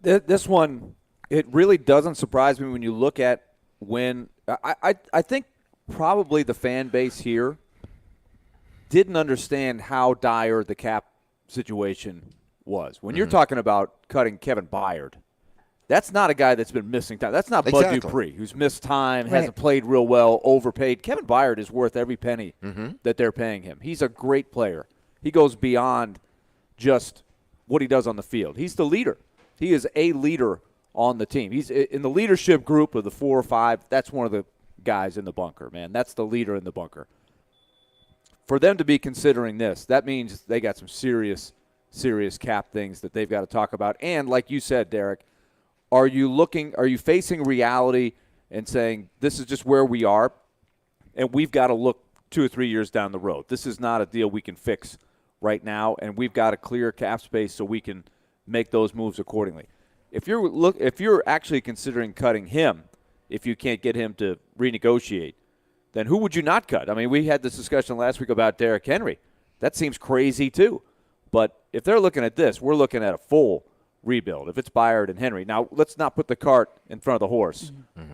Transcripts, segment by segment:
This one, it really doesn't surprise me when you look at when I think probably the fan base here didn't understand how dire the cap situation was. When you're talking about cutting Kevin Byard, that's not a guy that's been missing time. That's not Bud Dupree, who's missed time, hasn't played real well, overpaid. Kevin Byard is worth every penny that they're paying him. He's a great player. He goes beyond just what he does on the field. He's the leader. He is a leader on the team. He's in the leadership group of the 4 or 5. That's one of the guys in the bunker, man. That's the leader in the bunker. For them to be considering this, that means they got some serious cap things that they've got to talk about. And like you said, Derek, are you facing reality and saying this is just where we are and we've got to look 2 or 3 years down the road? This is not a deal we can fix right now, and we've got to clear cap space so we can make those moves accordingly. If you're actually considering cutting him, if you can't get him to renegotiate, then who would you not cut? I mean, we had this discussion last week about Derrick Henry. That seems crazy too. But if they're looking at this, we're looking at a full rebuild. If it's Byard and Henry. Now, let's not put the cart in front of the horse.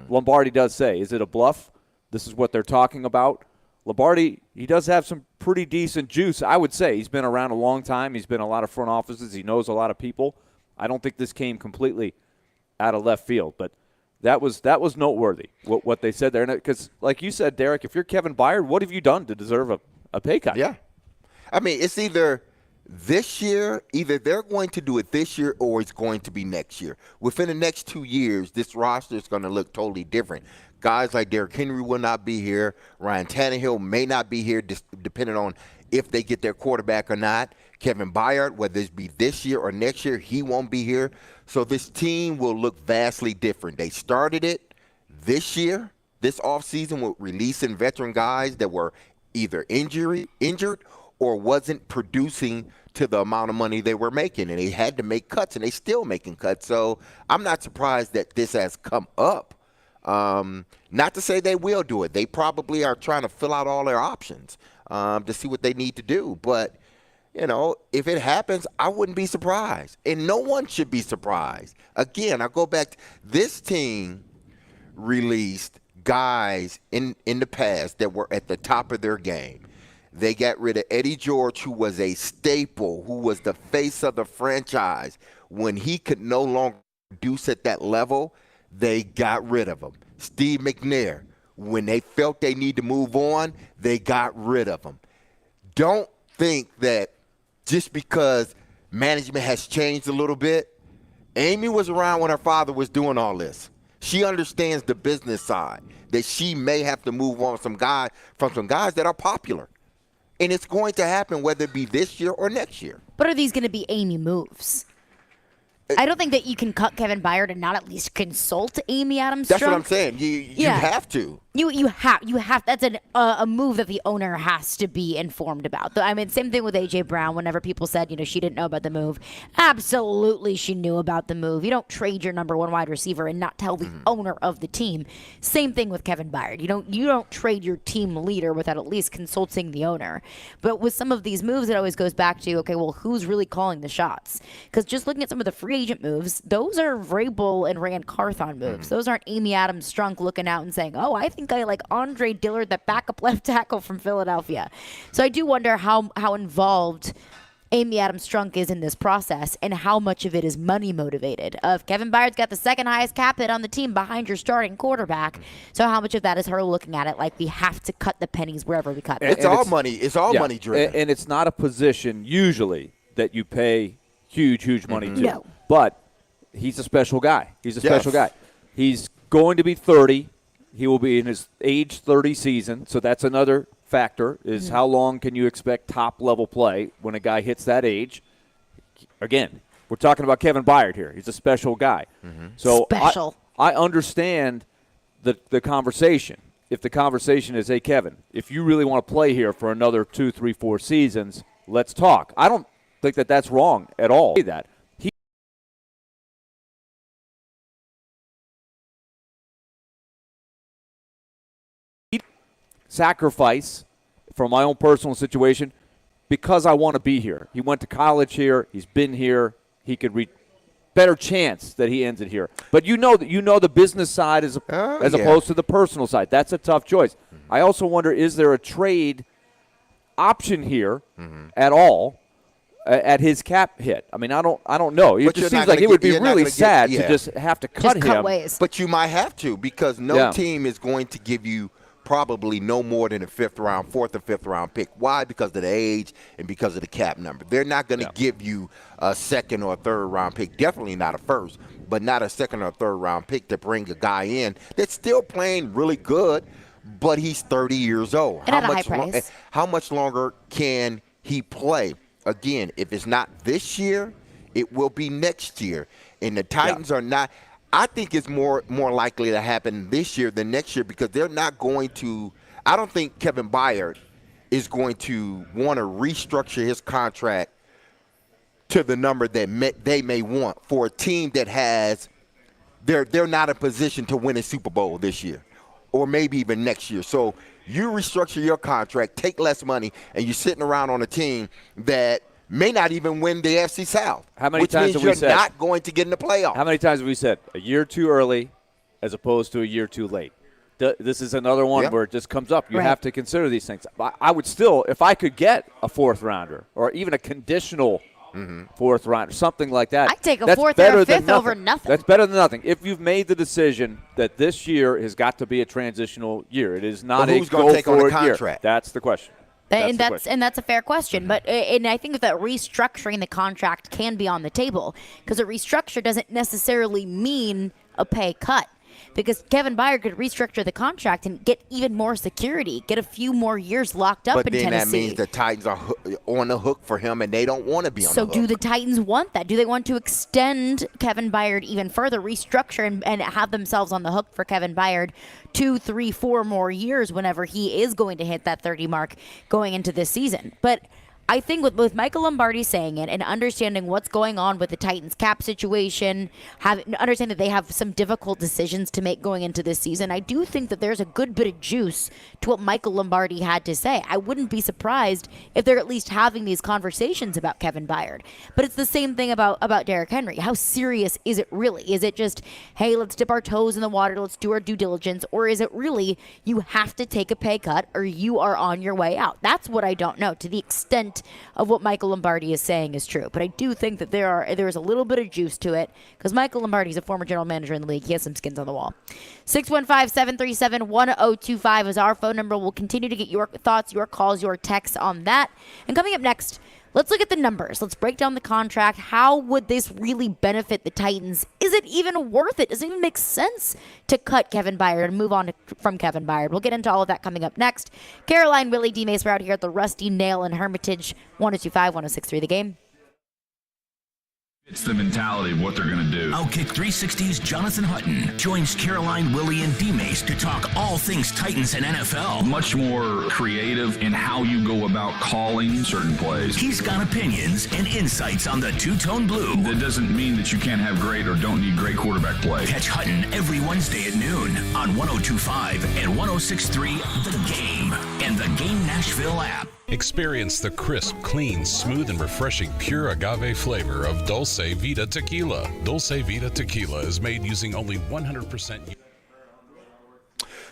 Lombardi does say, is it a bluff? This is what they're talking about. Lombardi, he does have some pretty decent juice, I would say. He's been around a long time. He's been in a lot of front offices. He knows a lot of people. I don't think this came completely out of left field, but that was noteworthy, what they said there. Because, like you said, Derek, if you're Kevin Byard, what have you done to deserve a pay cut? Yeah. I mean, it's either this year, either they're going to do it this year or it's going to be next year. Within the next 2 years, this roster is going to look totally different. Guys like Derrick Henry will not be here. Ryan Tannehill may not be here, depending on if they get their quarterback or not. Kevin Byard, whether it be this year or next year, he won't be here. So this team will look vastly different. They started it this year, this offseason, with releasing veteran guys that were either injured or wasn't producing to the amount of money they were making. And they had to make cuts, and they still making cuts. So I'm not surprised that this has come up. Not to say they will do it. They probably are trying to fill out all their options to see what they need to do. But, you know, if it happens, I wouldn't be surprised. And no one should be surprised. Again, I go back to this team released guys in the past that were at the top of their game. They got rid of Eddie George, who was a staple, who was the face of the franchise. When he could no longer produce at that level, they got rid of him. Steve McNair, when they felt they need to move on, they got rid of him. Don't think that just because management has changed a little bit, Amy was around when her father was doing all this. She understands the business side, that she may have to move on from some guys that are popular. And it's going to happen whether it be this year or next year. But are these going to be Amy moves? I don't think that you can cut Kevin Byard and not at least consult Amy Adams. That's what I'm saying. You have to. You have. That's a move that the owner has to be informed about. I mean, same thing with A.J. Brown. Whenever people said, she didn't know about the move, absolutely she knew about the move. You don't trade your number one wide receiver and not tell the owner of the team. Same thing with Kevin Byard. You don't trade your team leader without at least consulting the owner. But with some of these moves, it always goes back to, okay, well, who's really calling the shots? Because just looking at some of the free agent moves, those are Vrabel and Rand Carthon moves. Those aren't Amy Adams Strunk looking out and saying, oh, I think I like Andre Dillard, the backup left tackle from Philadelphia. So I do wonder how involved Amy Adams Strunk is in this process and how much of it is money motivated. Kevin Byard's got the second highest cap hit on the team behind your starting quarterback. So how much of that is her looking at it like we have to cut the pennies wherever we cut them? It's all money. It's all money driven. And it's not a position usually that you pay huge money to. No. But he's a special guy. He's a special guy. He's going to be 30. He will be in his age 30 season, so that's another factor is how long can you expect top-level play when a guy hits that age. Again, we're talking about Kevin Byard here. He's a special guy. So special. I understand the conversation. If the conversation is, hey, Kevin, if you really want to play here for another 2, 3, 4 seasons, let's talk. I don't think that that's wrong at all. That. Sacrifice from my own personal situation because I want to be here. He went to college here. He's been here. He could better chance that he ends it here. But you know the business side as opposed to the personal side. That's a tough choice. Mm-hmm. I also wonder, is there a trade option here at all at his cap hit? I mean, I don't know. It just seems like it would be really sad to just have to cut him. Cut ways. But you might have to, because no team is going to give you probably no more than a fourth or fifth round pick. Why? Because of the age and because of the cap number. They're not going to give you a second or a third round pick. Definitely not a first, but not a second or third round pick to bring a guy in that's still playing really good, but he's 30 years old. And at a high price. How much longer can he play? Again, if it's not this year, it will be next year. And the Titans are not – I think it's more likely to happen this year than next year, because they're not going to – I don't think Kevin Byard is going to want to restructure his contract to the number that they may want for a team that has – they're not in position to win a Super Bowl this year or maybe even next year. So you restructure your contract, take less money, and you're sitting around on a team that – may not even win the AFC South. How many times have we said you're not going to get in the playoffs? How many times have we said a year too early as opposed to a year too late? This is another one where it just comes up. You have to consider these things. I would still, if I could get a fourth rounder or even a conditional fourth rounder, something like that. I'd take a fourth or a fifth over nothing. That's better than nothing. If you've made the decision that this year has got to be a transitional year, it is not a go-for-it year. That's the question. And that's a fair question, but and I think that restructuring the contract can be on the table, because a restructure doesn't necessarily mean a pay cut, because Kevin Byard could restructure the contract and get even more security, get a few more years locked up in Tennessee. But then that means the Titans are on the hook for him, and they don't want to be on the hook. So do the Titans want that? Do they want to extend Kevin Byard even further, restructure and have themselves on the hook for Kevin Byard 2, 3, 4 more years whenever he is going to hit that 30 mark going into this season? But I think with Michael Lombardi saying it and understanding what's going on with the Titans cap situation, understand that they have some difficult decisions to make going into this season, I do think that there's a good bit of juice to what Michael Lombardi had to say. I wouldn't be surprised if they're at least having these conversations about Kevin Byard. But it's the same thing about Derrick Henry. How serious is it really? Is it just, hey, let's dip our toes in the water, let's do our due diligence, or is it really you have to take a pay cut or you are on your way out? That's what I don't know, to the extent of what Michael Lombardi is saying is true. But I do think that there's a little bit of juice to it, because Michael Lombardi is a former general manager in the league. He has some skins on the wall. 615-737-1025 is our phone number. We'll continue to get your thoughts, your calls, your texts on that. And coming up next, let's look at the numbers. Let's break down the contract. How would this really benefit the Titans? Is it even worth it? Does it even make sense to cut Kevin Byard and move on from Kevin Byard? We'll get into all of that coming up next. Caroline, Willy, Dmase, we're out here at the Rusty Nail in Hermitage, 102.5, 106.3 The Game. It's the mentality of what they're going to do. Outkick 360's Jonathan Hutton joins Caroline, Willy, and Dmase to talk all things Titans and NFL. Much more creative in how you go about calling certain plays. He's got opinions and insights on the two-tone blue. That doesn't mean that you can't have great or don't need great quarterback play. Catch Hutton every Wednesday at noon on 102.5 and 106.3 The Game and the Game Nashville app. Experience the crisp, clean, smooth, and refreshing pure agave flavor of Dulce Vita Tequila. Dulce Vita Tequila is made using only 100%.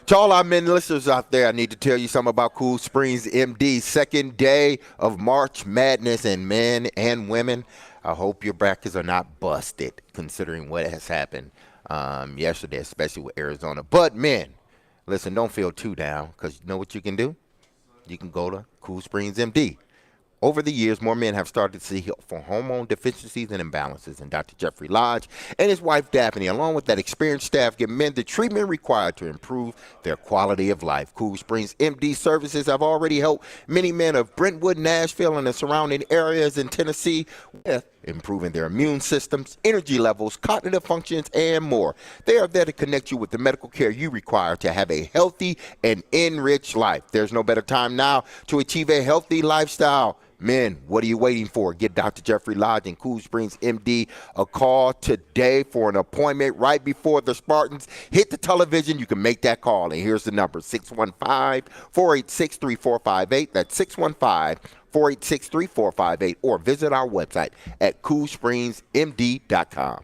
To all our men listeners out there, I need to tell you something about Cool Springs MD. Second day of March Madness, and men and women, I hope your brackets are not busted, considering what has happened yesterday, especially with Arizona. But men, listen, don't feel too down, because you know what you can do? You can go to Cool Springs MD. Over the years, more men have started to see help for hormone deficiencies and imbalances, and Dr. Jeffrey Lodge and his wife Daphne, along with that experienced staff, give men the treatment required to improve their quality of life. Cool Springs MD services have already helped many men of Brentwood, Nashville, and the surrounding areas in Tennessee with improving their immune systems, energy levels, cognitive functions, and more. They are there to connect you with the medical care you require to have a healthy and enriched life. There's no better time now to achieve a healthy lifestyle. Men, what are you waiting for? Get Dr. Jeffrey Lodge and Cool Springs MD a call today for an appointment right before the Spartans hit the television. You can make that call, and here's the number, 615-486-3458. That's 615-486-3458, or visit our website at coolspringsmd.com.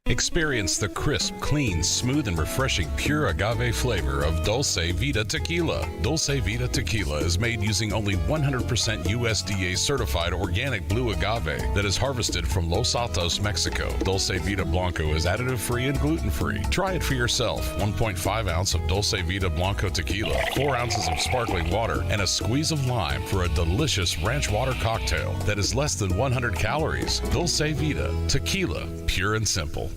Experience the crisp, clean, smooth, and refreshing pure agave flavor of Dulce Vita Tequila. Dulce Vita Tequila is made using only 100% USDA certified organic blue agave that is harvested from Los Altos, Mexico. Dulce Vita Blanco is additive-free and gluten-free. Try it for yourself. 1.5 ounce of Dulce Vita Blanco Tequila, 4 ounces of sparkling water, and a squeeze of lime for a delicious ranch water cocktail that is less than 100 calories. Dulce Vita Tequila, pure and simple.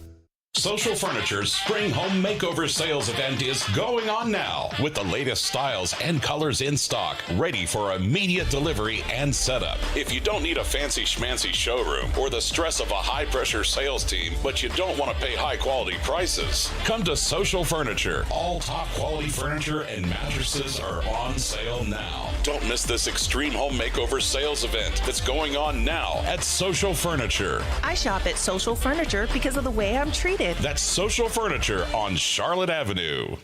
Social Furniture's Spring Home Makeover Sales event is going on now with the latest styles and colors in stock, ready for immediate delivery and setup. If you don't need a fancy schmancy showroom or the stress of a high-pressure sales team, but you don't want to pay high-quality prices, come to Social Furniture. All top-quality furniture and mattresses are on sale now. Don't miss this Extreme Home Makeover Sales event that's going on now at Social Furniture. I shop at Social Furniture because of the way I'm treated. That's Social Furniture on Charlotte Avenue.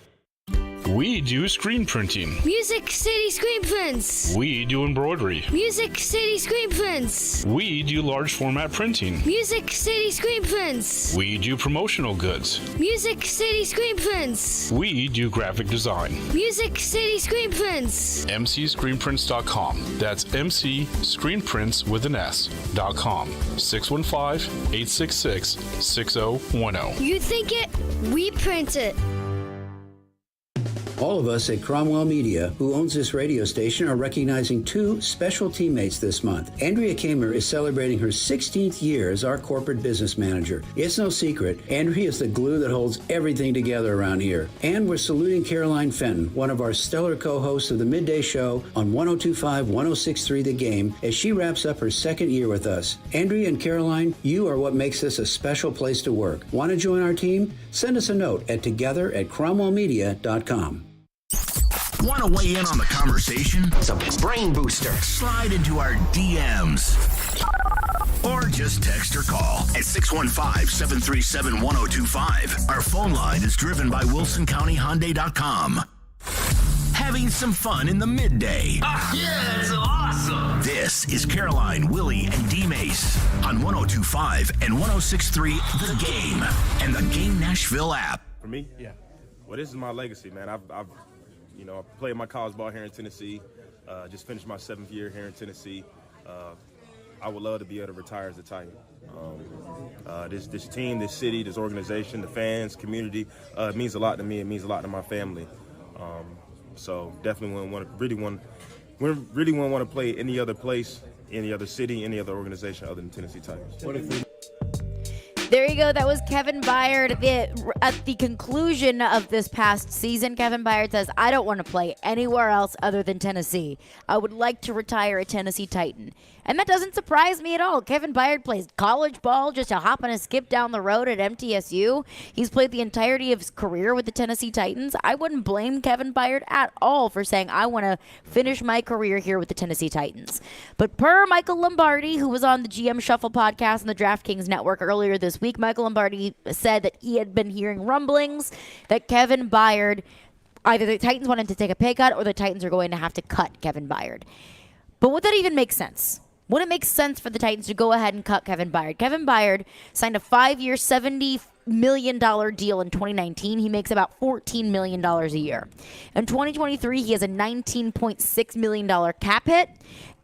We do screen printing. Music City Screen Prints. We do embroidery. Music City Screen Prints. We do large format printing. Music City Screen Prints. We do promotional goods. Music City Screen Prints. We do graphic design. Music City Screen Prints. mcscreenprints.com. That's mcscreenprints with an S.com. 615-866-6010. You think it, we print it. All of us at Cromwell Media, who owns this radio station, are recognizing two special teammates this month. Andrea Kamer is celebrating her 16th year as our corporate business manager. It's no secret, Andrea is the glue that holds everything together around here. And we're saluting Caroline Fenton, one of our stellar co-hosts of the midday show on 102.5, 106.3 The Game, as she wraps up her second year with us. Andrea and Caroline, you are what makes this a special place to work. Want to join our team? Send us a note at together@cromwellmedia.com. Want to weigh in on the conversation? It's a brain booster. Slide into our DMs. Or just text or call at 615-737-1025. Our phone line is driven by WilsonCountyHyundai.com. Having some fun in the midday. Yeah, that's awesome. This is Caroline, Willy, and Dmase on 102.5 and 106.3 The Game and the Game Nashville app. For me? Yeah. Well, this is my legacy, man. I've I played my college ball here in Tennessee. Just finished my 7th year here in Tennessee. I would love to be able to retire as a Titan. This team, this city, this organization, the fans, community, it means a lot to me. It means a lot to my family. So definitely wouldn't want to play any other place, any other city, any other organization other than Tennessee Titans. There you go. That was Kevin Byard. At the conclusion of this past season, Kevin Byard says, I don't want to play anywhere else other than Tennessee. I would like to retire a Tennessee Titan. And that doesn't surprise me at all. Kevin Byard plays college ball just a hop and a skip down the road at MTSU. He's played the entirety of his career with the Tennessee Titans. I wouldn't blame Kevin Byard at all for saying, I want to finish my career here with the Tennessee Titans. But per Michael Lombardi, who was on the GM Shuffle podcast on the DraftKings Network earlier this week, Michael Lombardi said that he had been hearing rumblings that Kevin Byard, either the Titans want him to take a pay cut or the Titans are going to have to cut Kevin Byard. But would that even make sense? Would it make sense for the Titans to go ahead and cut Kevin Byard? Kevin Byard signed a 5-year, $70 million deal in 2019. He makes about $14 million a year. In 2023, he has a $19.6 million cap hit,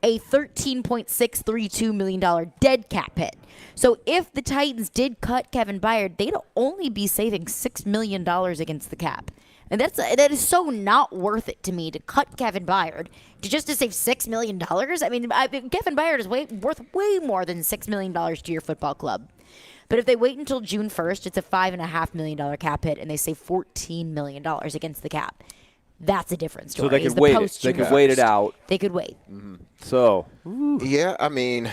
a $13.632 million dead cap hit. So if the Titans did cut Kevin Byard, they'd only be saving $6 million against the cap. And that is so not worth it to me to cut Kevin Byard to save $6 million. I mean, Kevin Byard is worth way more than $6 million to your football club. But if they wait until June 1st, it's a $5.5 million cap hit, and they save $14 million against the cap. That's a different story. So they could wait it. They could wait it out. They could wait. Mm-hmm. So. Yeah, I mean,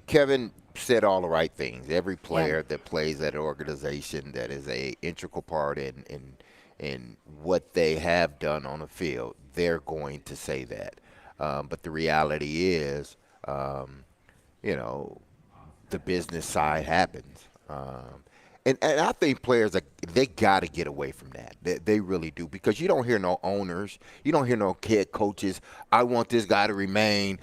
Kevin said all the right things. Every player that plays at an organization that is a integral part in what they have done on the field, they're going to say that. But the reality is, the business side happens. And I think players, they got to get away from that. They really do, because you don't hear no owners. You don't hear no head coaches. I want this guy to remain,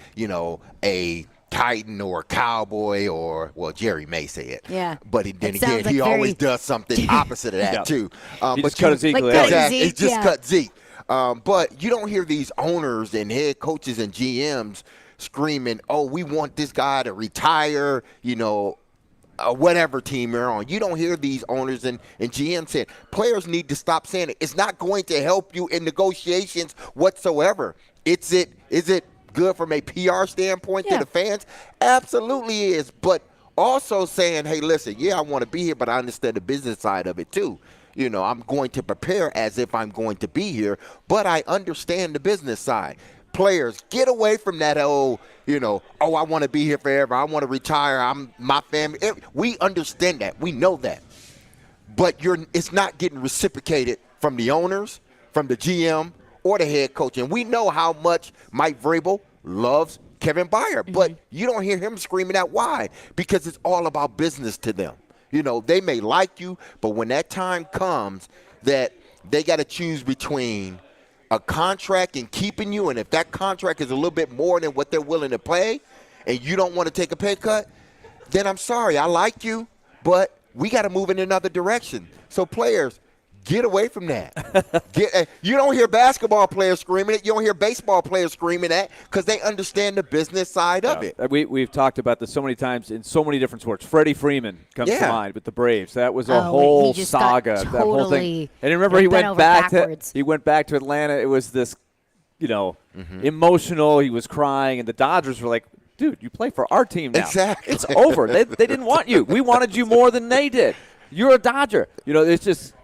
a Titan or Cowboy or, well, Jerry may say it. Yeah. But then again, he always does something opposite of that, too. He just cut Zeke. Exactly. He just cut Zeke. But you don't hear these owners and head coaches and GMs screaming, oh, we want this guy to retire, whatever team you're on. You don't hear these owners and GMs saying, players need to stop saying it. It's not going to help you in negotiations whatsoever. Is it good from a PR standpoint to the fans? Absolutely is. But also saying, hey, listen, I want to be here, but I understand the business side of it too. I'm going to prepare as if I'm going to be here, but I understand the business side. Players, get away from that I want to be here forever. I want to retire. My family. We understand that. We know that. But it's not getting reciprocated from the owners, from the GM, or the head coach. And we know how much Mike Vrabel loves Kevin Byard, but you don't hear him screaming out why, because it's all about business to them. They may like you, but when that time comes that they got to choose between a contract and keeping you, and if that contract is a little bit more than what they're willing to pay, and you don't want to take a pay cut, then I'm sorry, I like you, but we got to move in another direction. So players, get away from that. You don't hear basketball players screaming it. You don't hear baseball players screaming that because they understand the business side of it. We've talked about this so many times in so many different sports. Freddie Freeman comes to mind with the Braves. That was a whole saga. That whole thing. And remember, he went back to Atlanta. It was this, emotional. He was crying, and the Dodgers were like, "Dude, you play for our team now. Exactly. It's over. They didn't want you. We wanted you more than they did. You're a Dodger."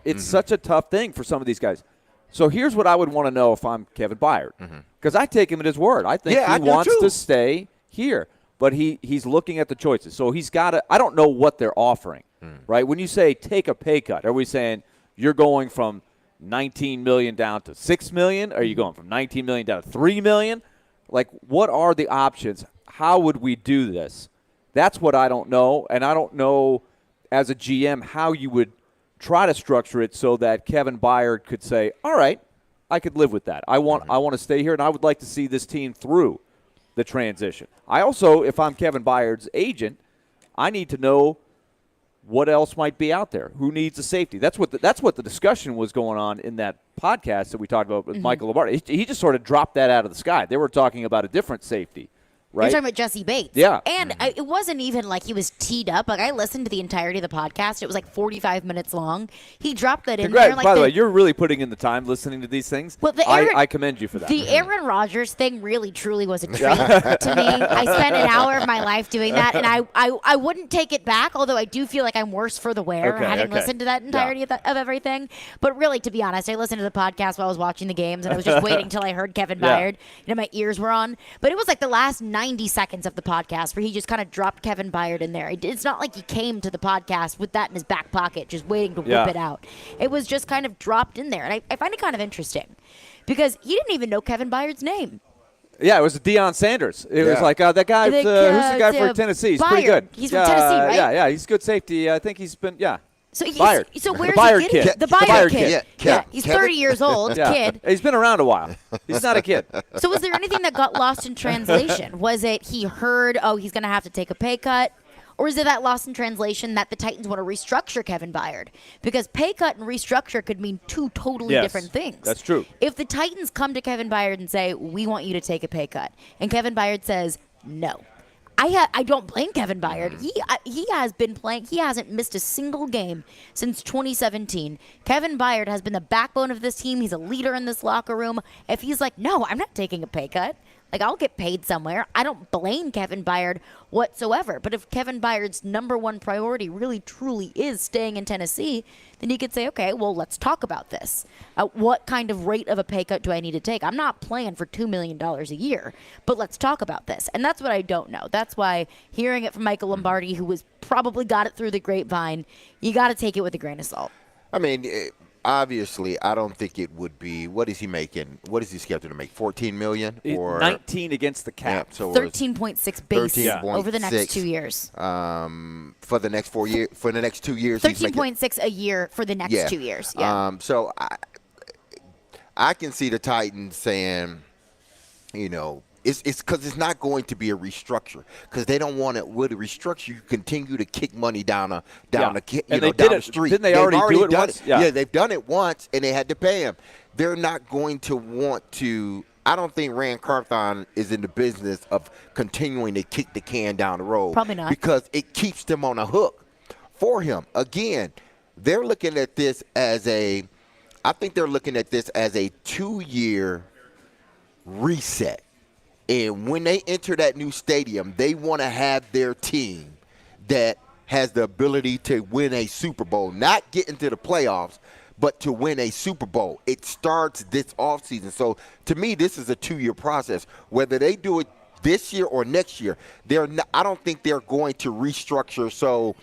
It's such a tough thing for some of these guys. So here's what I would want to know if I'm Kevin Byard, because I take him at his word. I think he wants to stay here, but he's looking at the choices. So he's got to – I don't know what they're offering, right? When you say take a pay cut, are we saying you're going from $19 million down to $6 million? Are you going from $19 million down to $3 million? Like, what are the options? How would we do this? That's what I don't know, and I don't know as a GM how you would try to structure it so that Kevin Byard could say, all right, I could live with that. I want to stay here, and I would like to see this team through the transition. I also, if I'm Kevin Byard's agent, I need to know what else might be out there. Who needs a safety? That's what the discussion was going on in that podcast that we talked about with Michael Lombardi. He just sort of dropped that out of the sky. They were talking about a different safety. Right? You're talking about Jesse Bates. Yeah. And it wasn't even like he was teed up. Like, I listened to the entirety of the podcast. It was like 45 minutes long. He dropped that in there. Like, by the way, you're really putting in the time listening to these things. Well, I commend you for that. The Aaron Rodgers thing really, truly was a treat to me. I spent an hour of my life doing that, and I wouldn't take it back, although I do feel like I'm worse for the wear having listened to that entirety of everything. But really, to be honest, I listened to the podcast while I was watching the games, and I was just waiting until I heard Kevin Byard. My ears were on. But it was like the last 90 seconds of the podcast where he just kind of dropped Kevin Byard in there. It's not like he came to the podcast with that in his back pocket just waiting to whip it out. It was just kind of dropped in there. And I find it kind of interesting because he didn't even know Kevin Byard's name. Yeah, it was Deion Sanders. It was like that guy. Who's the guy for Tennessee? He's pretty good. He's from Tennessee, right? Yeah, he's good safety. I think he's been, So Byard. So where's the Byard he getting kid. The Byard kid. Yeah, he's 30 years old, kid. He's been around a while. He's not a kid. So was there anything that got lost in translation? Was it he heard, he's going to have to take a pay cut? Or is it that lost in translation that the Titans want to restructure Kevin Byard? Because pay cut and restructure could mean two totally different things. That's true. If the Titans come to Kevin Byard and say, we want you to take a pay cut, and Kevin Byard says, no. I don't blame Kevin Byard. He has been playing. He hasn't missed a single game since 2017. Kevin Byard has been the backbone of this team. He's a leader in this locker room. If he's like, no, I'm not taking a pay cut. Like, I'll get paid somewhere. I don't blame Kevin Byard whatsoever. But if Kevin Byard's number one priority really, truly is staying in Tennessee, then he could say, okay, well, let's talk about this. What kind of rate of a pay cut do I need to take? I'm not playing for $2 million a year, but let's talk about this. And that's what I don't know. That's why hearing it from Michael Lombardi, who was probably got it through the grapevine, you got to take it with a grain of salt. I mean, obviously, I don't think it would be. What is he making? What is he scheduled to make? $14 million or 19 against the cap. Yeah, so 13.6 base 13.6 over the next 2 years. For the next 4 years. For the next 2 years, 13.6 a year for the next 2 years. Yeah. So I can see the Titans saying, It's because it's not going to be a restructure because they don't want it. With a restructure, you continue to kick money down the street. Didn't they already do it once? Yeah, they've done it once, and they had to pay him. They're not going to want to. I don't think Rand Carthon is in the business of continuing to kick the can down the road. Probably not. Because it keeps them on a hook for him. Again, they're looking at this as I think they're looking at this as a 2-year reset. And when they enter that new stadium, they want to have their team that has the ability to win a Super Bowl, not get into the playoffs, but to win a Super Bowl. It starts this offseason. So, to me, this is a 2-year process. Whether they do it this year or next year, I don't think they're going to restructure so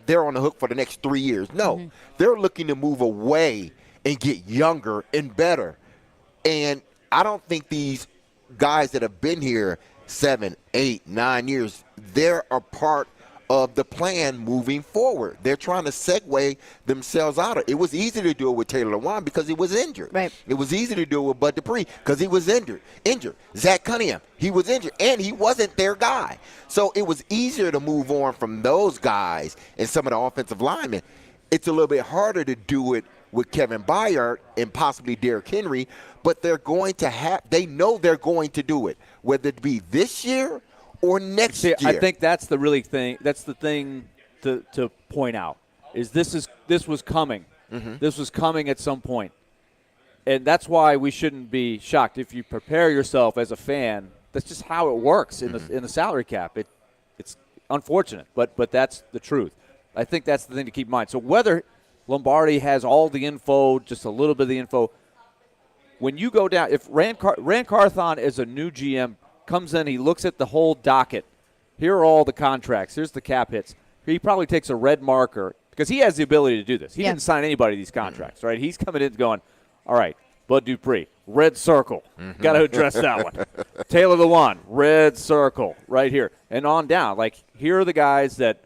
they're on the hook for the next 3 years. No, they're looking to move away and get younger and better. And I don't think these guys that have been here 7, 8, 9 years, they're a part of the plan moving forward. They're trying to segue themselves out of it. It was easy to do it with Taylor Lewan because he was injured. Right. It was easy to do it with Bud Dupree because he was injured. Zach Cunningham, he was injured, and he wasn't their guy. So it was easier to move on from those guys and some of the offensive linemen. It's a little bit harder to do it with Kevin Byard and possibly Derrick Henry, but they know they're going to do it, whether it be this year or next year. I think that's the really thing. That's the thing to point out is this was coming. Mm-hmm. This was coming at some point, and that's why we shouldn't be shocked if you prepare yourself as a fan. That's just how it works in the salary cap. It's unfortunate, but that's the truth. I think that's the thing to keep in mind. So whether Lombardi has all the info, just a little bit of the info, when you go down, if Rand Carthon is a new GM, comes in, he looks at the whole docket. Here are all the contracts. Here's the cap hits. He probably takes a red marker because he has the ability to do this. He didn't sign anybody these contracts, right? He's coming in going, all right, Bud Dupree, red circle. Got to address that one. Taylor Lewan, red circle right here. And on down. Like, here are the guys that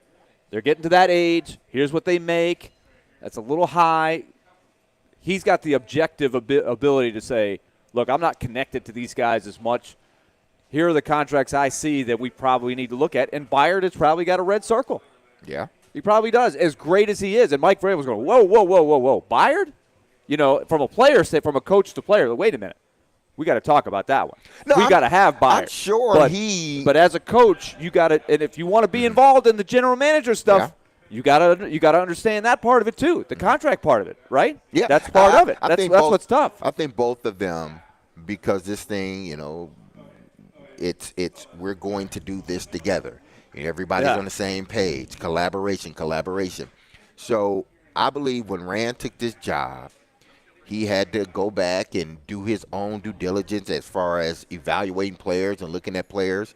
they're getting to that age. Here's what they make. That's a little high. He's got the objective ability to say, look, I'm not connected to these guys as much. Here are the contracts I see that we probably need to look at. And Byard has probably got a red circle. Yeah. He probably does, as great as he is. And Mike Vrabel was going, whoa. Byard? You know, from a player, from a coach to player, wait a minute. We got to talk about that one. No, we got to have Byard. I'm sure But as a coach, you got to, and if you want to be involved in the general manager stuff, you gotta understand that part of it too, the contract part of it, right? Yeah, that's part of it. That's what's tough. I think both of them, because this thing, you know, it's we're going to do this together. Everybody's on the same page. Collaboration. So I believe when Rand took this job, he had to go back and do his own due diligence as far as evaluating players and looking at players.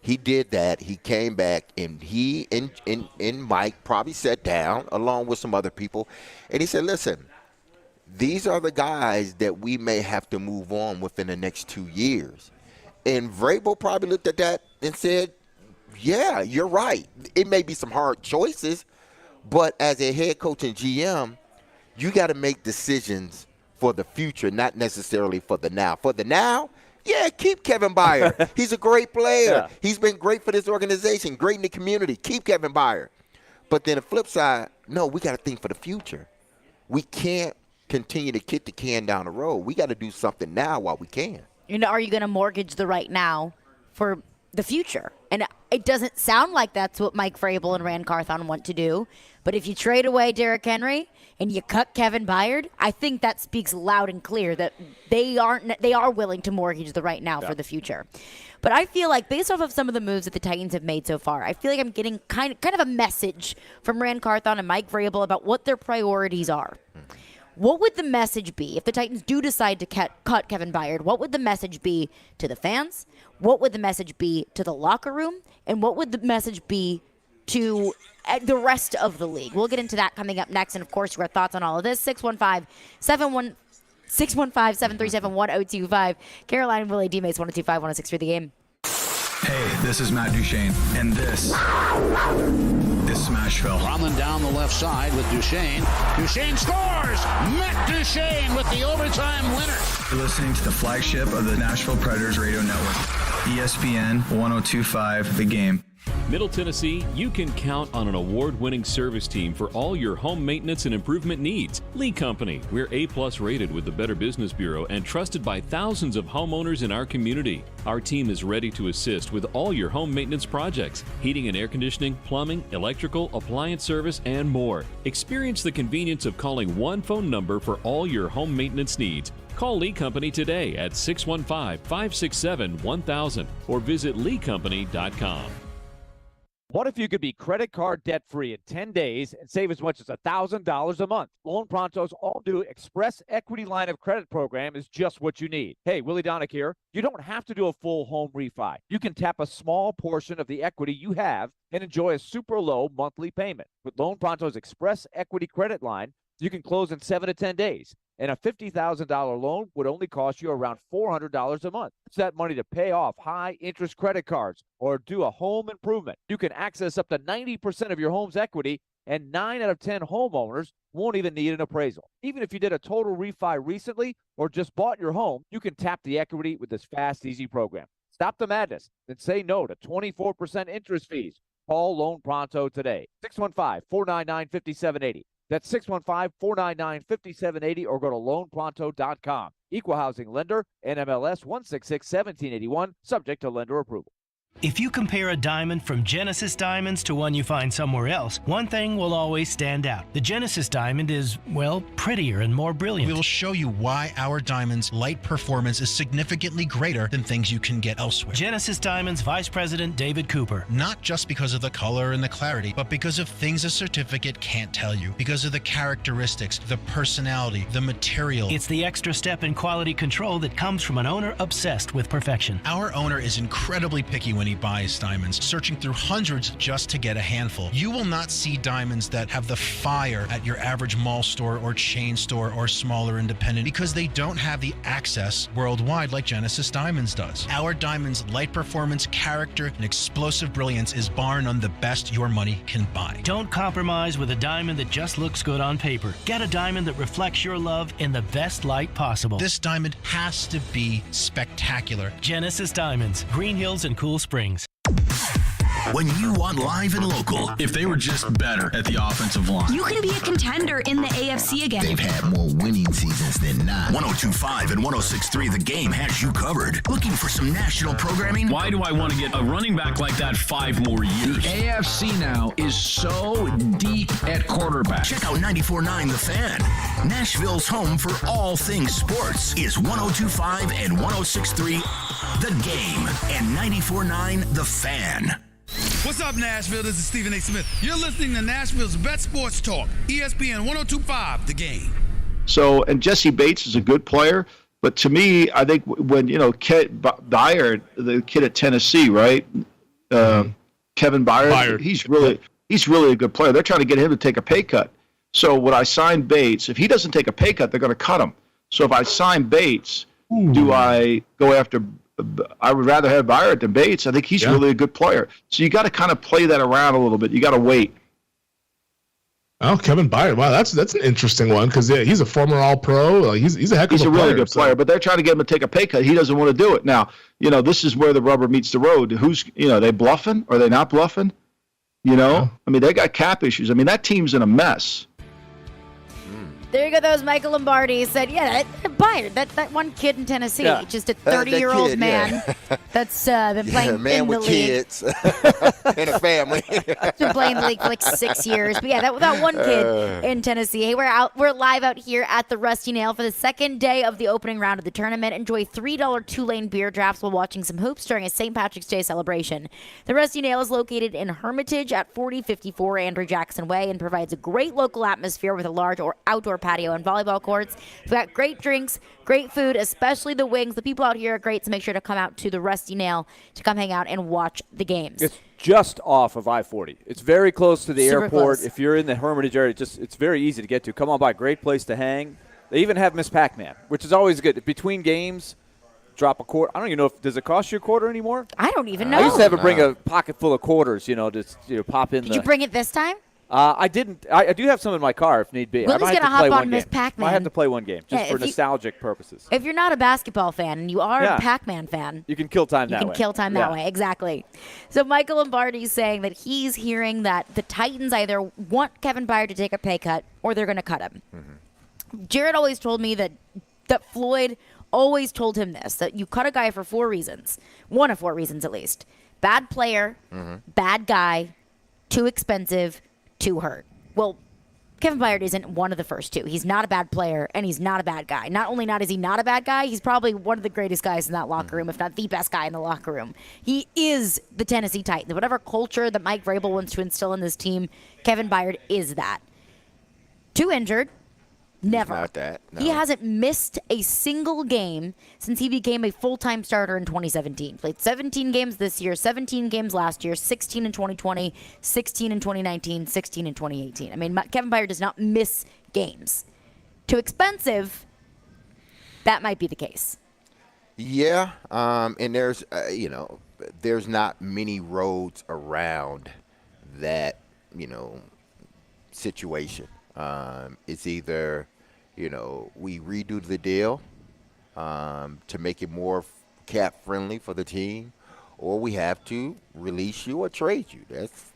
He did that. He came back, and he and Mike probably sat down along with some other people, and he said, listen, these are the guys that we may have to move on within the next 2 years. And Vrabel probably looked at that and said, yeah, you're right. It may be some hard choices, but as a head coach and GM, you got to make decisions for the future, not necessarily for the now. For the now, yeah, keep Kevin Byard. He's a great player. Yeah. He's been great for this organization, great in the community. Keep Kevin Byard. But then the flip side, no, we got to think for the future. We can't continue to kick the can down the road. We got to do something now while we can. You know, are you going to mortgage the right now for the future? And it doesn't sound like that's what Mike Vrabel and Rand Carthon want to do. But if you trade away Derrick Henry and you cut Kevin Byard, I think that speaks loud and clear that they are willing to mortgage the right now for the future. But I feel like based off of some of the moves that the Titans have made so far, I feel like I'm getting kind of a message from Rand Carthon and Mike Vrabel about what their priorities are. What would the message be if the Titans do decide to cut Kevin Byard? What would the message be to the fans? What would the message be to the locker room? And what would the message be to the rest of the league? We'll get into that coming up next. And, of course, your thoughts on all of this, 615-737-1025. Caroline, Willy, Dmase, 102.5, 106 for the game. Hey, this is Matt Duchene, and this is Smashville. Running down the left side with Duchesne. Duchesne scores! Matt Duchesne with the overtime winner. You're listening to the flagship of the Nashville Predators Radio Network, ESPN 1025 The Game. Middle Tennessee, you can count on an award-winning service team for all your home maintenance and improvement needs. Lee Company, we're A+ rated with the Better Business Bureau and trusted by thousands of homeowners in our community. Our team is ready to assist with all your home maintenance projects, heating and air conditioning, plumbing, electrical, appliance service, and more. Experience the convenience of calling one phone number for all your home maintenance needs. Call Lee Company today at 615-567-1000 or visit leecompany.com. What if you could be credit card debt-free in 10 days and save as much as $1,000 a month? Loan Pronto's all-new Express Equity Line of Credit program is just what you need. Hey, Willy Donick here. You don't have to do a full home refi. You can tap a small portion of the equity you have and enjoy a super low monthly payment. With Loan Pronto's Express Equity Credit Line, you can close in 7 to 10 days. And a $50,000 loan would only cost you around $400 a month. Use that money to pay off high-interest credit cards or do a home improvement. You can access up to 90% of your home's equity, and 9 out of 10 homeowners won't even need an appraisal. Even if you did a total refi recently or just bought your home, you can tap the equity with this fast, easy program. Stop the madness and say no to 24% interest fees. Call Loan Pronto today. 615-499-5780. That's 615-499-5780 or go to loanpronto.com. Equal housing lender, NMLS 166-1781, subject to lender approval. If you compare a diamond from Genesis Diamonds to one you find somewhere else, one thing will always stand out. The Genesis diamond is, well, prettier and more brilliant. We will show you why our diamond's light performance is significantly greater than things you can get elsewhere. Genesis Diamonds Vice President David Cooper. Not just because of the color and the clarity, but because of things a certificate can't tell you. Because of the characteristics, the personality, the material. It's the extra step in quality control that comes from an owner obsessed with perfection. Our owner is incredibly picky when he buys diamonds, searching through hundreds just to get a handful. You will not see diamonds that have the fire at your average mall store or chain store or smaller independent because they don't have the access worldwide like Genesis Diamonds does. Our diamond's light performance, character, and explosive brilliance is bar none the best your money can buy. Don't compromise with a diamond that just looks good on paper. Get a diamond that reflects your love in the best light possible. This diamond has to be spectacular. Genesis Diamonds, Green Hills and Cool Springs. When you want live and local. If they were just better at the offensive line. You can be a contender in the AFC again. They've had more winning seasons than not. 102.5 and 106.3 The Game has you covered. Looking for some national programming? Why do I want to get a running back like that 5 more years? The AFC now is so deep at quarterback. Check out 94.9 The Fan. Nashville's home for all things sports is 102.5 and 106.3 The Game and 94.9 The Fan. What's up, Nashville? This is Stephen A. Smith. You're listening to Nashville's best sports talk, ESPN 102.5 The Game. So, and Jesse Bates is a good player, but to me, I think when, Byard, the kid at Tennessee, right? Kevin Byard, he's really a good player. They're trying to get him to take a pay cut. So when I sign Bates, if he doesn't take a pay cut, they're going to cut him. So if I sign Bates, do I go after I would rather have Byard than Bates. I think he's really a good player. So you got to kind of play that around a little bit. You got to wait. Oh, Kevin Byard. Wow, that's an interesting one because he's a former All-Pro. He's a heck of a player. He's a really good player, but they're trying to get him to take a pay cut. He doesn't want to do it. Now, this is where the rubber meets the road. Who's, they bluffing? Are they not bluffing? I mean, they got cap issues. I mean, that team's in a mess. There you go. That was Michael Lombardi. Said, Byard, that one kid in Tennessee, just a 30-year-old man that's been playing man in the with league. kids and a family. He's been playing the league for like 6 years. But that one kid in Tennessee. Hey, we're live out here at the Rusty Nail for the second day of the opening round of the tournament. Enjoy $3 two-lane beer drafts while watching some hoops during a St. Patrick's Day celebration. The Rusty Nail is located in Hermitage at 4054 Andrew Jackson Way and provides a great local atmosphere with a large or outdoor patio and volleyball courts. We've got great drinks, great food, especially the wings. The people out here are great, so make sure to come out to the Rusty Nail to come hang out and watch the games. It's just off of I-40. It's very close to the Super airport. close. If you're in the Hermitage area, it's very easy to get to. Come on by. Great place to hang. They even have Miss Pac-Man, which is always good. Between games, drop a quarter. I don't even know does it cost you a quarter anymore? I don't even know. I used to have to bring a pocket full of quarters, just pop in. Did you bring it this time? I didn't. I do have some in my car if need be. Willie's I might gonna have to play hop on one Miss game. Pac-Man. I have to play one game just for nostalgic purposes. If you're not a basketball fan and you are a Pac-Man fan, you can kill time that way. You can kill time that way, exactly. So Michael Lombardi's saying that he's hearing that the Titans either want Kevin Byard to take a pay cut or they're going to cut him. Jared always told me that Floyd always told him this, that you cut a guy for 4 reasons. One of 4 reasons at least. Bad player, bad guy, too expensive, too hurt. Well, Kevin Byard isn't one of the first 2. He's not a bad player, and he's not a bad guy. Not only is he not a bad guy, he's probably one of the greatest guys in that locker room, if not the best guy in the locker room. He is the Tennessee Titans. Whatever culture that Mike Vrabel wants to instill in this team, Kevin Byard is that. 2 injured. Never. Not that. No. He hasn't missed a single game since he became a full-time starter in 2017. Played 17 games this year, 17 games last year, 16 in 2020, 16 in 2019, 16 in 2018. I mean, Kevin Byard does not miss games. Too expensive, that might be the case. Yeah, and there's, there's not many roads around that, situation. It's either, we redo the deal to make it more cap friendly for the team, or we have to release you or trade you.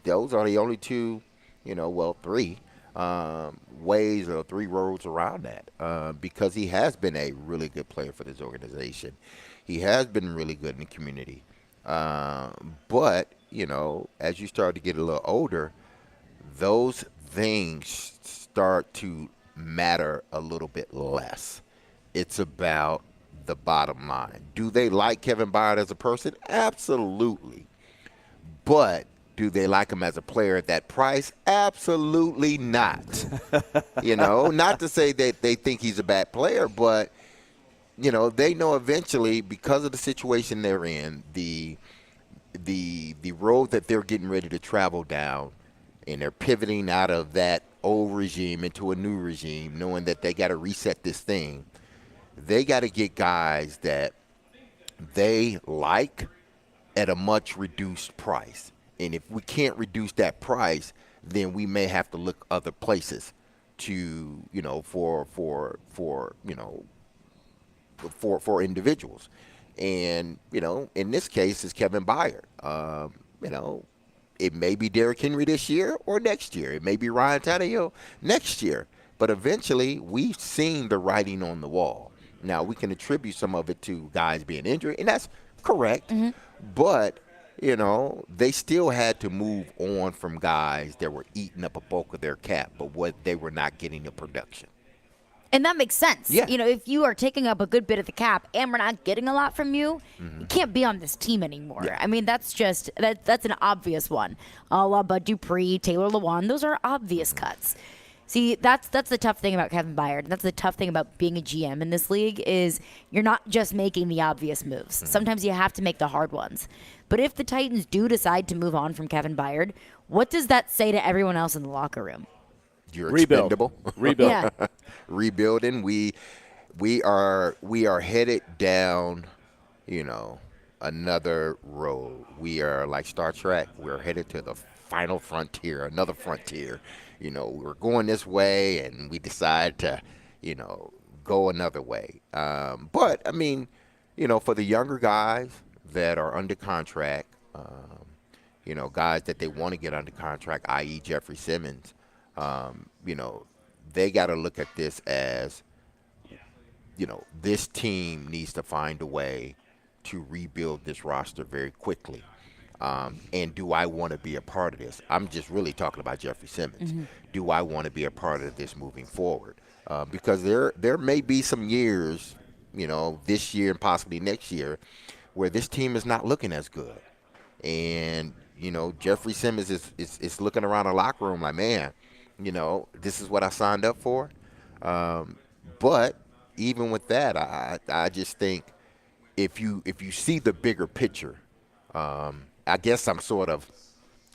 Those are the only 2, 3 ways or 3 roads around that. Because he has been a really good player for this organization. He has been really good in the community. But, as you start to get a little older, those things start to matter a little bit less. It's about the bottom line. Do they like Kevin Byard as a person? Absolutely. But do they like him as a player at that price? Absolutely not. Not to say that they think he's a bad player, but they know eventually, because of the situation they're in, the road that they're getting ready to travel down, and they're pivoting out of that old regime into a new regime, knowing that they got to reset this thing. They got to get guys that they like at a much reduced price. And if we can't reduce that price, then we may have to look other places to, for individuals. And, in this case, it's Kevin Byard. It may be Derrick Henry this year or next year. It may be Ryan Tannehill next year. But eventually, we've seen the writing on the wall. Now, we can attribute some of it to guys being injured, and that's correct. But, they still had to move on from guys that were eating up a bulk of their cap, but they were not getting the production. And that makes sense. Yeah. If you are taking up a good bit of the cap and we're not getting a lot from you, you can't be on this team anymore. Yeah. I mean, that's just that's an obvious one. A la Bud Dupree, Taylor Lewan, those are obvious cuts. See, that's the tough thing about Kevin Byard. And that's the tough thing about being a GM in this league is you're not just making the obvious moves. Sometimes you have to make the hard ones. But if the Titans do decide to move on from Kevin Byard, what does that say to everyone else in the locker room? You're Rebuild. expendable. Rebuild. Yeah. Rebuilding. We are headed down, another road. We are like Star Trek. We're headed to the final frontier, another frontier. We're going this way, and we decide to, go another way. But I mean, for the younger guys that are under contract, guys that they want to get under contract, i.e. Jeffrey Simmons. They got to look at this as, this team needs to find a way to rebuild this roster very quickly. And do I want to be a part of this? I'm just really talking about Jeffrey Simmons. Do I want to be a part of this moving forward? Because there may be some years, this year and possibly next year, where this team is not looking as good. And, Jeffrey Simmons is looking around the locker room like, man, this is what I signed up for. But even with that, I just think if you see the bigger picture, I guess I'm sort of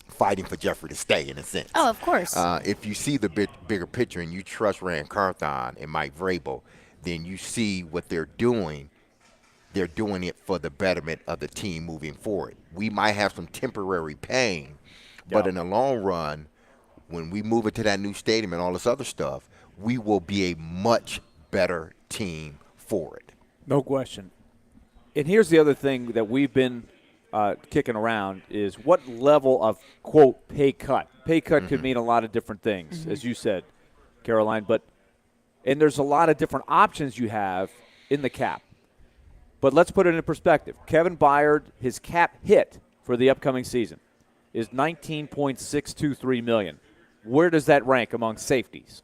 fighting for Jeffrey to stay in a sense. Oh, of course. If you see the bigger picture and you trust Rand Carthon and Mike Vrabel, then you see what they're doing they're doing it for the betterment of the team moving forward. We might have some temporary pain, but in the long run, when we move into that new stadium and all this other stuff, we will be a much better team for it. No question. And here's the other thing that we've been kicking around is what level of, quote, pay cut. Pay cut could mean a lot of different things, as you said, Caroline. And there's a lot of different options you have in the cap. But let's put it in perspective. Kevin Byard, his cap hit for the upcoming season is $19.623 million. Where does that rank among safeties?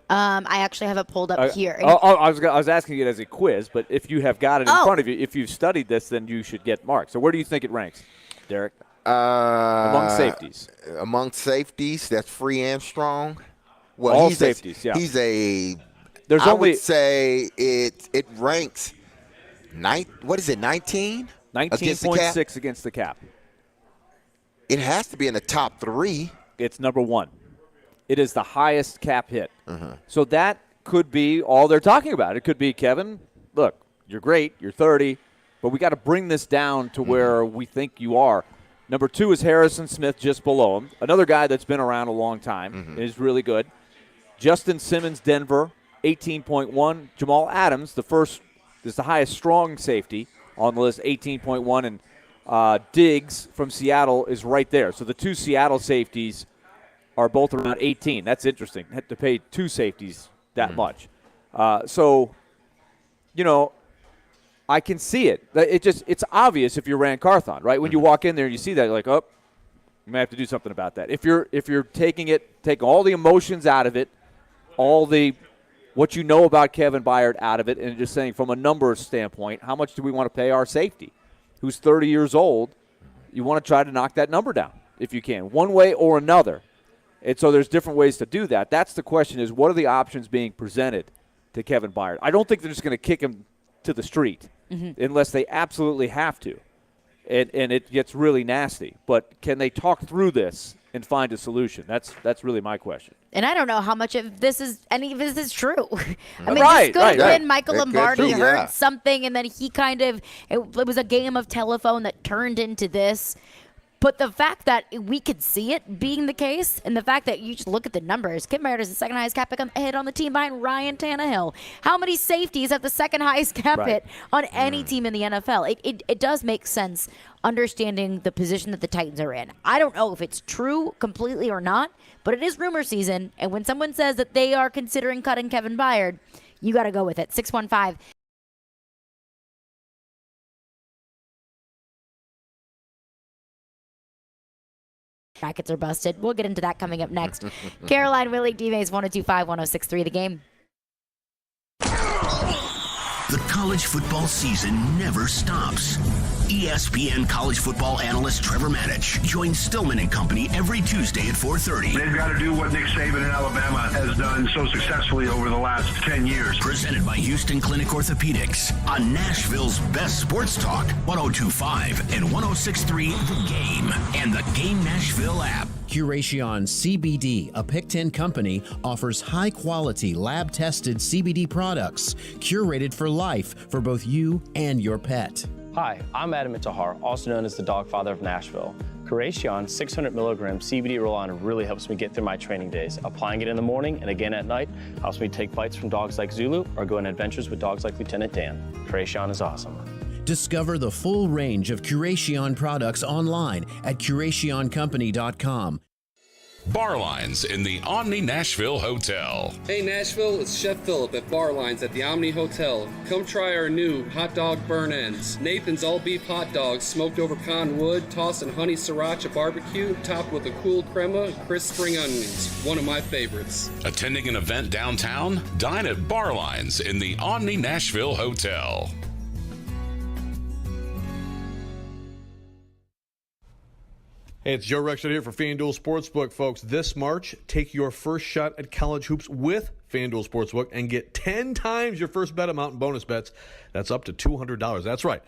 I actually have it pulled up here. I was asking it as a quiz, but if you have got it in front of you, if you've studied this, then you should get marked. So where do you think it ranks, Derek? Among safeties. Among safeties, that's free and strong. Well, all safeties, yeah. He's a. I would say it ranks. What is it? 19. 19.6 against the cap. It has to be in the top 3. It's number 1. It is the highest cap hit. So that could be all they're talking about. It could be, Kevin, look, you're great, you're 30, but we got to bring this down to where we think you are. Number 2 is Harrison Smith just below him. Another guy that's been around a long time is really good. Justin Simmons, Denver, 18.1. Jamal Adams, the first, is the highest strong safety on the list, 18.1. And Diggs from Seattle is right there. So the 2 Seattle safeties are both around 18. That's interesting. Had to pay 2 safeties that much. So, I can see it. It's obvious if you're Rand Carthon, right? When you walk in there and you see that, you're like, oh, you may have to do something about that. If you're taking all the emotions out of it, what you know about Kevin Byard out of it, and just saying from a numbers standpoint, how much do we want to pay our safety, who's 30 years old? You want to try to knock that number down if you can, one way or another. And so there's different ways to do that. That's the question is, what are the options being presented to Kevin Byard? I don't think they're just going to kick him to the street unless they absolutely have to. And it gets really nasty. But can they talk through this and find a solution? That's really my question. And I don't know how much of this is true. I mean, this could have been Michael Lombardi heard something, and then he it was a game of telephone that turned into this. But the fact that we could see it being the case, and the fact that you just look at the numbers, Kevin Byard is the second highest cap hit on the team behind Ryan Tannehill. How many safeties have the second highest cap hit on any team in the NFL? It does make sense understanding the position that the Titans are in. I don't know if it's true completely or not, but it is rumor season, and when someone says that they are considering cutting Kevin Byard, you got to go with it. 615. Brackets are busted. We'll get into that coming up next. Caroline, Willy, Dmase, 102.5, 106.3 The Game. The college football season never stops. ESPN college football analyst Trevor Manich joins Stillman and Company every Tuesday at 4:30. They've got to do what Nick Saban in Alabama has done so successfully over the last 10 years. Presented by Houston Clinic Orthopedics on Nashville's best sports talk, 102.5 and 106.3 The Game and the Game Nashville app. Curation CBD, a Pick 10 company, offers high-quality, lab-tested CBD products curated for life for both you and your pet. Hi, I'm Adam Intihar, also known as the Dog Father of Nashville. Curation 600 milligram CBD roll-on really helps me get through my training days. Applying it in the morning and again at night helps me take bites from dogs like Zulu or go on adventures with dogs like Lieutenant Dan. Curation is awesome. Discover the full range of Curation products online at CurationCompany.com. Barlines in the Omni Nashville Hotel. Hey Nashville, it's Chef Phillip at Barlines at the Omni Hotel. Come try our new hot dog burn ends. Nathan's all beef hot dogs smoked over pecan wood, tossed in honey sriracha barbecue, topped with a cool crema, crisp spring onions. One of my favorites. Attending an event downtown? Dine at Barlines in the Omni Nashville Hotel. Hey, it's Joe Rexford here for FanDuel Sportsbook, folks. This March, take your first shot at college hoops with FanDuel Sportsbook and get 10 times your first bet amount in bonus bets. That's up to $200. That's right.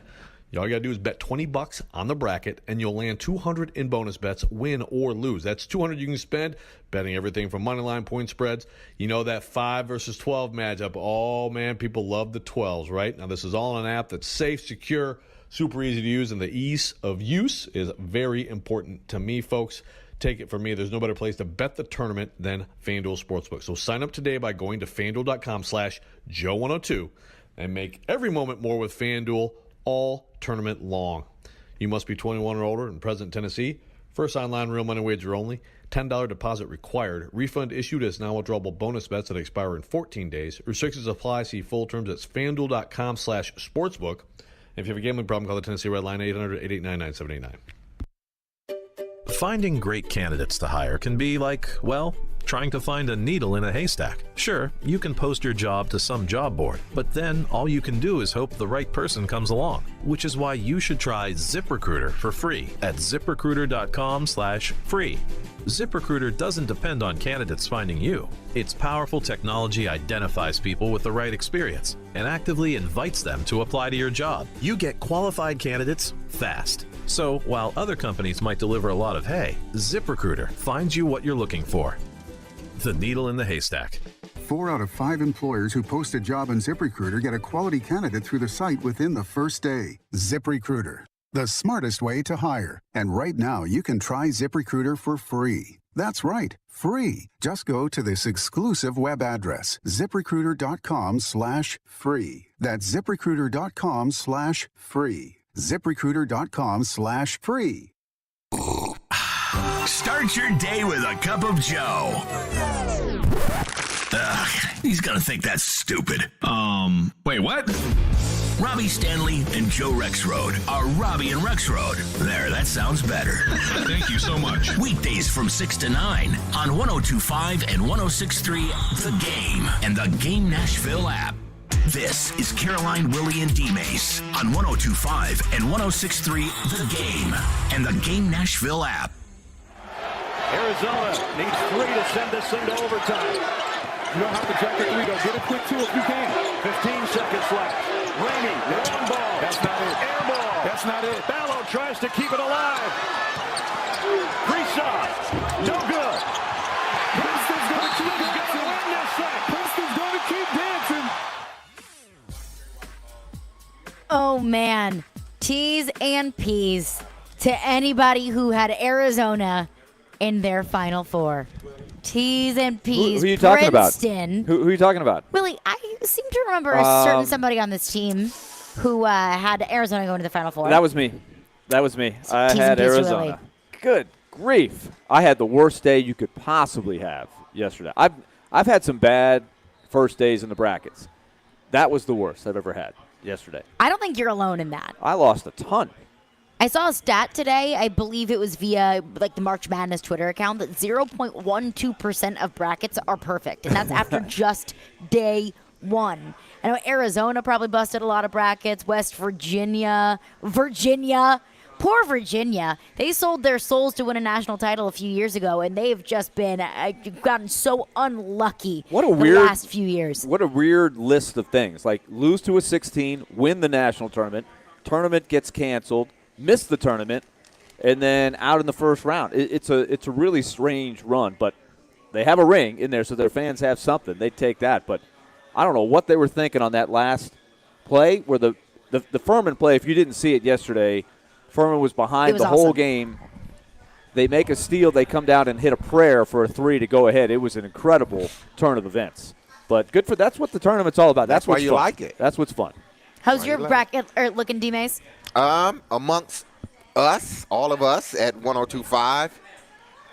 All you got to do is bet $20 on the bracket, and you'll land $200 in bonus bets, win or lose. That's $200 you can spend betting everything from money line, point spreads. You know that 5 versus 12 matchup. Oh, man, people love the 12s, right? Now, this is all on an app that's safe, secure, super easy to use, and the ease of use is very important to me, folks. Take it from me. There's no better place to bet the tournament than FanDuel Sportsbook. So sign up today by going to FanDuel.com/Joe102 and make every moment more with FanDuel all tournament long. You must be 21 or older and present in Tennessee. First online real money wager only. $10 deposit required. Refund issued as now withdrawable bonus bets that expire in 14 days. Restrictions apply. See full terms at FanDuel.com/sportsbook. If you have a gambling problem, call the Tennessee Red Line 800-889-9789. Finding great candidates to hire can be like, well, trying to find a needle in a haystack. Sure, you can post your job to some job board, but then all you can do is hope the right person comes along, which is why you should try ZipRecruiter for free at ZipRecruiter.com/free. ZipRecruiter doesn't depend on candidates finding you. Its powerful technology identifies people with the right experience and actively invites them to apply to your job. You get qualified candidates fast. So while other companies might deliver a lot of hay, ZipRecruiter finds you what you're looking for. The needle in the haystack. 4 out of 5 employers who post a job on ZipRecruiter get a quality candidate through the site within the first day. ZipRecruiter, the smartest way to hire. And right now, you can try ZipRecruiter for free. That's right, free. Just go to this exclusive web address, ZipRecruiter.com/free. That's ZipRecruiter.com/free. ZipRecruiter.com/free. Start your day with a cup of Joe. He's gonna think that's stupid. Wait, what? Robbie Stanley and Joe Rexrode are Robbie and Rexrode. There, that sounds better. Thank you so much. Weekdays from 6 to 9 on 102.5 and 106.3 The Game and the Game Nashville app. This is Caroline, Willy, and Dmase on 102.5 and 106.3 The Game and the Game Nashville app. Arizona needs 3 to send this thing to overtime. You don't have to jump to 3, though. Get a quick 2 if you can. 15 seconds left. Rainey, long ball. That's not it. Air ball. That's not it. Ballo tries to keep it alive. Reshot. No good. Princeton's going to keep dancing. Win this thing. Princeton's going to keep dancing. Oh, man. T's and P's to anybody who had Arizona in their Final Four. T's and P's. Who are you talking about? Princeton. Who are you talking about? Willie, I seem to remember a certain somebody on this team who had Arizona going to the Final Four. That was me. I had Arizona. Willie. Good grief. I had the worst day you could possibly have yesterday. I've had some bad first days in the brackets. That was the worst I've ever had yesterday. I don't think you're alone in that. I lost a ton. I saw a stat today, I believe it was via like the March Madness Twitter account, that 0.12% of brackets are perfect. And that's after just day one. I know Arizona probably busted a lot of brackets. West Virginia. Poor Virginia. They sold their souls to win a national title a few years ago, and they've just been gotten so unlucky the last few years. What a weird list of things. Like lose to a 16, win the national tournament gets canceled, miss the tournament, and then out in the first round. It's a really strange run, but they have a ring in there, so their fans have something. They take that, but I don't know what they were thinking on that last play where the Furman play, if you didn't see it yesterday, Furman was behind the whole game. They make a steal. They come down and hit a prayer for a 3 to go ahead. It was an incredible turn of events. But good for that's what the tournament's all about. That's why what's you fun. like it. That's what's fun. How's your bracket looking, Dmase? Amongst us, all of us at 102.5,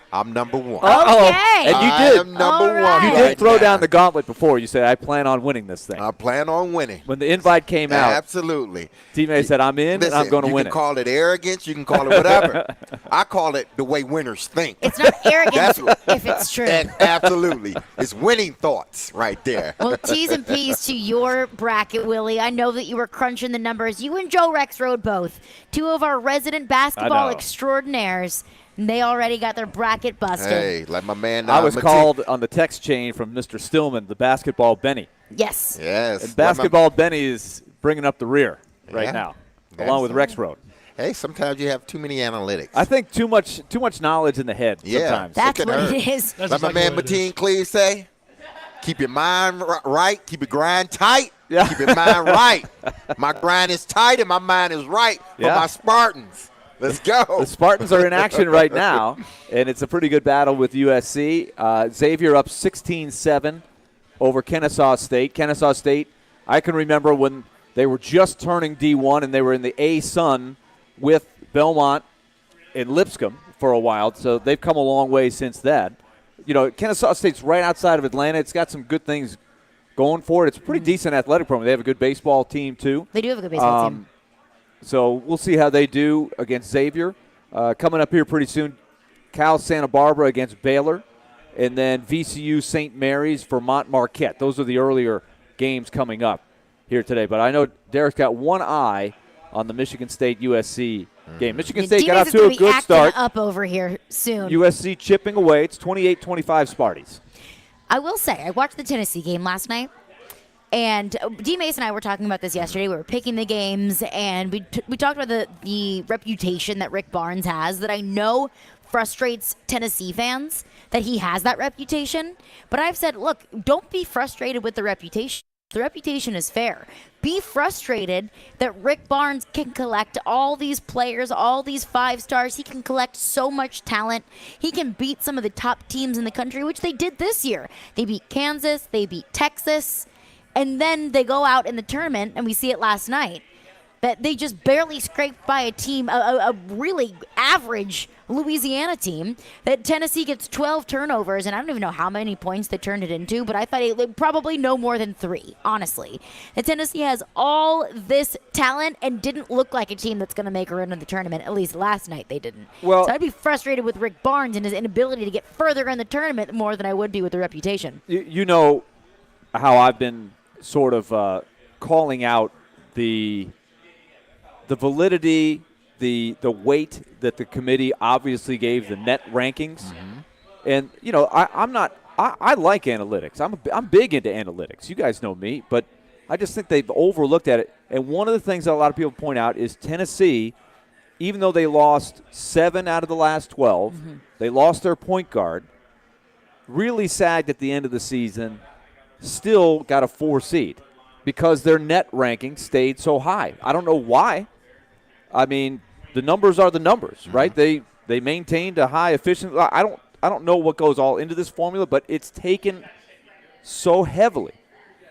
I'm number one. Okay. And you did. I'm number one. You did throw down the gauntlet before. You said, I plan on winning this thing. I plan on winning. When the invite came out. Absolutely. Teammate said, I'm in, and I'm going to win it. You can call it arrogance. You can call it whatever. I call it the way winners think. It's not arrogance if it's true. And absolutely. It's winning thoughts right there. Well, T's and P's to your bracket, Willie. I know that you were crunching the numbers. You and Joe Rexrode both. 2 of our resident basketball extraordinaires. And they already got their bracket busted. Hey, like my man. I was called on the text chain from Mr. Stillman, the basketball Benny. Yes. Yes. And basketball Benny is bringing up the rear right now. along with Rex Road. Hey, sometimes you have too many analytics. I think too much knowledge in the head sometimes. That's what it is. Like my man Mateen Cleave say, keep your mind right, keep your grind tight, keep your mind right. My grind is tight and my mind is right for my Spartans. Let's go. The Spartans are in action right now, and it's a pretty good battle with USC. Xavier up 16-7 over Kennesaw State. Kennesaw State, I can remember when they were just turning D1 and they were in the A-Sun with Belmont and Lipscomb for a while, so they've come a long way since then. You know, Kennesaw State's right outside of Atlanta. It's got some good things going for it. It's a pretty decent athletic program. They have a good baseball team, too. They do have a good baseball team. So we'll see how they do against Xavier. Coming up here pretty soon, Cal Santa Barbara against Baylor, and then VCU St. Mary's, Vermont Marquette. Those are the earlier games coming up here today. But I know Derek's got one eye on the Michigan State USC game. Michigan State got off to a good start. Up over here soon. USC chipping away. It's 28-25 Sparties. I will say, I watched the Tennessee game last night, and Dmase and I were talking about this yesterday. We were picking the games, and we talked about the reputation that Rick Barnes has that I know frustrates Tennessee fans, that he has that reputation. But I've said, look, don't be frustrated with the reputation. The reputation is fair. Be frustrated that Rick Barnes can collect all these players, all these 5 stars. He can collect so much talent. He can beat some of the top teams in the country, which they did this year. They beat Kansas. They beat Texas. And then they go out in the tournament, and we see it last night, that they just barely scraped by a team, a really average Louisiana team, that Tennessee gets 12 turnovers, and I don't even know how many points they turned it into, but I thought it probably no more than 3, honestly. And Tennessee has all this talent and didn't look like a team that's going to make a run in the tournament. At least last night they didn't. Well, so I'd be frustrated with Rick Barnes and his inability to get further in the tournament more than I would be with the reputation. You know how I've been sort of calling out the validity, the weight that the committee obviously gave the net rankings. Mm-hmm. And, you know, I like analytics. I'm big into analytics. You guys know me, but I just think they've overlooked at it. And one of the things that a lot of people point out is Tennessee, even though they lost 7 out of the last 12, they lost their point guard, really sagged at the end of the season, still got a 4 seed because their net ranking stayed so high. I don't know why. I mean, the numbers are the numbers, right? They maintained a high efficiency. I don't know what goes all into this formula, but it's taken so heavily.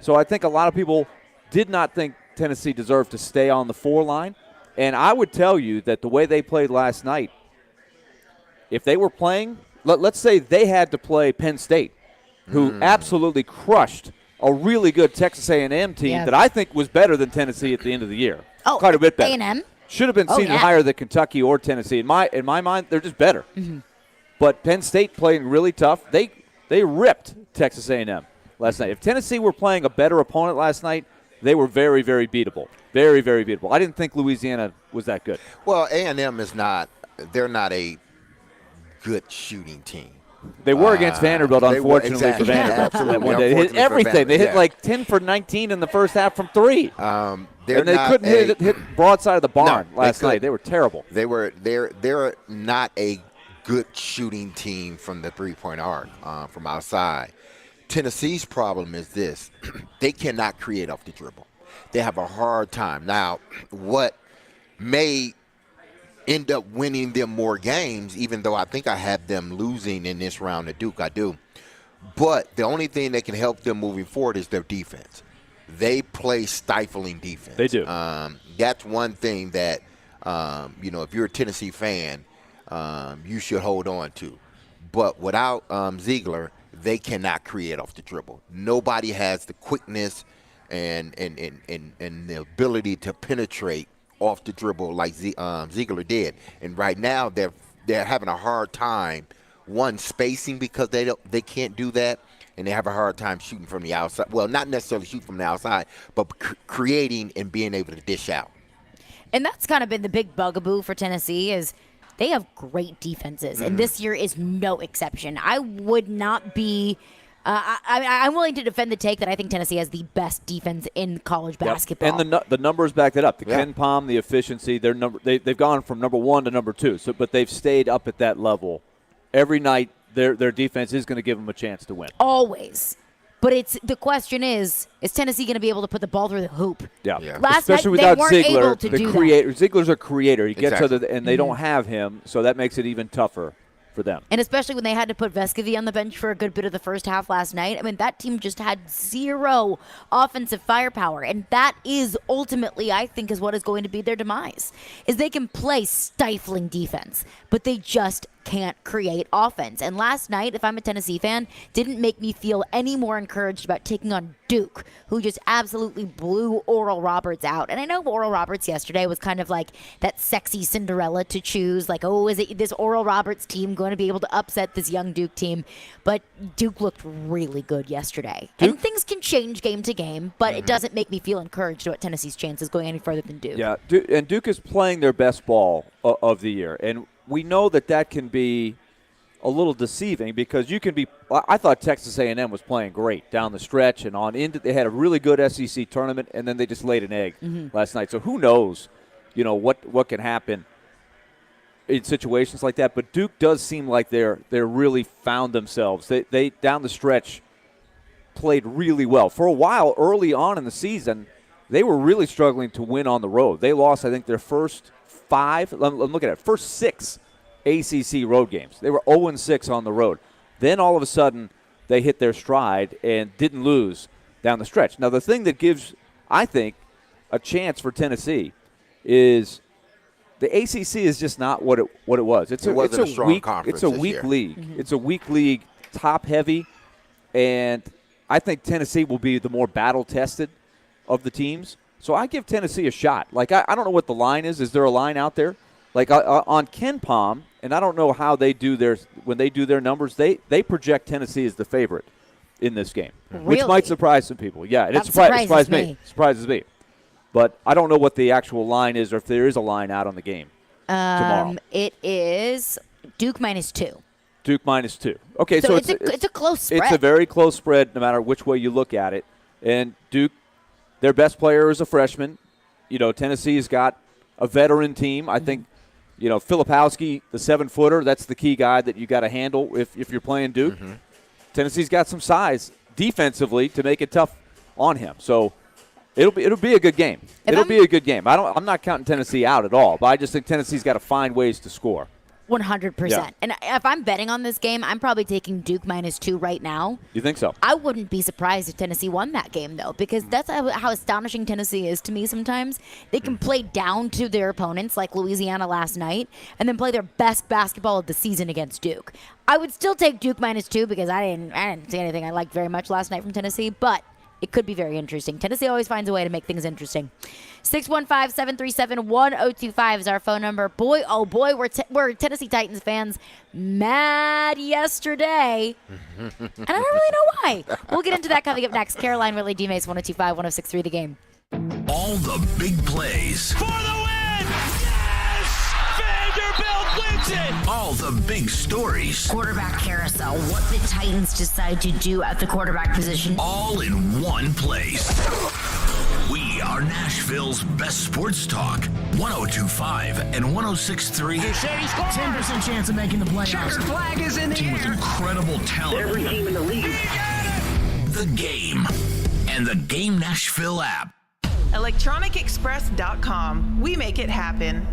So I think a lot of people did not think Tennessee deserved to stay on the 4 line. And I would tell you that the way they played last night, if they were playing, let's say they had to play Penn State, who absolutely crushed a really good Texas A&M team that I think was better than Tennessee at the end of the year. Oh, quite a bit better. A&M? Should have been seen higher than Kentucky or Tennessee. In my mind, they're just better. Mm-hmm. But Penn State playing really tough. They ripped Texas A&M last night. If Tennessee were playing a better opponent last night, they were very, very beatable. Very, very beatable. I didn't think Louisiana was that good. Well, A&M is not – they're not a good shooting team. They were against Vanderbilt, unfortunately, for Vanderbilt. Absolutely. One day. They hit everything. They hit like 10 for 19 in the first half from 3. And they couldn't hit broadside of the barn last night. They were terrible. They're not a good shooting team from the three-point arc from outside. Tennessee's problem is this. They cannot create off the dribble. They have a hard time. Now, what may end up winning them more games, even though I think I have them losing in this round at Duke, I do. But the only thing that can help them moving forward is their defense. They play stifling defense. They do. That's one thing that, if you're a Tennessee fan, you should hold on to. But without Ziegler, they cannot create off the dribble. Nobody has the quickness and the ability to penetrate off the dribble like Ziegler did. And right now they're having a hard time, one, spacing because they can't do that, and they have a hard time shooting from the outside. Well, not necessarily shoot from the outside, but creating and being able to dish out. And that's kind of been the big bugaboo for Tennessee is they have great defenses, and this year is no exception. I would not be I'm willing to defend the take that I think Tennessee has the best defense in college basketball. And the numbers back that up. The Ken Pom, the efficiency, they've gone from number 1 to number 2. So, but they've stayed up at that level every night. Their defense is going to give them a chance to win. Always. But the question is Tennessee going to be able to put the ball through the hoop? Yeah. Last Especially night, without they weren't Ziegler, able to the do creator. that. Ziegler's a creator. He gets Exactly. and they don't have him, so that makes it even tougher for them. And especially when they had to put Vescovi on the bench for a good bit of the first half last night. I mean, that team just had zero offensive firepower. And that is ultimately, I think, is what is going to be their demise. Is they can play stifling defense, but they just can't create offense. And last night, if I'm a Tennessee fan, didn't make me feel any more encouraged about taking on Duke, who just absolutely blew Oral Roberts out. And I know Oral Roberts yesterday was kind of like that sexy Cinderella to choose, like, oh, is it this Oral Roberts team going to be able to upset this young Duke team? But Duke looked really good yesterday. And things can change game to game, but it doesn't make me feel encouraged about Tennessee's chances going any further than Duke. Yeah, and Duke is playing their best ball of the year. And we know that can be a little deceiving because you can be – I thought Texas A&M was playing great down the stretch and on into – they had a really good SEC tournament, and then they just laid an egg last night. So who knows, what can happen in situations like that. But Duke does seem like they're really found themselves. They down the stretch played really well. For a while early on in the season, they were really struggling to win on the road. They lost, I think, their first – first 6 ACC road games. They were 0-6 on the road. Then all of a sudden they hit their stride and didn't lose down the stretch. Now the thing that gives, I think, a chance for Tennessee is the ACC is just not what it was. It's a weak league. It's a weak league, top heavy, and I think Tennessee will be the more battle tested of the teams. So I give Tennessee a shot. Like, I don't know what the line is. Is there a line out there? Like, on Ken Pom, and I don't know how they do when they do their numbers, they project Tennessee as the favorite in this game, which might surprise some people. Yeah, and it surprises me. Surprises me. But I don't know what the actual line is or if there is a line out on the game tomorrow. It is Duke -2. Duke -2. Okay, so it's a close spread. It's a very close spread no matter which way you look at it. And Duke, their best player is a freshman. Tennessee's got a veteran team. I think, Filipowski, the 7-footer, that's the key guy that you got to handle if you're playing Duke. Tennessee's got some size defensively to make it tough on him. So it'll be a good game. It'll be a good game. I'm not counting Tennessee out at all, but I just think Tennessee's got to find ways to score. 100%. Yeah. And if I'm betting on this game, I'm probably taking Duke -2 right now. You think so? I wouldn't be surprised if Tennessee won that game, though, because that's how astonishing Tennessee is to me sometimes. They can play down to their opponents like Louisiana last night and then play their best basketball of the season against Duke. I would still take Duke -2 because I didn't see anything I liked very much last night from Tennessee, but it could be very interesting. Tennessee always finds a way to make things interesting. 615-737-1025 is our phone number. Boy, oh boy, we're Tennessee Titans fans mad yesterday. And I don't really know why. We'll get into that coming up next. Caroline, Willy, Dmase, 102.5, 106.3 The Game. All the big plays. For the win! Yes! Vanderbilt wins it! All the big stories. Quarterback carousel. What the Titans decide to do at the quarterback position. All in one place. We are Nashville's best sports talk. 102.5 and 106.3. 10% chance of making the playoffs. Checkered flag is in the team air. with incredible talent. Every team in the league. The Game. And the Game Nashville app. ElectronicExpress.com. We make it happen.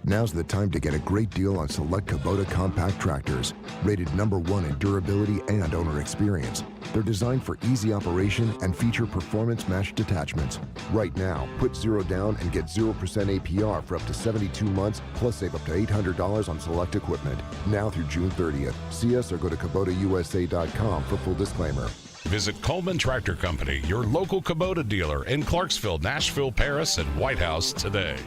Now's the time to get a great deal on select Kubota compact tractors, rated #1 in durability and owner experience. They're designed for easy operation and feature performance-matched attachments. Right now, put 0 down and get 0% APR for up to 72 months, plus save up to $800 on select equipment. Now through June 30th. See us or go to KubotaUSA.com for full disclaimer. Visit Coleman Tractor Company, your local Kubota dealer in Clarksville, Nashville, Paris, and White House today.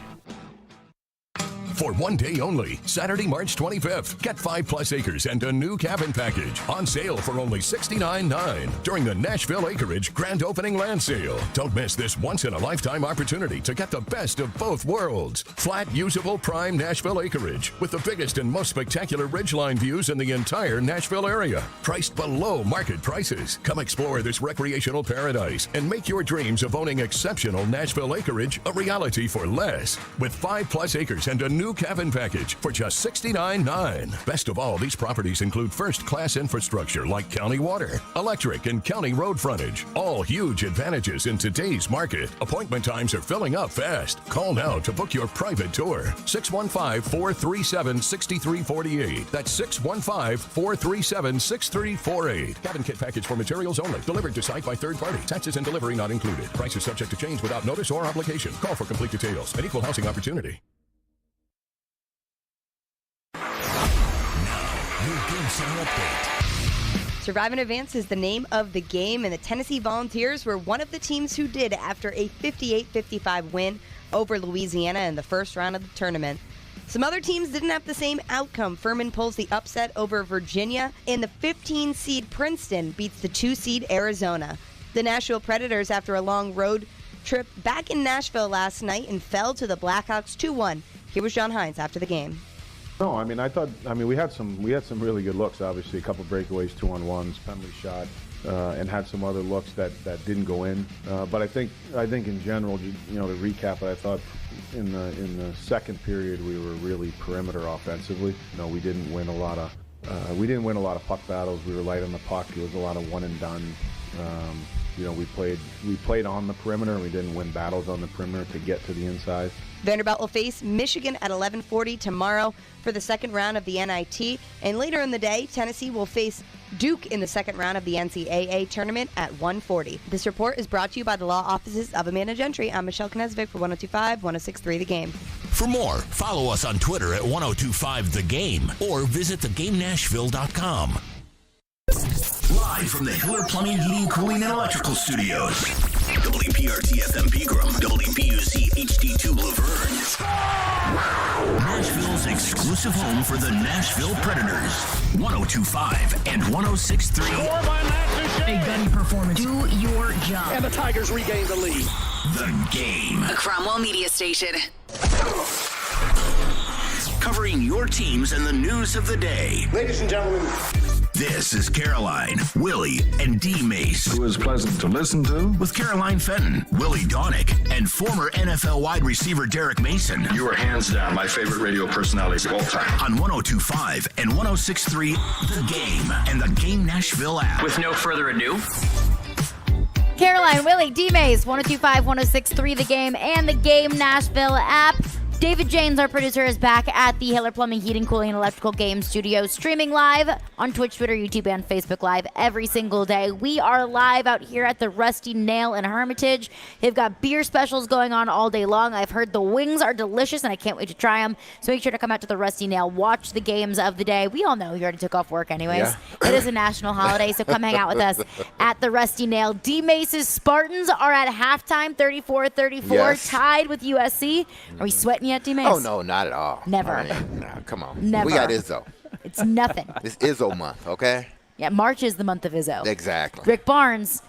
For one day only, Saturday, March 25th, get 5+ acres and a new cabin package on sale for only $69.9 during the Nashville Acreage Grand Opening Land Sale. Don't miss this once-in-a-lifetime opportunity to get the best of both worlds. Flat, usable, prime Nashville acreage with the biggest and most spectacular ridgeline views in the entire Nashville area. Priced below market prices. Come explore this recreational paradise and make your dreams of owning exceptional Nashville acreage a reality for less. With 5+ acres and a new cabin package for just $69.9. Best of all, these properties include first-class infrastructure like county water, electric, and county road frontage. All huge advantages in today's market. Appointment times are filling up fast. Call now to book your private tour. 615-437-6348. That's 615-437-6348. Cabin kit package for materials only. Delivered to site by third party. Taxes and delivery not included. Price is subject to change without notice or obligation. Call for complete details. An equal housing opportunity. Survive and Advance is the name of the game, and the Tennessee Volunteers were one of the teams who did after a 58-55 win over Louisiana in the first round of the tournament. Some other teams didn't have the same outcome. Furman pulls the upset over Virginia, and the 15-seed Princeton beats the 2-seed Arizona. The Nashville Predators, after a long road trip back in Nashville last night, and fell to the Blackhawks 2-1. Here was John Hines after the game. No, I mean, we had some really good looks. Obviously, a couple breakaways, 2-on-1s, penalty shot, and had some other looks that didn't go in. But I think in general, to recap it, I thought in the second period we were really perimeter offensively. We didn't win a lot of puck battles. We were light on the puck. It was a lot of one and done. We played on the perimeter, and we didn't win battles on the perimeter to get to the inside. Vanderbilt will face Michigan at 11:40 tomorrow for the second round of the NIT. And later in the day, Tennessee will face Duke in the second round of the NCAA tournament at 1:40. This report is brought to you by the law offices of Amanda Gentry. I'm Michelle Knesvik for 102.5, 106.3 The Game. For more, follow us on Twitter at 1025 The Game or visit theGameNashville.com. Live from the Hiller Plumbing, Heating, Cooling, and Electrical Studios. WPRT-FM Pegram, WPUC HD2 Laverne. Nashville's exclusive home for the Nashville Predators. 102.5 and 106.3. A gunny performance. Do your job. And the Tigers regain the lead. The Game. A Cromwell media station. Covering your teams and the news of the day. Ladies and gentlemen. This is Caroline, Willy, and Dmase. Who is pleasant to listen to. With Caroline Fenton, Willy Donick, and former NFL wide receiver Derek Mason. You are hands down my favorite radio personality of all time. On 102.5 and 106.3 The Game and the Game Nashville app. With no further ado, Caroline, Willy, Dmase, 102.5, 106.3 The Game, and the Game Nashville app. David James, our producer, is back at the Hiller Plumbing, Heating, Cooling, and Electrical Game Studio, streaming live on Twitch, Twitter, YouTube, and Facebook Live every single day. We are live out here at the Rusty Nail in Hermitage. They've got beer specials going on all day long. I've heard the wings are delicious, and I can't wait to try them. So make sure to come out to the Rusty Nail, watch the games of the day. We all know you already took off work anyways. Yeah. It is a national holiday, so come hang out with us at the Rusty Nail. Dmase's Spartans are at halftime, 34-34, yes. Tied with USC. Are we sweating yet, Dmase? Oh, no, not at all. Never. No, come on. Never. We got Izzo. It's nothing. It's Izzo month, okay? Yeah, March is the month of Izzo. Exactly. Rick Barnes,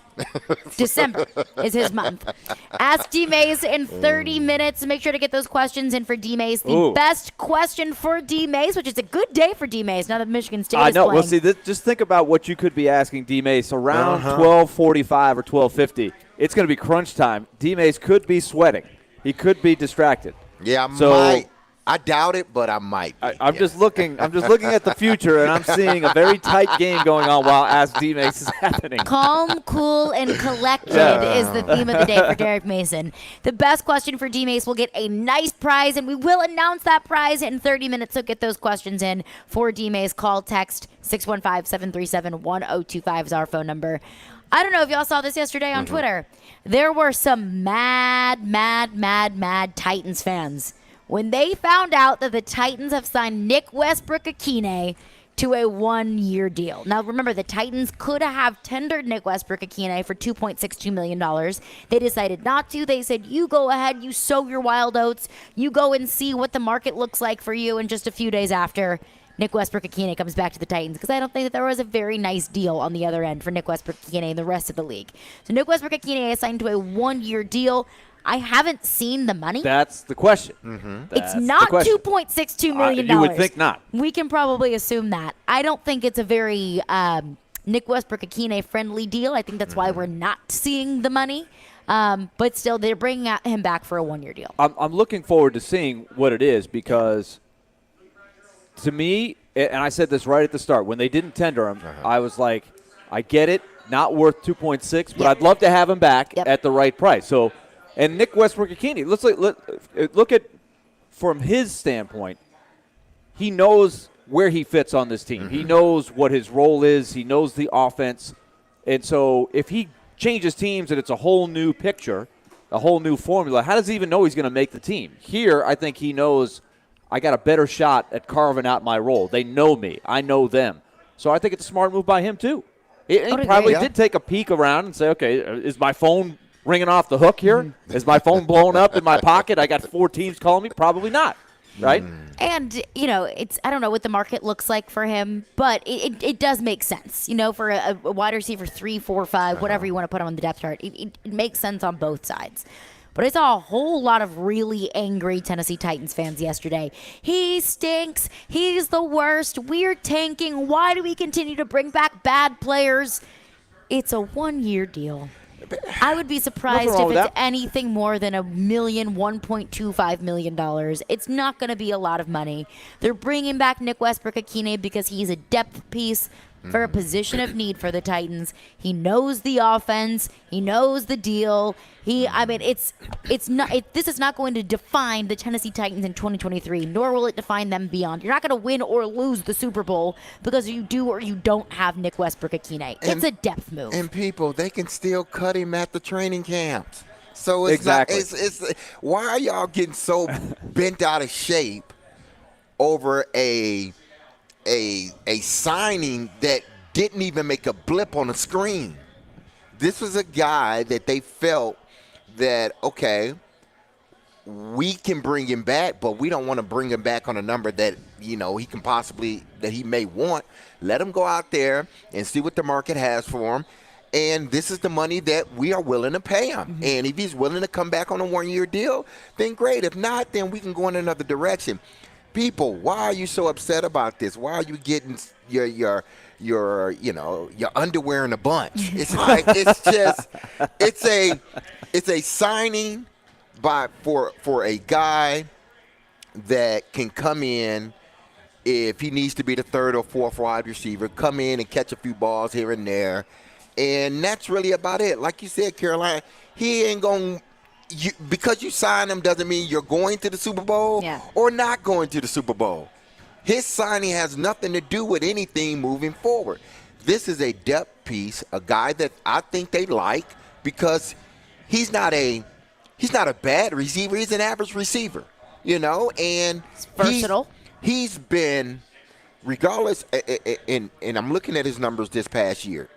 December is his month. Ask Dmase in 30 minutes. Make sure to get those questions in for Dmase. The best question for Dmase, which is a good day for Dmase now that Michigan State is playing. Well, see, just think about what you could be asking Dmase around 12:45 or 12:50. It's going to be crunch time. Dmase could be sweating. He could be distracted. Yeah, I might. I doubt it, but I might. I'm just looking at the future, and I'm seeing a very tight game going on while Ask Dmase is happening. Calm, cool, and collected is the theme of the day for Derek Mason. The best question for Dmase will get a nice prize, and we will announce that prize in 30 minutes. So get those questions in for Dmase. Call, text 615-737-1025 is our phone number. I don't know if y'all saw this yesterday on Twitter. There were some mad Titans fans when they found out that the Titans have signed Nick Westbrook-Akine to a 1-year deal. Now, remember, the Titans could have tendered Nick Westbrook-Ikhine for $2.62 million. They decided not to. They said, you go ahead, you sow your wild oats, you go and see what the market looks like for you. And just a few days after, Nick Westbrook-Ikhine comes back to the Titans, because I don't think that there was a very nice deal on the other end for Nick Westbrook-Ikhine and the rest of the league. So Nick Westbrook-Ikhine is signed to a 1-year deal. I haven't seen the money. That's the question. It's not $2.62 million. You would think not. We can probably assume that. I don't think it's a very Nick Westbrook-Ikhine friendly deal. I think that's why we're not seeing the money. But still, they're bringing him back for a 1-year deal. I'm looking forward to seeing what it is, because to me, and I said this right at the start, when they didn't tender him, I was like, I get it, not worth 2.6, but I'd love to have him back at the right price. So. And Nick Westbrook-Ikhine, let's look at from his standpoint. He knows where he fits on this team. He knows what his role is. He knows the offense. And so if he changes teams and it's a whole new picture, a whole new formula, how does he even know he's going to make the team? Here, I think he knows I got a better shot at carving out my role. They know me. I know them. So I think it's a smart move by him, too. He probably did take a peek around and say, okay, is my phone ringing off the hook here? Is my phone blowing up in my pocket? I got 4 teams calling me? Probably not, right? And, I don't know what the market looks like for him, but it does make sense. For a wide receiver 3, 4, 5, whatever you want to put him on the depth chart, it makes sense on both sides. But I saw a whole lot of really angry Tennessee Titans fans yesterday. He stinks. He's the worst. We're tanking. Why do we continue to bring back bad players? It's a 1-year deal. I would be surprised if it's anything more than $1.25 million. It's not going to be a lot of money. They're bringing back Nick Westbrook-Ikhine because he's a depth piece for a position of need for the Titans. He knows the offense. He knows the deal. This is not going to define the Tennessee Titans in 2023, nor will it define them beyond. You're not going to win or lose the Super Bowl because you do or you don't have Nick Westbrook-Ikhine. It's a depth move. And people, they can still cut him at the training camps. So it's not. It's why are y'all getting so bent out of shape over a signing that didn't even make a blip on the screen? This was a guy that they felt that, okay, we can bring him back, but we don't want to bring him back on a number that, he can possibly, that he may want. Let him go out there and see what the market has for him. And this is the money that we are willing to pay him. And if he's willing to come back on a 1-year deal, then great. If not, then we can go in another direction. People, why are you so upset about this? Why are you getting your underwear in a bunch? It's like it's a signing for a guy that can come in if he needs to be the 3rd or 4th wide receiver, come in and catch a few balls here and there, and that's really about it. Like you said, Caroline, he ain't going. Because you sign him doesn't mean you're going to the Super Bowl or not going to the Super Bowl. His signing has nothing to do with anything moving forward. This is a depth piece, a guy that I think they like because he's not a bad receiver. He's an average receiver, and it's versatile. He's been, regardless, and I'm looking at his numbers this past year,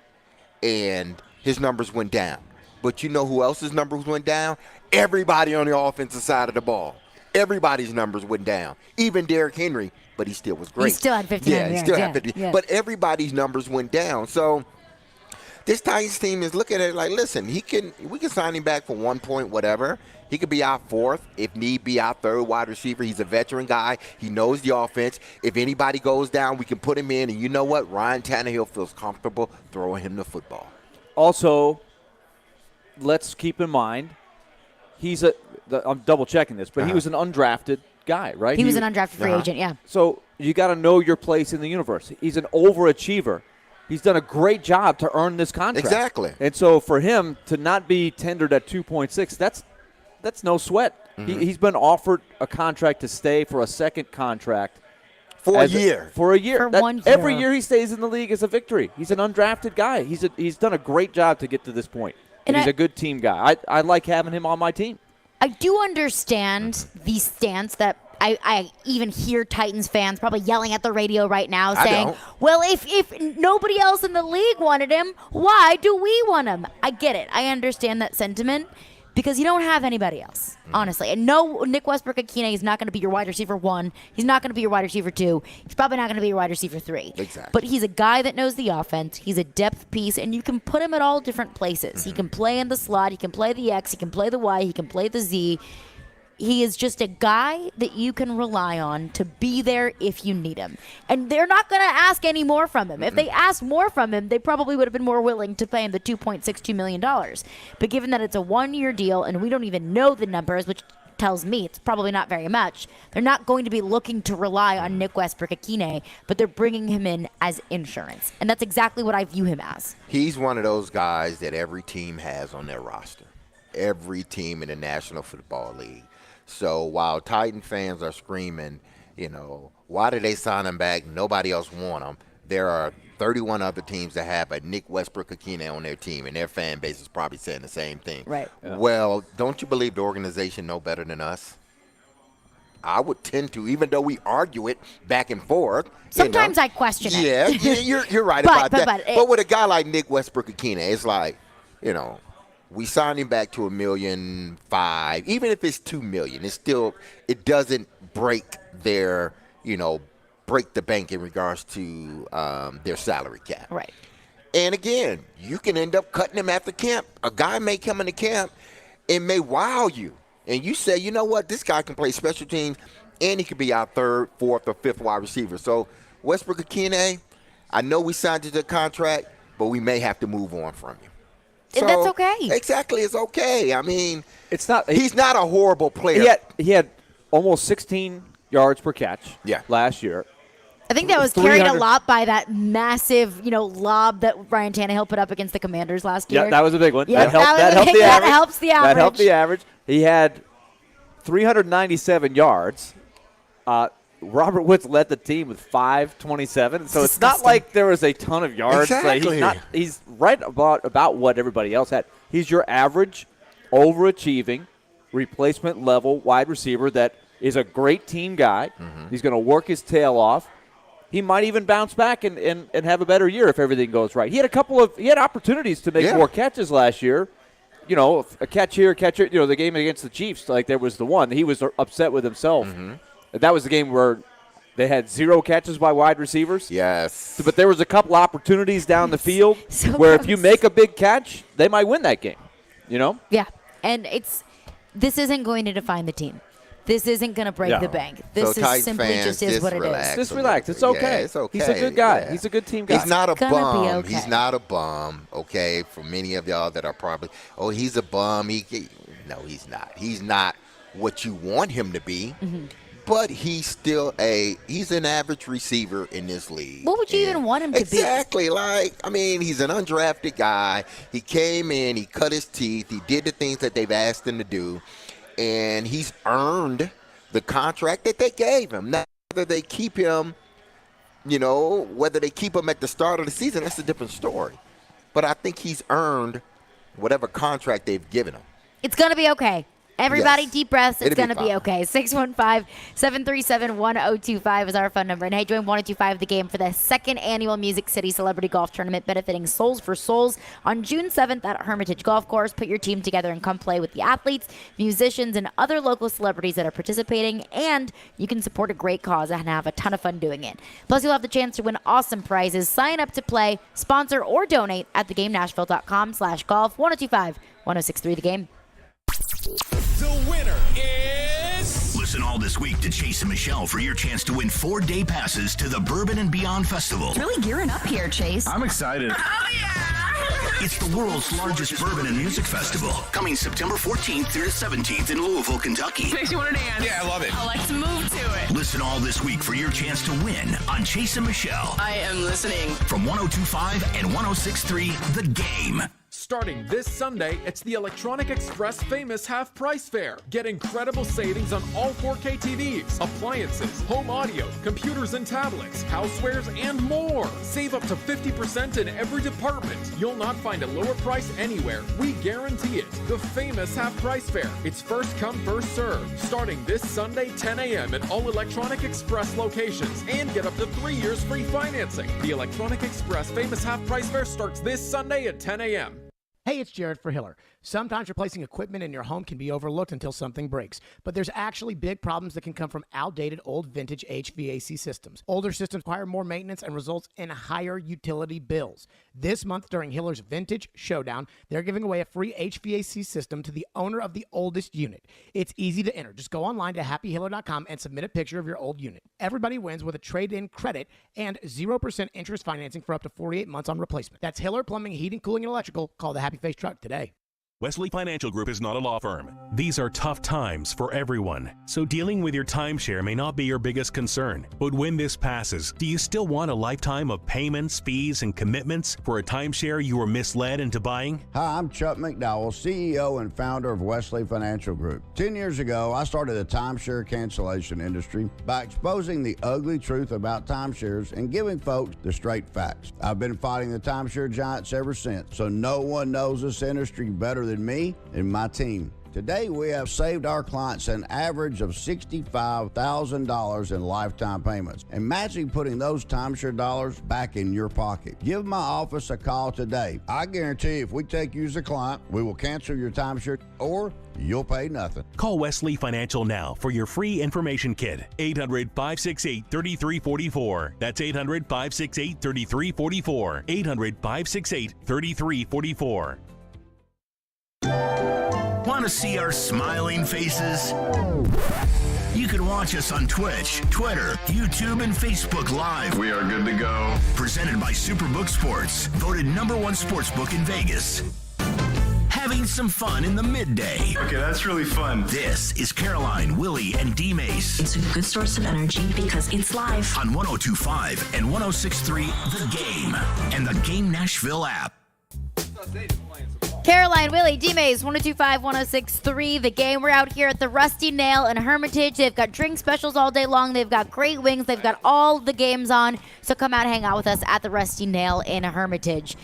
and his numbers went down. But you know who else's numbers went down? Everybody on the offensive side of the ball. Everybody's numbers went down. Even Derrick Henry, but he still was great. He still had 59 yards. Yeah, he still had 50. Yeah. But everybody's numbers went down. So this Titans team is looking at it like, listen, we can sign him back for 1 point, whatever. He could be our 4th, if need be, our 3rd wide receiver. He's a veteran guy. He knows the offense. If anybody goes down, we can put him in. And you know what? Ryan Tannehill feels comfortable throwing him the football. Also, let's keep in mind, I'm double checking this, but he was an undrafted guy, right? He was an undrafted free agent, yeah. So you got to know your place in the universe. He's an overachiever. He's done a great job to earn this contract. Exactly. And so for him to not be tendered at 2.6, that's no sweat. He's been offered a contract to stay for a second contract. For a year. For 1 year. year. Every year he stays in the league is a victory. He's an undrafted guy. He's done a great job to get to this point. And he's a good team guy. I like having him on my team. I do understand the stance that I even hear Titans fans probably yelling at the radio right now I saying, don't. well, if nobody else in the league wanted him, why do we want him? I get it. I understand that sentiment because you don't have anybody else, honestly. And no, Nick Westbrook-Akine is not going to be your wide receiver 1. He's not going to be your wide receiver 2. He's probably not going to be your wide receiver 3. Exactly. But he's a guy that knows the offense. He's a depth piece, and you can put him at all different places. He can play in the slot. He can play the X. He can play the Y. He can play the Z. He is just a guy that you can rely on to be there if you need him. And they're not going to ask any more from him. If they asked more from him, they probably would have been more willing to pay him the $2.62 million. But given that it's a one-year deal and we don't even know the numbers, which tells me it's probably not very much, they're not going to be looking to rely on Nick Westbrook-Akine, but they're bringing him in as insurance. And that's exactly what I view him as. He's one of those guys that every team has on their roster. Every team in the National Football League. So while Titan fans are screaming, why did they sign him back? Nobody else want him. There are 31 other teams that have a Nick Westbrook-Akine on their team, and their fan base is probably saying the same thing. Right. Yeah. Well, don't you believe the organization know better than us? I would tend to, even though we argue it back and forth. Sometimes I question it. Yeah, you're right about that. But with a guy like Nick Westbrook-Akine, it's like, we signed him back to $1.5 million. Even if it's $2 million, it doesn't break their, break the bank in regards to their salary cap. Right. And again, you can end up cutting him after camp. A guy may come into camp and may wow you. And you say, you know what, this guy can play special teams and he could be our 3rd, 4th, or 5th wide receiver. So Westbrook-Akine, I know we signed you to a contract, but we may have to move on from you. So, that's okay. Exactly, it's okay. I mean, it's not. He's not a horrible player. He had almost 16 yards per catch. Last year. I think that was carried a lot by that massive, lob that Ryan Tannehill put up against the Commanders last year. Yeah, that was a big one. Yeah, that helped the average. That helps the average. That helped the average. He had 397 yards. Robert Woods led the team with 527. So it's not like there was a ton of yards. Exactly. Like he's right about what everybody else had. He's your average, overachieving, replacement level wide receiver that is a great team guy. Mm-hmm. He's going to work his tail off. He might even bounce back and have a better year if everything goes right. He had opportunities to make more catches last year. A catch here, catch here. The game against the Chiefs, like there was the one. He was upset with himself. Mm-hmm. That was the game where they had 0 catches by wide receivers. Yes. But there was a couple opportunities down the field where if you make a big catch, they might win that game. Yeah. And this isn't going to define the team. This isn't going to break the bank. This is simply just is what it is. Just relax. It's okay. Yeah, it's okay. He's a good guy. Yeah. He's a good team guy. He's not a bum. Okay. He's not a bum, okay? For many of y'all that are probably, he's a bum. No, he's not. He's not what you want him to be. Mm-hmm. But he's still he's an average receiver in this league. What would you even want him to be? Exactly. He's an undrafted guy. He came in, he cut his teeth, he did the things that they've asked him to do, and he's earned the contract that they gave him. Now, whether they keep him, whether they keep him at the start of the season, that's a different story. But I think he's earned whatever contract they've given him. It's going to be okay. Everybody, deep breaths. It's going to fine. be okay. 615-737-1025 is our phone number. And hey, join 1025 The Game for the 2nd annual Music City Celebrity Golf Tournament benefiting Souls for Souls on June 7th at Hermitage Golf Course. Put your team together and come play with the athletes, musicians, and other local celebrities that are participating. And you can support a great cause and have a ton of fun doing it. Plus, you'll have the chance to win awesome prizes. Sign up to play, sponsor, or donate at thegamenashville.com/golf. 1025-1063 The Game. The winner is... Listen all this week to Chase and Michelle for your chance to win 4-day passes to the Bourbon and Beyond Festival. It's really gearing up here, Chase. I'm excited. Oh, yeah! It's the world's largest bourbon and music festival, coming September 14th through the 17th in Louisville, Kentucky. Makes you want to dance. Yeah, I love it. Oh, let's move to it. Listen all this week for your chance to win on Chase and Michelle. I am listening. From 102.5 and 106.3 The Game. Starting this Sunday, it's the Electronic Express Famous Half Price Fair. Get incredible savings on all 4K TVs, appliances, home audio, computers and tablets, housewares, and more. Save up to 50% in every department. You'll not find a lower price anywhere. We guarantee it. The Famous Half Price Fair. It's first come, first served. Starting this Sunday, 10 a.m. at all Electronic Express locations. And get up to 3 years free financing. The Electronic Express Famous Half Price Fair starts this Sunday at 10 a.m. Hey, it's Jared for Hiller. Sometimes replacing equipment in your home can be overlooked until something breaks, but there's actually big problems that can come from outdated old vintage HVAC systems. Older systems require more maintenance and results in higher utility bills. This month during Hiller's Vintage Showdown, they're giving away a free HVAC system to the owner of the oldest unit. It's easy to enter. Just go online to happyhiller.com and submit a picture of your old unit. Everybody wins with a trade-in credit and 0% interest financing for up to 48 months on replacement. That's Hiller Plumbing, Heating, Cooling, and Electrical. Call the Happy Face Truck today. Wesley Financial Group is not a law firm. These are tough times for everyone, so dealing with your timeshare may not be your biggest concern. But when this passes, do you still want a lifetime of payments, fees, and commitments for a timeshare you were misled into buying? Hi, I'm Chuck McDowell, CEO and founder of Wesley Financial Group. 10 years ago, I started the timeshare cancellation industry by exposing the ugly truth about timeshares and giving folks the straight facts. I've been fighting the timeshare giants ever since, so no one knows this industry better than me and my team. Today, we have saved our clients an average of $65,000 in lifetime payments. Imagine putting those timeshare dollars back in your pocket. Give my office a call today. I guarantee if we take you as a client, we will cancel your timeshare or you'll pay nothing. Call Wesley Financial now for your free information kit. 800-568-3344. That's 800-568-3344. 800-568-3344. Want to see our smiling faces? You can watch us on Twitch, Twitter, YouTube, and Facebook Live. We are good to go. Presented by Superbook Sports, voted #1 sportsbook in Vegas. Having some fun in the midday. Okay, that's really fun. This is Caroline, Willy, and Dmase. It's a good source of energy because it's live. On 102.5 and 106.3 The Game and the Game Nashville app. Caroline, Willy, Dmase, 102.5, 106.3, The Game. We're out here at the Rusty Nail in Hermitage. They've got drink specials all day long. They've got great wings. They've got all the games on. So come out and hang out with us at the Rusty Nail in Hermitage.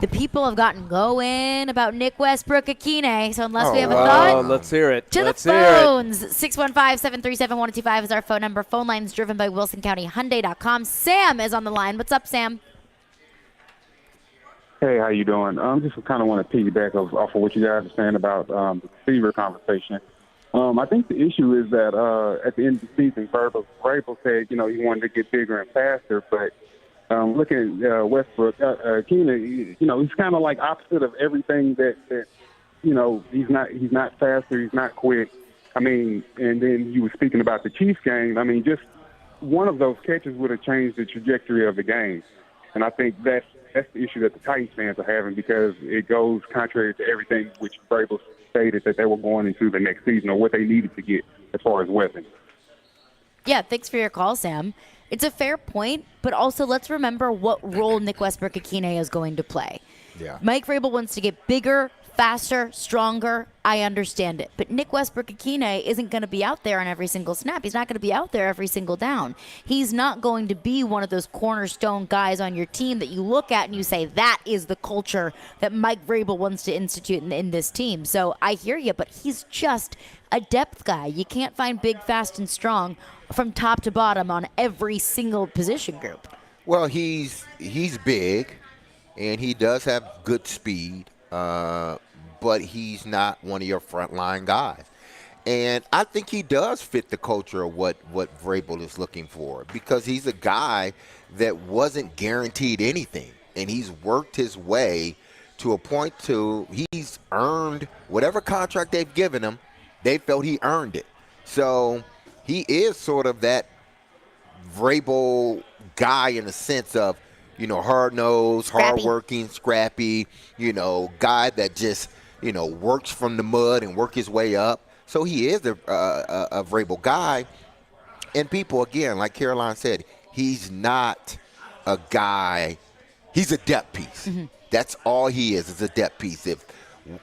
The people have gotten going about Nick Westbrook-Akine. So unless we have a thought, let's hear it. Let's hear phones. 615-737-1225 is our phone number. Phone lines driven by WilsonCountyHyundai.com. Sam is on the line. What's up, Sam? Hey, how you doing? Just kind of want to piggyback off of what you guys are saying about the receiver conversation. I think the issue is that at the end of the season, Vrabel said, he wanted to get bigger and faster, but looking at Westbrook, Akine, he's kind of like opposite of everything that he's not faster, he's not quick. I mean, and then you were speaking about the Chiefs game. I mean, just one of those catches would have changed the trajectory of the game. And I think that's the issue that the Titans fans are having because it goes contrary to everything which Vrabel stated that they were going into the next season or what they needed to get as far as weapons. Yeah, thanks for your call, Sam. It's a fair point, but also let's remember what role Nick Westbrook-Akine is going to play. Yeah. Mike Vrabel wants to get bigger, faster, stronger. I understand it. But Nick Westbrook-Akine isn't going to be out there on every single snap. He's not going to be out there every single down. He's not going to be one of those cornerstone guys on your team that you look at and you say, that is the culture that Mike Vrabel wants to institute in this team. So I hear you, but he's just a depth guy. You can't find big, fast, and strong from top to bottom on every single position group. Well, he's big, and he does have good speed. But he's not one of your frontline guys. And I think he does fit the culture of what Vrabel is looking for because he's a guy that wasn't guaranteed anything. And he's worked his way to a point to he's earned whatever contract they've given him, they felt he earned it. So he is sort of that Vrabel guy in the sense of, hard-nosed, hard-working, scrappy, guy that just, works from the mud and work his way up. So he is a Vrabel guy. And people, again, like Caroline said, he's not a guy. He's a depth piece. Mm-hmm. That's all he is a depth piece.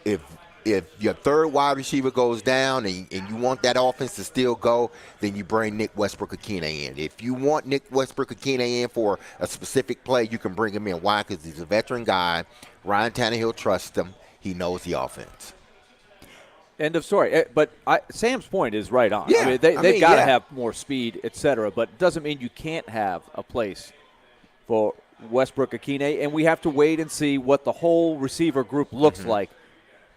If your third wide receiver goes down and you want that offense to still go, then you bring Nick Westbrook-Akine in. If you want Nick Westbrook-Akine in for a specific play, you can bring him in. Why? Because he's a veteran guy. Ryan Tannehill trusts him. He knows the offense. End of story. But Sam's point is right on. Yeah, I mean, they've got to have more speed, et cetera, but it doesn't mean you can't have a place for Westbrook-Akine, and we have to wait and see what the whole receiver group looks like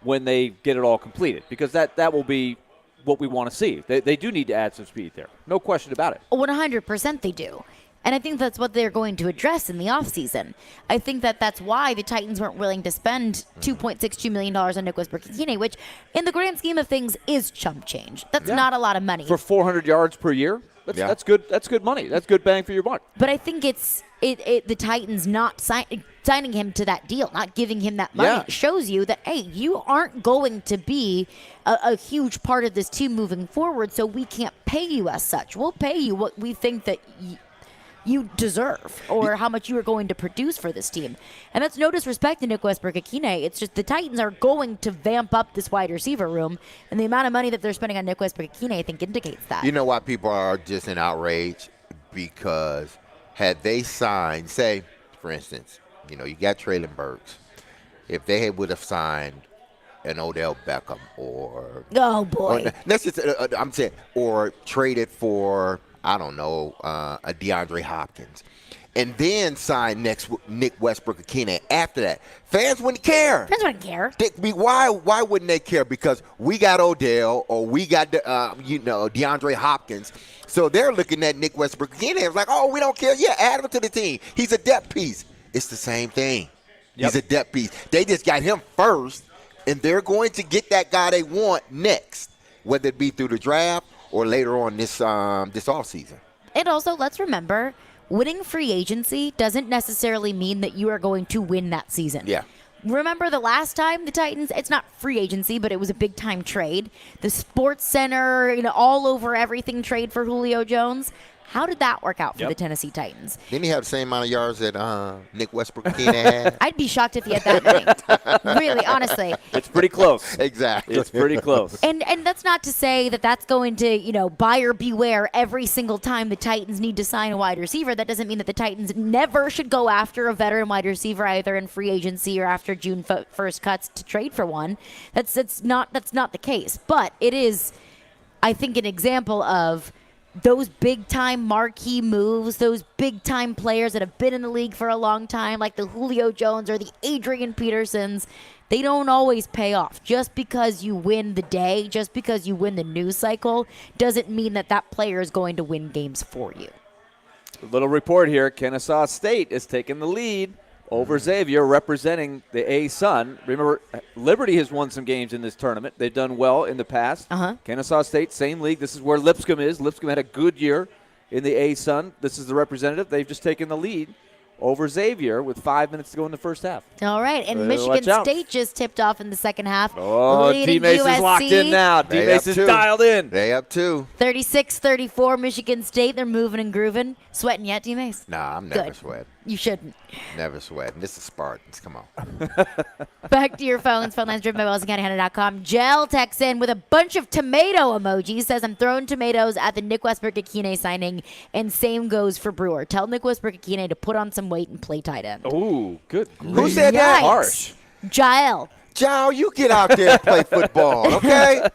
when they get it all completed, because that will be what we want to see. They do need to add some speed there. No question about it. 100% they do. And I think that's what they're going to address in the offseason. I think that's why the Titans weren't willing to spend $2.62 million on Nick Westbrook-Akine, which in the grand scheme of things is chump change. That's not a lot of money. For 400 yards per year, that's good. That's good money. That's good bang for your buck. But I think it's the Titans not signing him to that deal, not giving him that money. It shows you that, hey, you aren't going to be a huge part of this team moving forward, so we can't pay you as such. We'll pay you what we think that you deserve, or how much you are going to produce for this team. And that's no disrespect to Nick Westbrook-Akine. It's just the Titans are going to vamp up this wide receiver room, and the amount of money that they're spending on Nick Westbrook-Akine, I think, indicates that. You know why people are just in outrage? Because had they signed, say, for instance, you got Traylon Burks. If they would have signed an Odell Beckham or I'm saying, or traded for, I don't know, a DeAndre Hopkins, and then sign Nick Westbrook-Akine after that, fans wouldn't care. Fans wouldn't care. Why wouldn't they care? Because we got Odell or we got DeAndre Hopkins. So they're looking at Nick Westbrook-Akine and like, oh, we don't care. Yeah, add him to the team. He's a depth piece. It's the same thing. He's a depth piece. They just got him first, and they're going to get that guy they want next, whether it be through the draft or later on this offseason. And also, let's remember, winning free agency doesn't necessarily mean that you are going to win that season. Yeah. Remember the last time the Titans, it's not free agency, but it was a big-time trade. The Sports Center, all over everything trade for Julio Jones. How did that work out for the Tennessee Titans? Didn't he have the same amount of yards that Nick Westbrook-Akine had? I'd be shocked if he had that many. Really, honestly. It's pretty close. Exactly. It's pretty close. And that's not to say that that's going to, buyer beware every single time the Titans need to sign a wide receiver. That doesn't mean that the Titans never should go after a veteran wide receiver, either in free agency or after June 1st cuts to trade for one. That's not the case. But it is, I think, an example of those big-time marquee moves, those big-time players that have been in the league for a long time, like the Julio Jones or the Adrian Petersons, they don't always pay off. Just because you win the day, just because you win the news cycle, doesn't mean that player is going to win games for you. A little report here. Kennesaw State is taking the lead over Xavier, representing the A-Sun. Remember, Liberty has won some games in this tournament. They've done well in the past. Kennesaw State, same league. This is where Lipscomb is. Lipscomb had a good year in the A-Sun. This is the representative. They've just taken the lead over Xavier with 5 minutes to go in the first half. All right, and Michigan State just tipped off in the second half. Oh, Dmase is locked in now. Dmase is dialed in. They up 2. 36-34, Michigan State. They're moving and grooving. Sweating yet, Dmase? Nah, I'm never sweating. You shouldn't. Never sweating. This is Spartans. Come on. Back to your phones. Phone lines driven by WilsonCountyHunter.com. Jell texts in with a bunch of tomato emojis. Says, I'm throwing tomatoes at the Nick Westbrook-Akine signing, and same goes for Brewer. Tell Nick Westbrook-Akine to put on some weight and play tight end. Ooh, good. Who said that? Harsh. Jael. Joe, you get out there and play football, okay?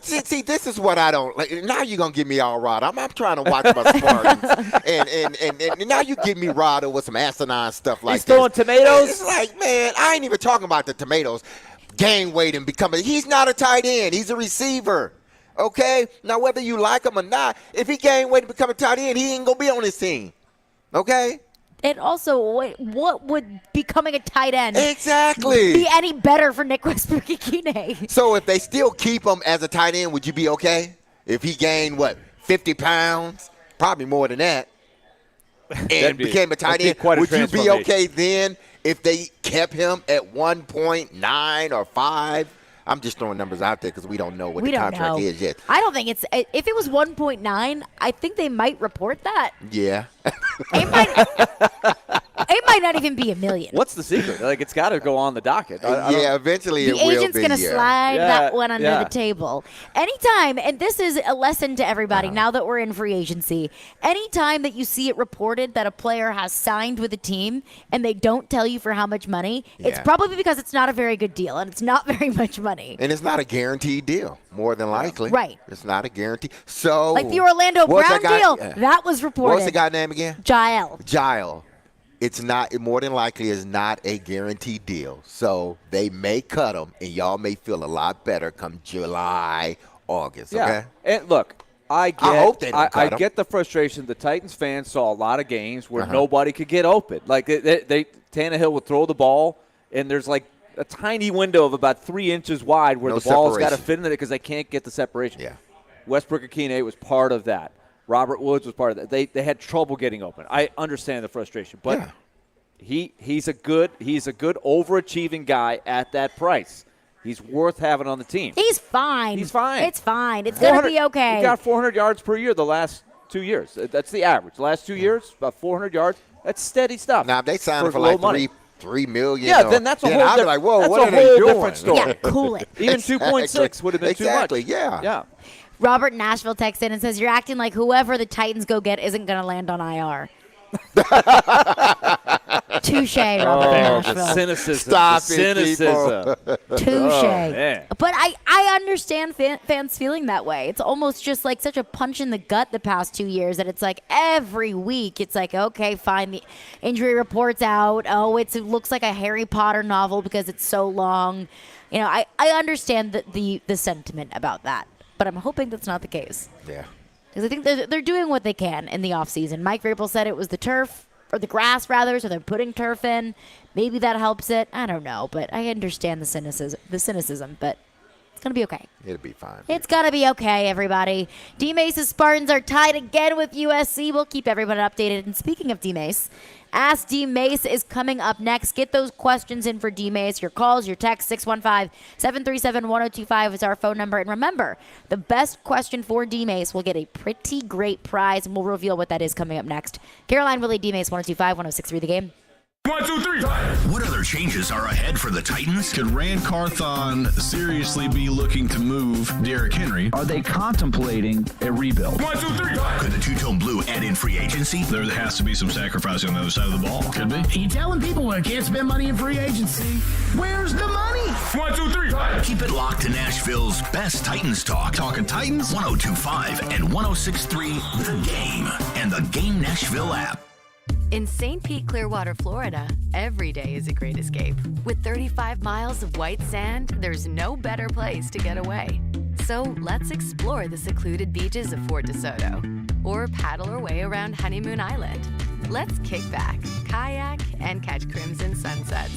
See, this is what I don't like. Now you're going to get me all right. I'm trying to watch my Spartans. and now you get me riled with some asinine stuff like He's throwing tomatoes? It's like, man, I ain't even talking about the tomatoes. Gain weight and becoming – he's not a tight end. He's a receiver, okay? Now, whether you like him or not, if he gain weight and become a tight end, he ain't going to be on this team, okay? And also, what would becoming a tight end exactly be any better for Nick Westbrook-Akine? So if they still keep him as a tight end, would you be okay? If he gained, 50 pounds? Probably more than that. And became a tight end, would you be okay then if they kept him at 1.9 or 5? I'm just throwing numbers out there because we don't know what the contract is yet. I don't think it's – if it was 1.9, I think they might report that. Yeah. It It might not even be $1 million. What's the secret? Like, it's got to go on the docket. Yeah, eventually it will be. The agent's going to slide that one under yeah. the table. Anytime, and this is a lesson to everybody now that we're in free agency, anytime that you see it reported that a player has signed with a team and they don't tell you for how much money, it's probably because it's not a very good deal and it's not very much money. And it's not a guaranteed deal, more than likely. Right. It's not a guarantee. So, like the Orlando Brown deal, that was reported. What's the guy's name again? Jael. It's not, more than likely, is not a guaranteed deal. So they may cut him, and y'all may feel a lot better come July, August. Yeah. Okay. And look, I hope they don't cut him. get the frustration. The Titans fans saw a lot of games where nobody could get open. Like Tannehill would throw the ball, and there's like a tiny window of about 3 inches wide where the ball's got to fit in it because they can't get the separation. Yeah. Westbrook-Akine was part of that. Robert Woods was part of that. They had trouble getting open. I understand the frustration, but he's a good overachieving guy at that price. He's worth having on the team. He's fine. He's fine. It's fine. It's going to be okay. He got 400 yards per year the last 2 years. That's the average. The last 2 years, about 400 yards. That's steady stuff. Now, if they sign him for like $3 million. Yeah, then that's a whole I'd be like, whoa, what are they doing? Different story. Yeah, cool it. Even 2.6 would have been too much. Exactly, yeah. Robert in Nashville texts in and says, you're acting like whoever the Titans go get isn't going to land on IR. Touche, Robert in Nashville. The cynicism. Stop cynicism. Touche. But I understand fans feeling that way. It's almost just like such a punch in the gut the past 2 years that it's like every week it's like, okay, fine, the injury report's out. Oh, it looks like a Harry Potter novel because it's so long. You know, I understand the sentiment about that. But I'm hoping that's not the case. Yeah. Because I think they're doing what they can in the offseason. Mike Vrabel said it was the turf, or the grass rather, so they're putting turf in. Maybe that helps it. I don't know, but I understand the cynicism, but it's going to be okay. It'll be fine. It's going to be okay, everybody. Dmase's Spartans are tied again with USC. We'll keep everyone updated. And speaking of Dmase, Ask Dmase is coming up next. Get those questions in for Dmase. Your calls, your texts, 615-737-1025 is our phone number. And remember, the best question for Dmase will get a pretty great prize, and we'll reveal what that is coming up next. Caroline, Willy, Dmase, 102.5, 106.3 The Game. 1, 2, 3. What other changes are ahead for the Titans? Could Rand Carthon seriously be looking to move Derrick Henry? Are they contemplating a rebuild? 1, 2, 3. Could the two-tone blue add in free agency? There has to be some sacrifice on the other side of the ball. Could be. Are you telling people I can't spend money in free agency? Where's the money? 1, 2, 3. Keep it locked to Nashville's best Titans talk. Talking Titans? 102.5 and 106.3 The Game and the Game Nashville app. In St. Pete, Clearwater, Florida, every day is a great escape. With 35 miles of white sand, there's no better place to get away. So let's explore the secluded beaches of Fort DeSoto or paddle our way around Honeymoon Island. Let's kick back, kayak, and catch crimson sunsets.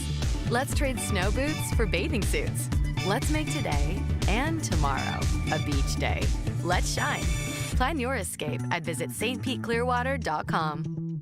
Let's trade snow boots for bathing suits. Let's make today and tomorrow a beach day. Let's shine. Plan your escape at visitstpeteclearwater.com.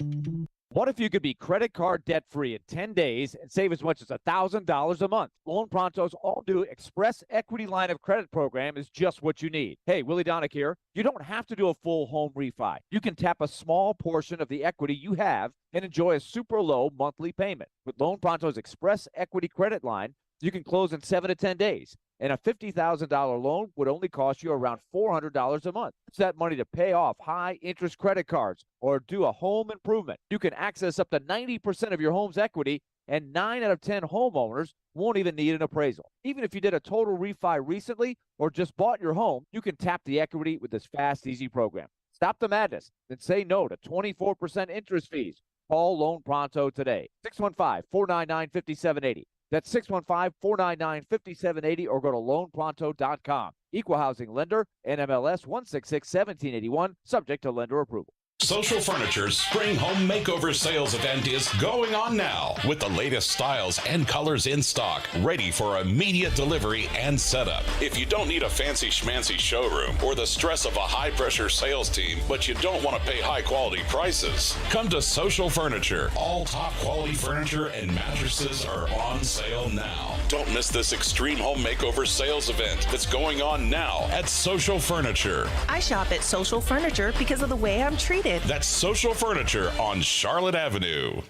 What if you could be credit card debt-free in 10 days and save as much as $1,000 a month? Loan Pronto's all-new Express Equity Line of Credit program is just what you need. Hey, Willy Donick here. You don't have to do a full home refi. You can tap a small portion of the equity you have and enjoy a super low monthly payment. With Loan Pronto's Express Equity Credit Line, you can close in 7 to 10 days. And a $50,000 loan would only cost you around $400 a month. Use that money to pay off high-interest credit cards or do a home improvement. You can access up to 90% of your home's equity, and 9 out of 10 homeowners won't even need an appraisal. Even if you did a total refi recently or just bought your home, you can tap the equity with this fast, easy program. Stop the madness and say no to 24% interest fees. Call Loan Pronto today. 615-499-5780. That's 615-499-5780 or go to loanpronto.com. Equal housing lender, NMLS 166-1781, subject to lender approval. Social Furniture's Spring Home Makeover Sales event is going on now with the latest styles and colors in stock, ready for immediate delivery and setup. If you don't need a fancy schmancy showroom or the stress of a high-pressure sales team, but you don't want to pay high-quality prices, come to Social Furniture. All top-quality furniture and mattresses are on sale now. Don't miss this Extreme Home Makeover Sales event that's going on now at Social Furniture. I shop at Social Furniture because of the way I'm treated. That's Social Furniture on Charlotte Avenue.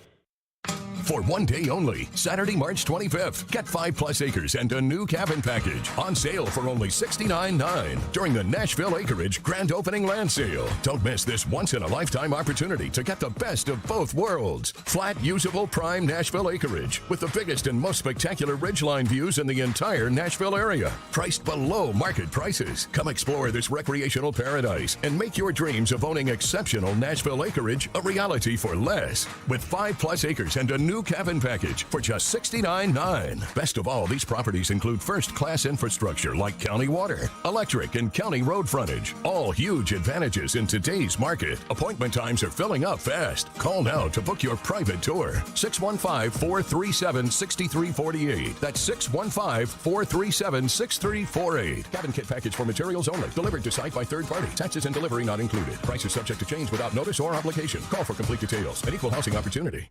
For one day only, Saturday, March 25th, get 5+ acres and a new cabin package on sale for only $69.9 during the Nashville Acreage Grand Opening Land Sale. Don't miss this once-in-a-lifetime opportunity to get the best of both worlds. Flat, usable, prime Nashville acreage with the biggest and most spectacular ridgeline views in the entire Nashville area. Priced below market prices. Come explore this recreational paradise and make your dreams of owning exceptional Nashville acreage a reality for less. With 5+ acres and a new cabin package for just $69.9. Best of all, these properties include first-class infrastructure like county water, electric, and county road frontage. All huge advantages in today's market. Appointment times are filling up fast. Call now to book your private tour. 615-437-6348. That's 615-437-6348. Cabin kit package for materials only. Delivered to site by third party. Taxes and delivery not included. Price is subject to change without notice or obligation. Call for complete details. An equal housing opportunity.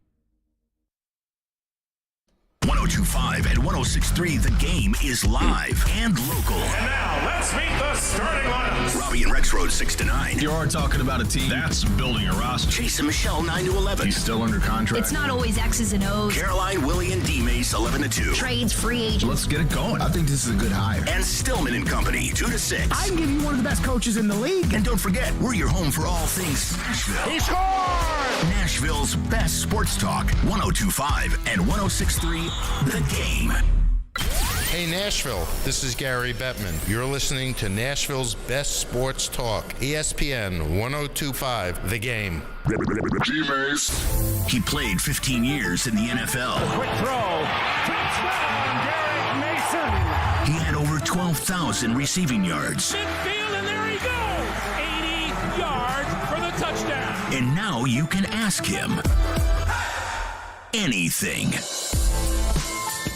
102.5 and 106.3, The Game is live and local. And now, let's meet the starting lineups. Robbie and Rex Road 6 to 9. You are talking about a team that's building a roster. Chase and Michelle 9 to 11. He's still under contract. It's not always X's and O's. Caroline, Willy, and Dmase 11 to 2. Trades, free agents. Let's get it going. I think this is a good hire. And Stillman and Company 2 to 6. I can give you one of the best coaches in the league. And don't forget, we're your home for all things Nashville. He scored! Nashville's best sports talk. 102.5 and 106.3, The Game. Hey Nashville, this is Gary Bettman. You're listening to Nashville's best sports talk, ESPN 102.5, The Game. Dmase. He played 15 years in the NFL. Quick throw. Touchdown, Derek Mason. He had over 12,000 receiving yards. Midfield, and there he goes. 80 yards for the touchdown. And now you can ask him anything.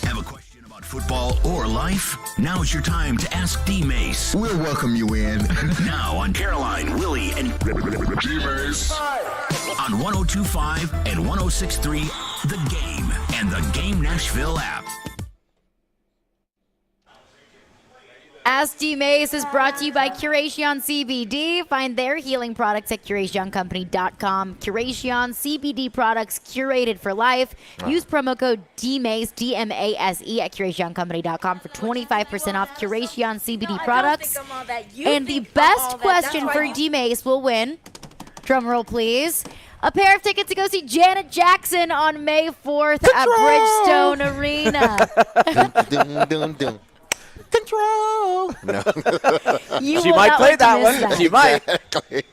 Have a question about football or life? Now's your time to ask Dmase. We'll welcome you in. Now on Caroline, Willy, and Dmase. On 102.5 and 106.3, The Game and the Game Nashville app. Ask Dmase is brought to you by Curation CBD. Find their healing products at CurationCompany.com. Curation CBD products curated for life. Use promo code DMASE, D-M-A-S-E, at CurationCompany.com for 25% off Curation CBD products. And the best question for Dmase will win, drum roll please, a pair of tickets to go see Janet Jackson on May 4th at Bridgestone Arena. Dun, dun, dun. Control. No. She might play that one. That. She might.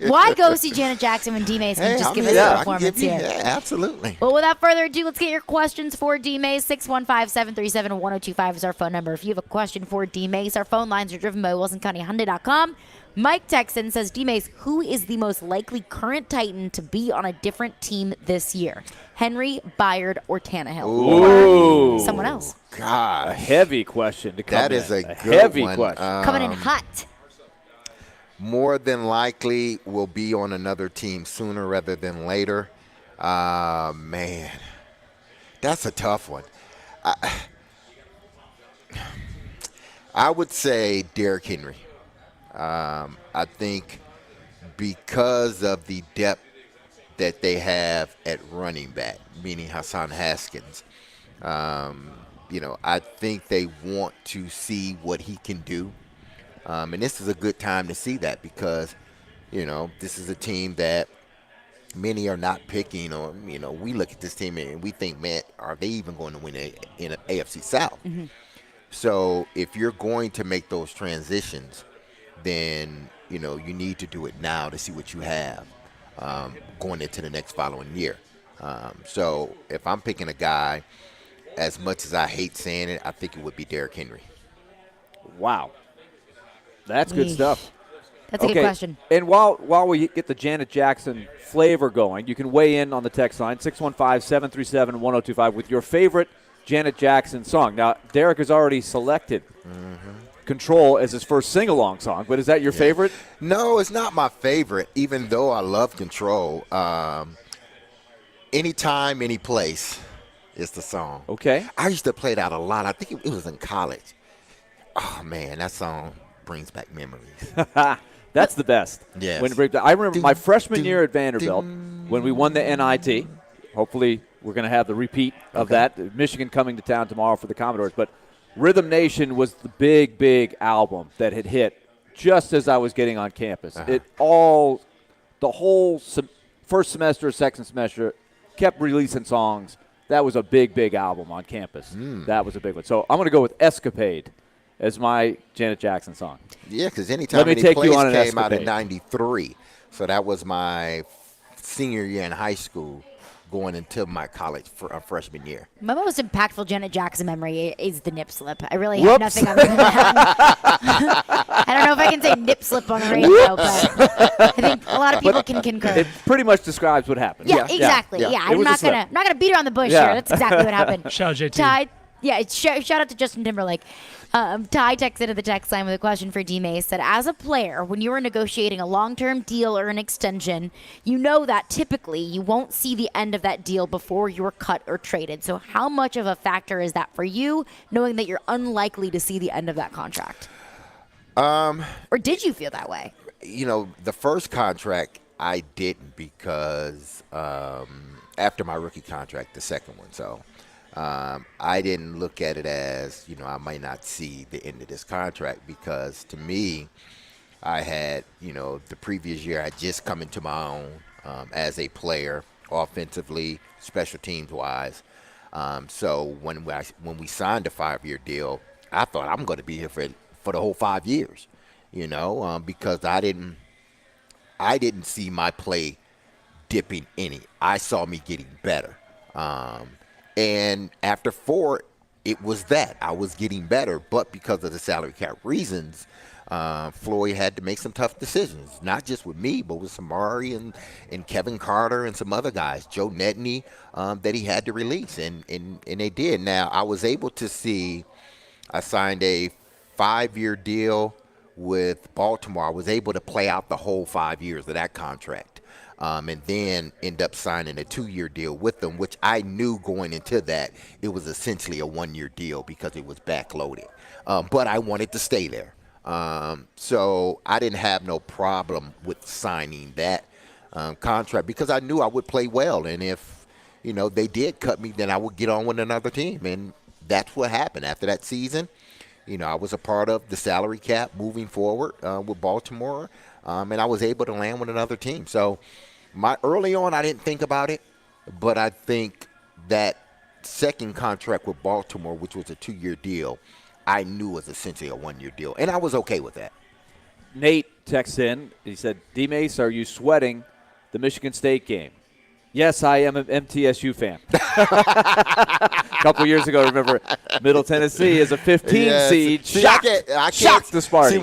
Why go see Janet Jackson when Dmase can just give us a performance here? Yeah, absolutely. Well, without further ado, let's get your questions for Dmase. 615-737-1025 is our phone number. If you have a question for Dmase, our phone lines are driven by WilsonCountyHyundai.com. Mike Texan says, Dmase, who is the most likely current Titan to be on a different team this year? Henry, Byard, or Tannehill? Ooh. Or someone else? God, a heavy question to come that in. is a good heavy one. question. Coming in hot. More than likely will be on another team sooner rather than later. Man, that's a tough one. I would say Derrick Henry. I think because of the depth that they have at running back, meaning Hassan Haskins, I think they want to see what he can do. And this is a good time to see that because, this is a team that many are not picking or, we look at this team and we think, man, are they even going to win in AFC South? Mm-hmm. So if you're going to make those transitions, then, you need to do it now to see what you have going into the next following year. So if I'm picking a guy, as much as I hate saying it, I think it would be Derrick Henry. Wow. That's good stuff. That's a good question. And while we get the Janet Jackson flavor going, you can weigh in on the text line, 615-737-1025, with your favorite Janet Jackson song. Now, Derek has already selected Control as his first sing-along song, but is that your favorite? No, it's not my favorite, even though I love Control. Anytime, Any Place is the song. Okay. I used to play that a lot. I think it was in college. Oh, man, that song brings back memories. That's the best. Yes. I remember my freshman year at Vanderbilt when we won the NIT. Hopefully we're going to have the repeat of that. Michigan coming to town tomorrow for the Commodores. But Rhythm Nation was the big album that had hit just as I was getting on campus. The whole first semester, second semester, kept releasing songs. That was a big album on campus. That was a big one. So I'm going to go with Escapade as my Janet Jackson song. Yeah, because Anytime Any Place came out in 93. So that was my senior year in high school going into my college freshman year. My most impactful Janet Jackson memory is the nip slip. I really have nothing other than that. I don't know if I can say nip slip on the radio, but I think a lot of people can concur. It pretty much describes what happened. Yeah, exactly. Yeah, I'm not gonna beat around the bush here. That's exactly what happened. Shout out JT. Shout out to Justin Timberlake. Ty texted to the text line with a question for Dmase. Said, as a player, when you are negotiating a long-term deal or an extension, you know that typically you won't see the end of that deal before you're cut or traded. So how much of a factor is that for you, knowing that you're unlikely to see the end of that contract? Or did you feel that way? The first contract I didn't because after my rookie contract, the second one. So I didn't look at it as, I might not see the end of this contract because to me, I had, the previous year I just come into my own as a player, offensively, special teams wise. So when we signed a 5-year deal, I thought I'm going to be here for the whole 5 years, because I didn't see my play dipping any. I saw me getting better. And after 4, it was that. I was getting better. But because of the salary cap reasons, Floyd had to make some tough decisions, not just with me, but with Samari and Kevin Carter and some other guys, Joe Nedney, that he had to release. And they did. Now, I was able to see I signed a 5-year deal with Baltimore. I was able to play out the whole 5 years of that contract. And then end up signing a 2-year deal with them, which I knew going into that it was essentially a 1-year deal because it was backloaded. But I wanted to stay there. So I didn't have no problem with signing that contract because I knew I would play well. And if, they did cut me, then I would get on with another team. And that's what happened after that season. I was a part of the salary cap moving forward with Baltimore, and I was able to land with another team. So early on, I didn't think about it, but I think that second contract with Baltimore, which was a 2-year deal, I knew was essentially a 1-year deal, and I was okay with that. Nate texts in. He said, Dmase, are you sweating the Michigan State game? Yes, I am an MTSU fan. A couple years ago, remember, Middle Tennessee is a 15 seed. Shocked the Spartans. See,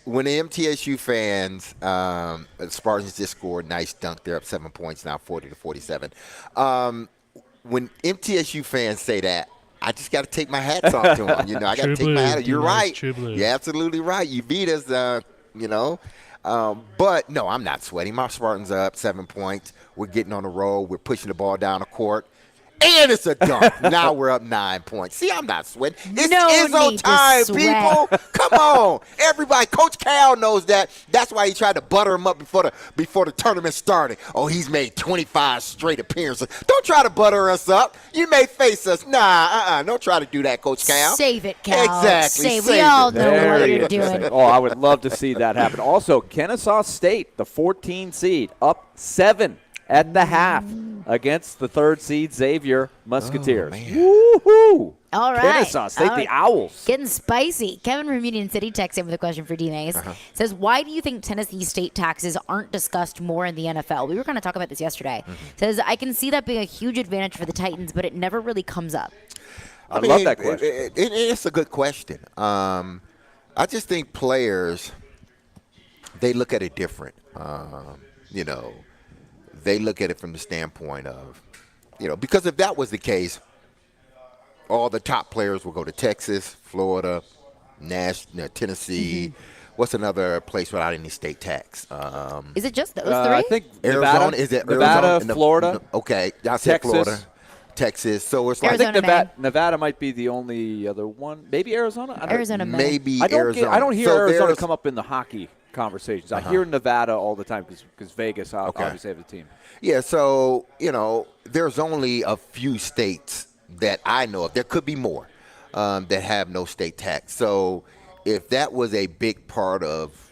when the MTSU fans, the Spartans just scored a nice dunk. They're up 7 points now, 40-47. When MTSU fans say that, I just got to take my hats off to them. I got to take my hat off. You're right. You're absolutely right. You beat us, but, no, I'm not sweating. My Spartans are up 7 points. We're getting on the roll. We're pushing the ball down the court. And it's a dunk. Now we're up 9 points. See, I'm not sweating. It's Izzo time, people. Come on. Everybody. Coach Cal knows that. That's why he tried to butter him up before the tournament started. Oh, he's made 25 straight appearances. Don't try to butter us up. You may face us. Nah, don't try to do that, Coach Cal. Save it, Cal. Exactly. We all know what you're doing. Oh, I would love to see that happen. Also, Kennesaw State, the 14 seed, up 7 at the half against the 3rd seed Xavier Musketeers. Woohoo! All right. Kennesaw State, the Owls. Getting spicy. Kevin from Union City texts in with a question for Dmase. Says, why do you think Tennessee State taxes aren't discussed more in the NFL? We were kind of talking about this yesterday. Says, I can see that being a huge advantage for the Titans, but it never really comes up. I love that question. It's a good question. I just think players, they look at it different. They look at it from the standpoint of, because if that was the case, all the top players will go to Texas, Florida, Tennessee. What's another place without any state tax? Is it just those 3? I think Arizona. Nevada, Is it Nevada, Arizona? Florida? Okay, I said Texas. Florida. Texas. So it's like I think Nevada might be the only other one. Maybe Arizona? Arizona. Maybe Arizona. I don't hear Arizona come up in the hockey conversations. I hear Nevada all the time because Vegas obviously have a team. Yeah, so, there's only a few states that I know of. There could be more that have no state tax. So if that was a big part of,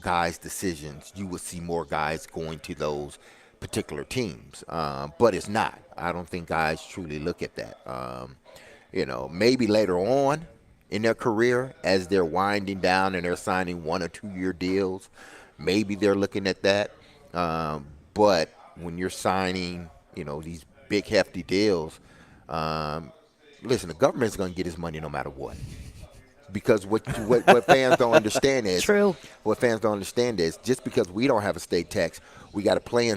guys' decisions, you would see more guys going to those particular teams. But it's not. I don't think guys truly look at that. Maybe later on in their career as they're winding down and they're signing 1 or 2 year deals, maybe they're looking at that. But when you're signing, these big hefty deals, listen, the government's going to get his money no matter what. Because what fans don't understand is what fans don't understand is just because we don't have a state tax, we got to play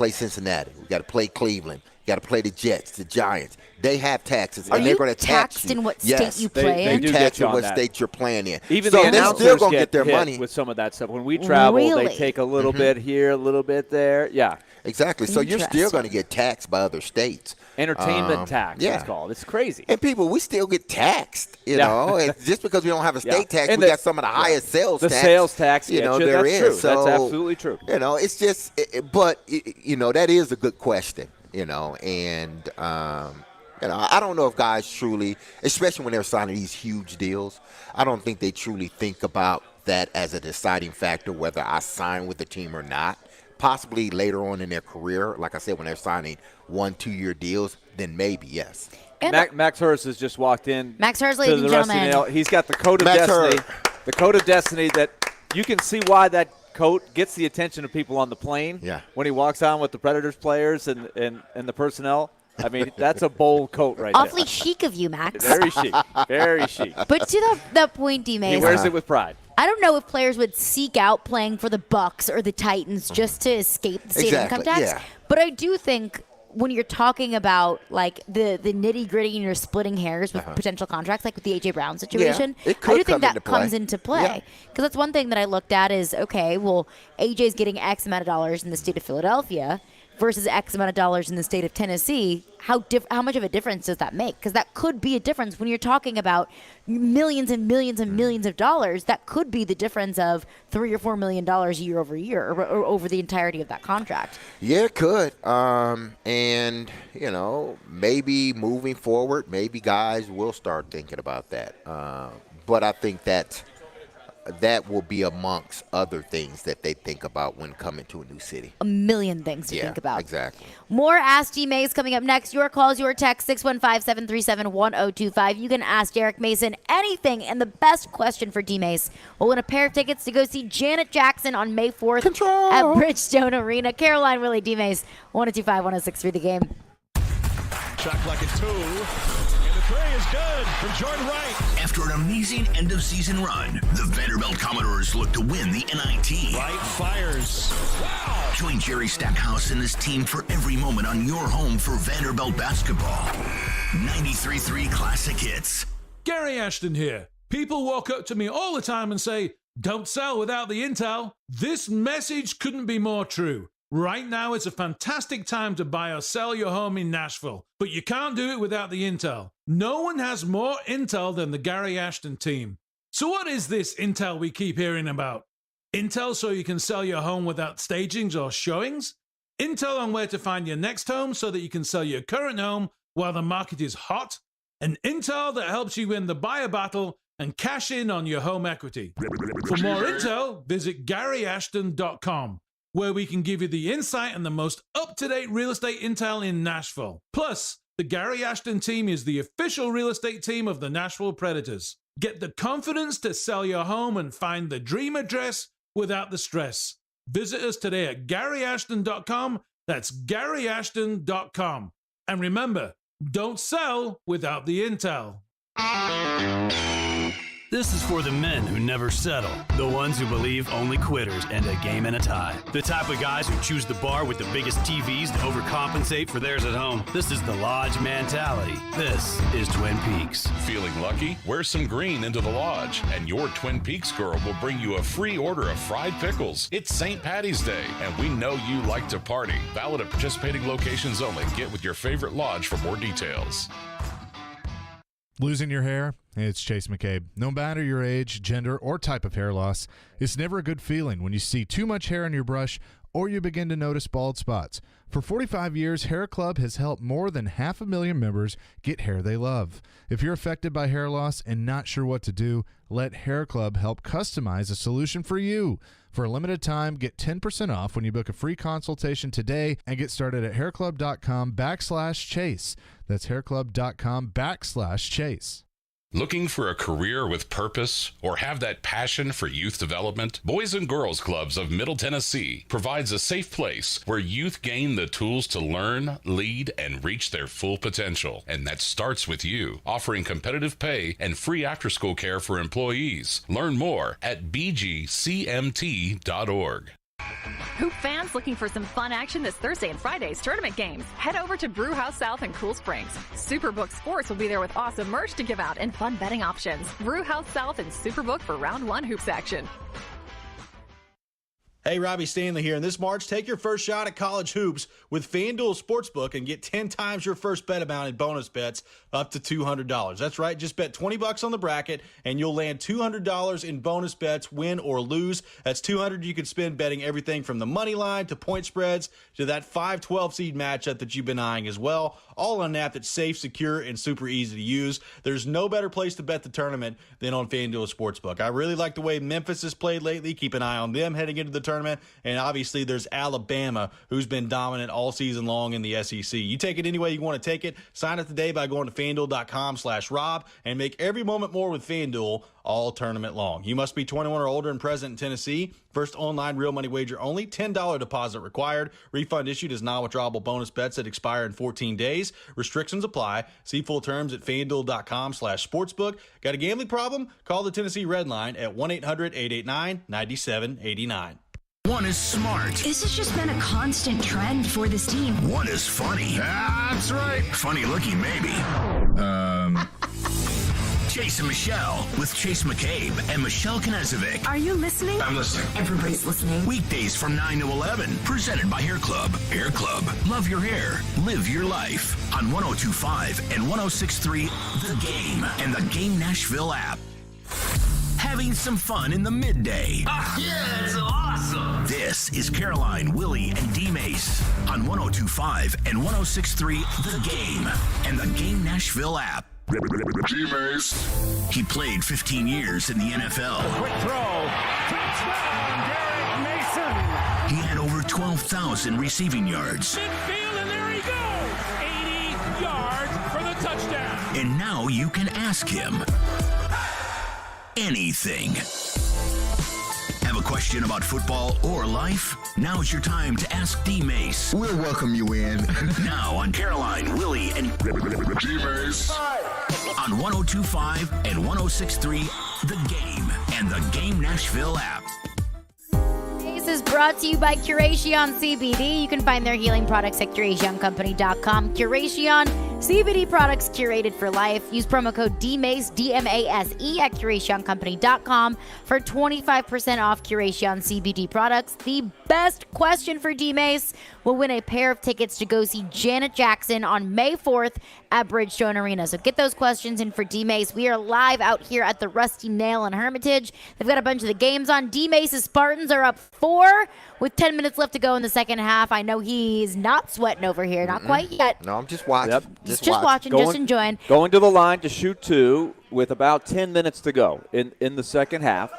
Cincinnati, we got to play Cleveland, we got to play the Jets, the Giants. They have taxes, and they're going to tax you. In what state you play in? They tax in what state you're playing in. Even so the they're still going to get their hit money with some of that stuff. When we travel, they take a little bit here, a little bit there. Yeah, exactly. So you're still going to get taxed by other states. Entertainment tax, it's called. It's crazy. And people, we still get taxed, know. And just because we don't have a state tax, we got some of the highest sales tax. The sales tax, there is. True. So, that's absolutely true. It's just, but that is a good question, and I don't know if guys truly, especially when they're signing these huge deals, I don't think they truly think about that as a deciding factor whether I sign with the team or not. Possibly later on in their career, like I said, when they're signing 1-2 year deals, then maybe yes. Max Hurst has just walked in. Max Hurst, ladies and gentlemen. He's got the coat of destiny. The coat of destiny that you can see why that coat gets the attention of people on the plane. Yeah. When he walks on with the Predators players and the personnel. I mean, that's a bold coat right there. Awfully chic of you, Max. Very chic. Very chic. But to that point, Dmase. He wears it with pride. I don't know if players would seek out playing for the Bucks or the Titans just to escape the state income tax. Yeah. But I do think when you're talking about like the nitty gritty and you're splitting hairs with potential contracts, like with the A.J. Brown situation, I do think that comes into play. Because that's one thing that I looked at is, okay, well, A.J.'s getting X amount of dollars in the state of Philadelphia versus X amount of dollars in the state of Tennessee. How much of a difference does that make? Because that could be a difference when you're talking about millions and millions and millions of dollars. That could be the difference of $3 or $4 million year over year or over the entirety of that contract. Yeah, it could. And, maybe moving forward, maybe guys will start thinking about that. But I think that will be amongst other things that they think about when coming to a new city. A million things to think about. Exactly. More Ask Dmase coming up next. Your calls, your texts, 615-737-1025. You can ask Derek Mason anything. And the best question for Dmase will win a pair of tickets to go see Janet Jackson on May 4th at Bridgestone Arena. Caroline, Willy, Dmase, 102.5-106.3 The Game. Shot like a 2. Three is good from Jordan Wright. After an amazing end-of-season run, the Vanderbilt Commodores look to win the NIT. Wright fires. Wow! Join Jerry Stackhouse and his team for every moment on your home for Vanderbilt basketball. 93.3 Classic Hits. Gary Ashton here. People walk up to me all the time and say, don't sell without the intel. This message couldn't be more true. Right now, it's a fantastic time to buy or sell your home in Nashville, but you can't do it without the intel. No one has more intel than the Gary Ashton team. So what is this intel we keep hearing about? Intel so you can sell your home without stagings or showings? Intel on where to find your next home so that you can sell your current home while the market is hot? And intel that helps you win the buyer battle and cash in on your home equity. For more intel, visit GaryAshton.com. where we can give you the insight and the most up-to-date real estate intel in Nashville. Plus, the Gary Ashton team is the official real estate team of the Nashville Predators. Get the confidence to sell your home and find the dream address without the stress. Visit us today at GaryAshton.com. That's GaryAshton.com. And remember, don't sell without the intel. This is for the men who never settle, the ones who believe only quitters end a game in a tie, the type of guys who choose the bar with the biggest TVs to overcompensate for theirs at home. This is the Lodge mentality. This is Twin Peaks. Feeling lucky? Wear some green into the Lodge, and your Twin Peaks girl will bring you a free order of fried pickles. It's St. Patty's Day, and we know you like to party. Valid at participating locations only. Get with your favorite Lodge for more details. Losing your hair? It's Chase McCabe. No matter your age, gender, or type of hair loss, it's never a good feeling when you see too much hair on your brush or you begin to notice bald spots. For 45 years, Hair Club has helped more than 500,000 members get hair they love. If you're affected by hair loss and not sure what to do, let Hair Club help customize a solution for you. For a limited time, get 10% off when you book a free consultation today and get started at hairclub.com/chase. That's hairclub.com/chase. Looking for a career with purpose or have that passion for youth development? Boys and Girls Clubs of Middle Tennessee provides a safe place where youth gain the tools to learn, lead, and reach their full potential. And that starts with you, offering competitive pay and free after-school care for employees. Learn more at bgcmt.org. Hoop fans looking for some fun action this Thursday and Friday's tournament games? Head over to Brewhouse South in Cool Springs. Superbook Sports will be there with awesome merch to give out and fun betting options. Brewhouse South and Superbook for round 1 hoops action. Hey, Robbie Stanley here. In this March, take your first shot at college hoops with FanDuel Sportsbook and get 10 times your first bet amount in bonus bets up to $200. That's right. Just bet $20 on the bracket and you'll land $200 in bonus bets, win or lose. That's $200 you can spend betting everything from the money line to point spreads to that 5-12 seed matchup that you've been eyeing as well. All on an app that's safe, secure, and super easy to use. There's no better place to bet the tournament than on FanDuel Sportsbook. I really like the way Memphis has played lately. Keep an eye on them heading into the tournament. And obviously there's Alabama, who's been dominant all season long in the SEC. You take it any way you want to take it. Sign up today by going to FanDuel.com/Rob and make every moment more with FanDuel all tournament long. You must be 21 or older and present in Tennessee. First online real money wager only. $10 deposit required. Refund issued as non-withdrawable bonus bets that expire in 14 days. Restrictions apply. See full terms at FanDuel.com/sportsbook. Got a gambling problem? Call the Tennessee Red Line at 1-800-889-9789. One is smart. This has just been a constant trend for this team. One is funny. That's right. Funny looking, maybe. Chase and Michelle with Chase McCabe and Michelle Knezovic. Are you listening? I'm listening. Everybody's listening. Weekdays from 9 to 11. Presented by Hair Club. Hair Club. Love your hair. Live your life. On 102.5 and 106.3 The Game and the Game Nashville app. Having some fun in the midday. Yeah, it's awesome. This is Caroline, Willy, and Dmase on 102.5 and 106.3 The Game and the Game Nashville app. Dmase. He played 15 years in the NFL. Quick throw. Touchdown, Derek Mason. He had over 12,000 receiving yards. Midfield, and there he goes. 80 yards for the touchdown. And now you can ask him anything. Have a question about football or life? Now's your time to ask Dmase. We'll welcome you in. Now on Caroline, Willy, and Dmase. On 102.5 and 106.3 The Game and the Game Nashville app. This is brought to you by Curation CBD. You can find their healing products at CurationCompany.com. Curation CBD products curated for life. Use promo code DMASE, D-M-A-S-E at CurationCompany.com for 25% off Curation CBD products. The best question for DMASE will win a pair of tickets to go see Janet Jackson on May 4th at Bridgestone Arena. So get those questions in for DMASE. We are live out here at the Rusty Nail in Hermitage. They've got a bunch of the games on. DMASE's Spartans are up 4 with 10 minutes left to go in the second half. I know he's not sweating over here. Not quite yet. No, I'm just watching. Yep. Just watching, just enjoying. Going to the line to shoot 2 with about 10 minutes to go in the second half.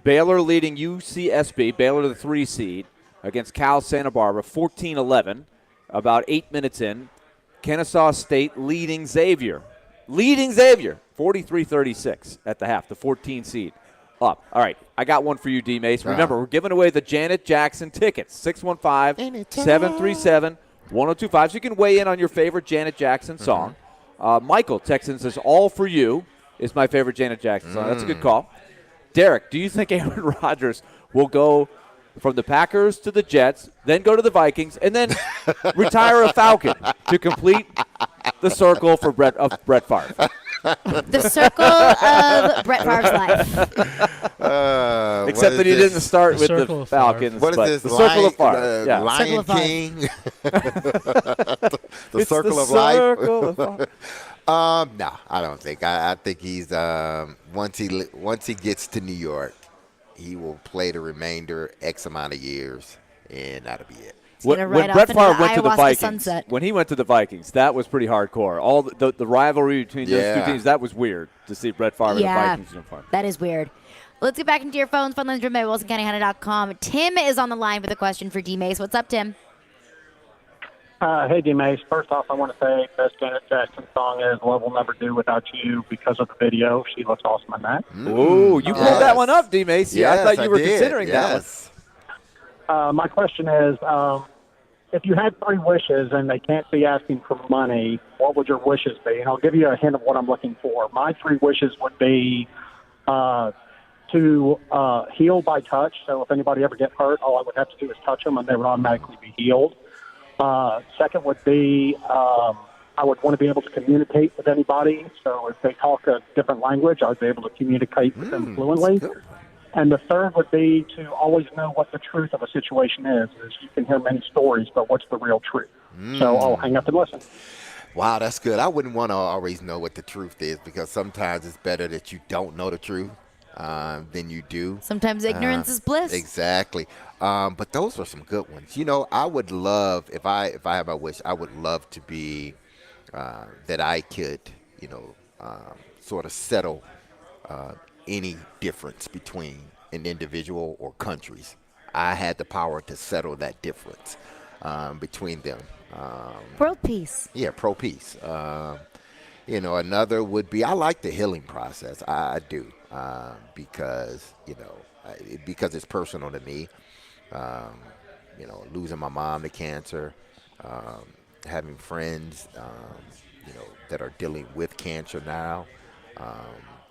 Baylor leading UCSB, Baylor the 3 seed, against Cal Santa Barbara, 14-11, about 8 minutes in. Kennesaw State leading Xavier, 43-36 at the half, the 14 seed up. All right, I got one for you, D-Mace. Remember, we're giving away the Janet Jackson tickets, 615-737-1025, so you can weigh in on your favorite Janet Jackson song. Michael texts and says, all for you is my favorite Janet Jackson song. That's a good call. Derek, do you think Aaron Rodgers will go from the Packers to the Jets, then go to the Vikings, and then retire a Falcon to complete the circle for Brett Favre? The circle of Brett Favre's life. Except that he didn't start with the Falcons. What is this? The circle of Favre. Yeah. Lion Circle of King. The It's circle the of life. circle of Favre. No, I don't think. I think he's once he gets to New York, he will play the remainder X amount of years, and that'll be it. When Brett Favre went to the Vikings, when he went to the Vikings, that was pretty hardcore. All the rivalry between those two teams, that was weird to see Brett Favre in the Vikings uniform. That is weird. Let's get back into your phones. Phone lines driven by WilsonCountyHunter.com. Tim is on the line with a question for Dmase. What's up, Tim? Hey, Dmase. First off, I want to say best Janet Jackson song is Love Will Never Do Without You because of the video. She looks awesome in that. Ooh, you pulled that one up, Dmase. Yeah, I thought you were considering that one. My question is, if you had 3 wishes and they can't be asking for money, what would your wishes be? And I'll give you a hint of what I'm looking for. My 3 wishes would be to heal by touch. So if anybody ever get hurt, all I would have to do is touch them and they would automatically be healed. Second would be I would want to be able to communicate with anybody. So if they talk a different language, I would be able to communicate with them fluently. And the third would be to always know what the truth of a situation is. You can hear many stories, but what's the real truth? So I'll hang up and listen. Wow, that's good. I wouldn't want to always know what the truth is because sometimes it's better that you don't know the truth than you do. Sometimes ignorance is bliss. Exactly. But those are some good ones. You know, I would love, if I have my wish, I would love to be that I could, sort of settle any difference between an individual or countries. I had the power to settle that difference between them. World peace. Yeah, pro peace. Another would be I like the healing process. I do because because it's personal to me. Losing my mom to cancer, having friends that are dealing with cancer now.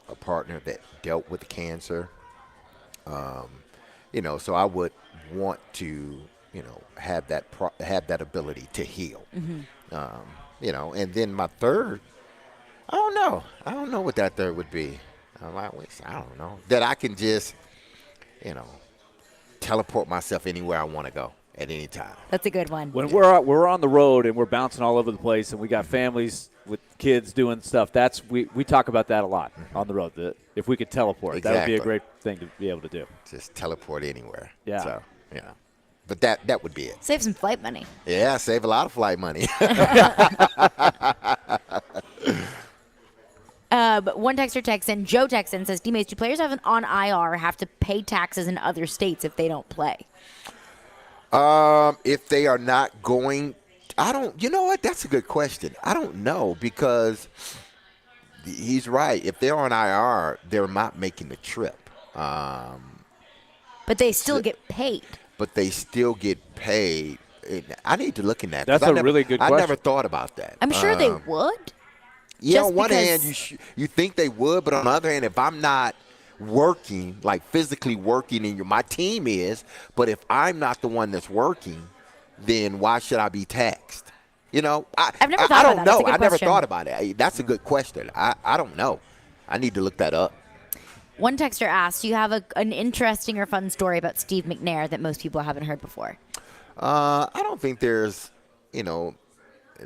A partner that dealt with cancer, so I would want to, have that ability to heal, and then my third, I don't know what that third would be. I don't know that I can just, teleport myself anywhere I want to go at any time. That's a good one. When we're on the road and we're bouncing all over the place and we got families with kids doing stuff, we talk about that a lot on the road. If we could teleport, that would be a great thing to be able to do. Just teleport anywhere. Yeah. So, but that would be it. Save some flight money. Yeah, save a lot of flight money. But one texter texts in, Joe texts in, says, Dmase, do players on IR have to pay taxes in other states if they don't play? If they are not going, you know what? That's a good question. I don't know because he's right. If they're on IR, they're not making the trip. But they still get paid. But they still get paid. I need to look in that. That's really good question. I never thought about that. I'm sure they would. Yeah, on one hand, you think they would, but on the other hand, if I'm not working, like physically working, and my team is, but if I'm not the one that's working, then why should I be taxed? I've never thought I about don't that. know. I never thought about it. That's a good question. I don't know. I need to look that up. One texter asked, do you have an interesting or fun story about Steve McNair that most people haven't heard before? I don't think there's,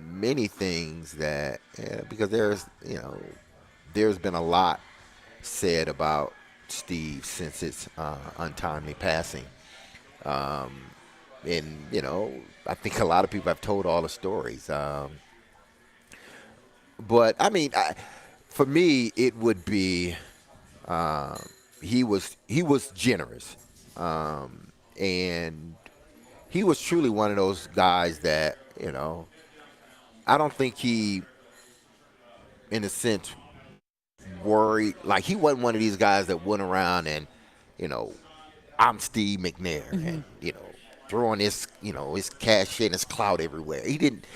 many things that because there's been a lot said about Steve since his untimely passing, and I think a lot of people have told all the stories, but I mean for me it would be he was generous, and he was truly one of those guys that I don't think he, in a sense, worried. Like, he wasn't one of these guys that went around and, I'm Steve McNair, and, throwing his cash and his clout everywhere. He didn't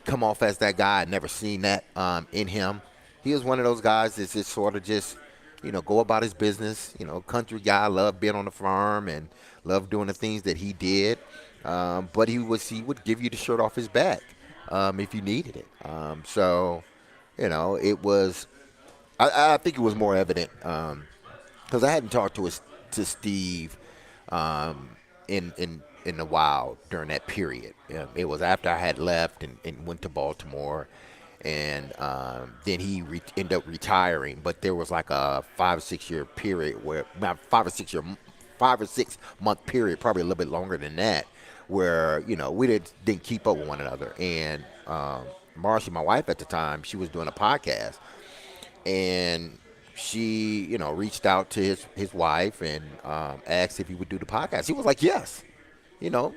come off as that guy. I never seen that in him. He was one of those guys that's just sort of just, go about his business. Country guy, loved being on the farm and loved doing the things that he did. But he would give you the shirt off his back. If you needed it. It was, I think it was more evident because I hadn't talked to Steve in a while during that period. It was after I had left and went to Baltimore, and then he ended up retiring. But there was like a 5 or 6 year period where, not 5 or 6 month period, probably a little bit longer than that, where we didn't keep up with one another. And Marcy, my wife at the time, she was doing a podcast, and she reached out to his wife and asked if he would do the podcast. He was like, yes. No,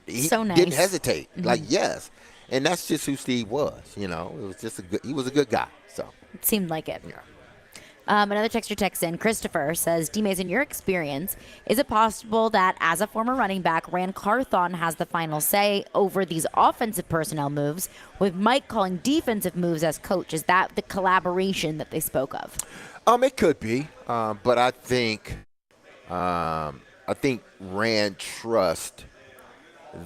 he so nice. Didn't hesitate. Like, yes. And that's just who Steve was. It was just he was a good guy. So it seemed like it. Yeah. Another texter texts in. Christopher says, Dmase, in your experience, is it possible that as a former running back, Rand Carthon has the final say over these offensive personnel moves, with Mike calling defensive moves as coach? Is that the collaboration that they spoke of? It could be, but I think Rand trusts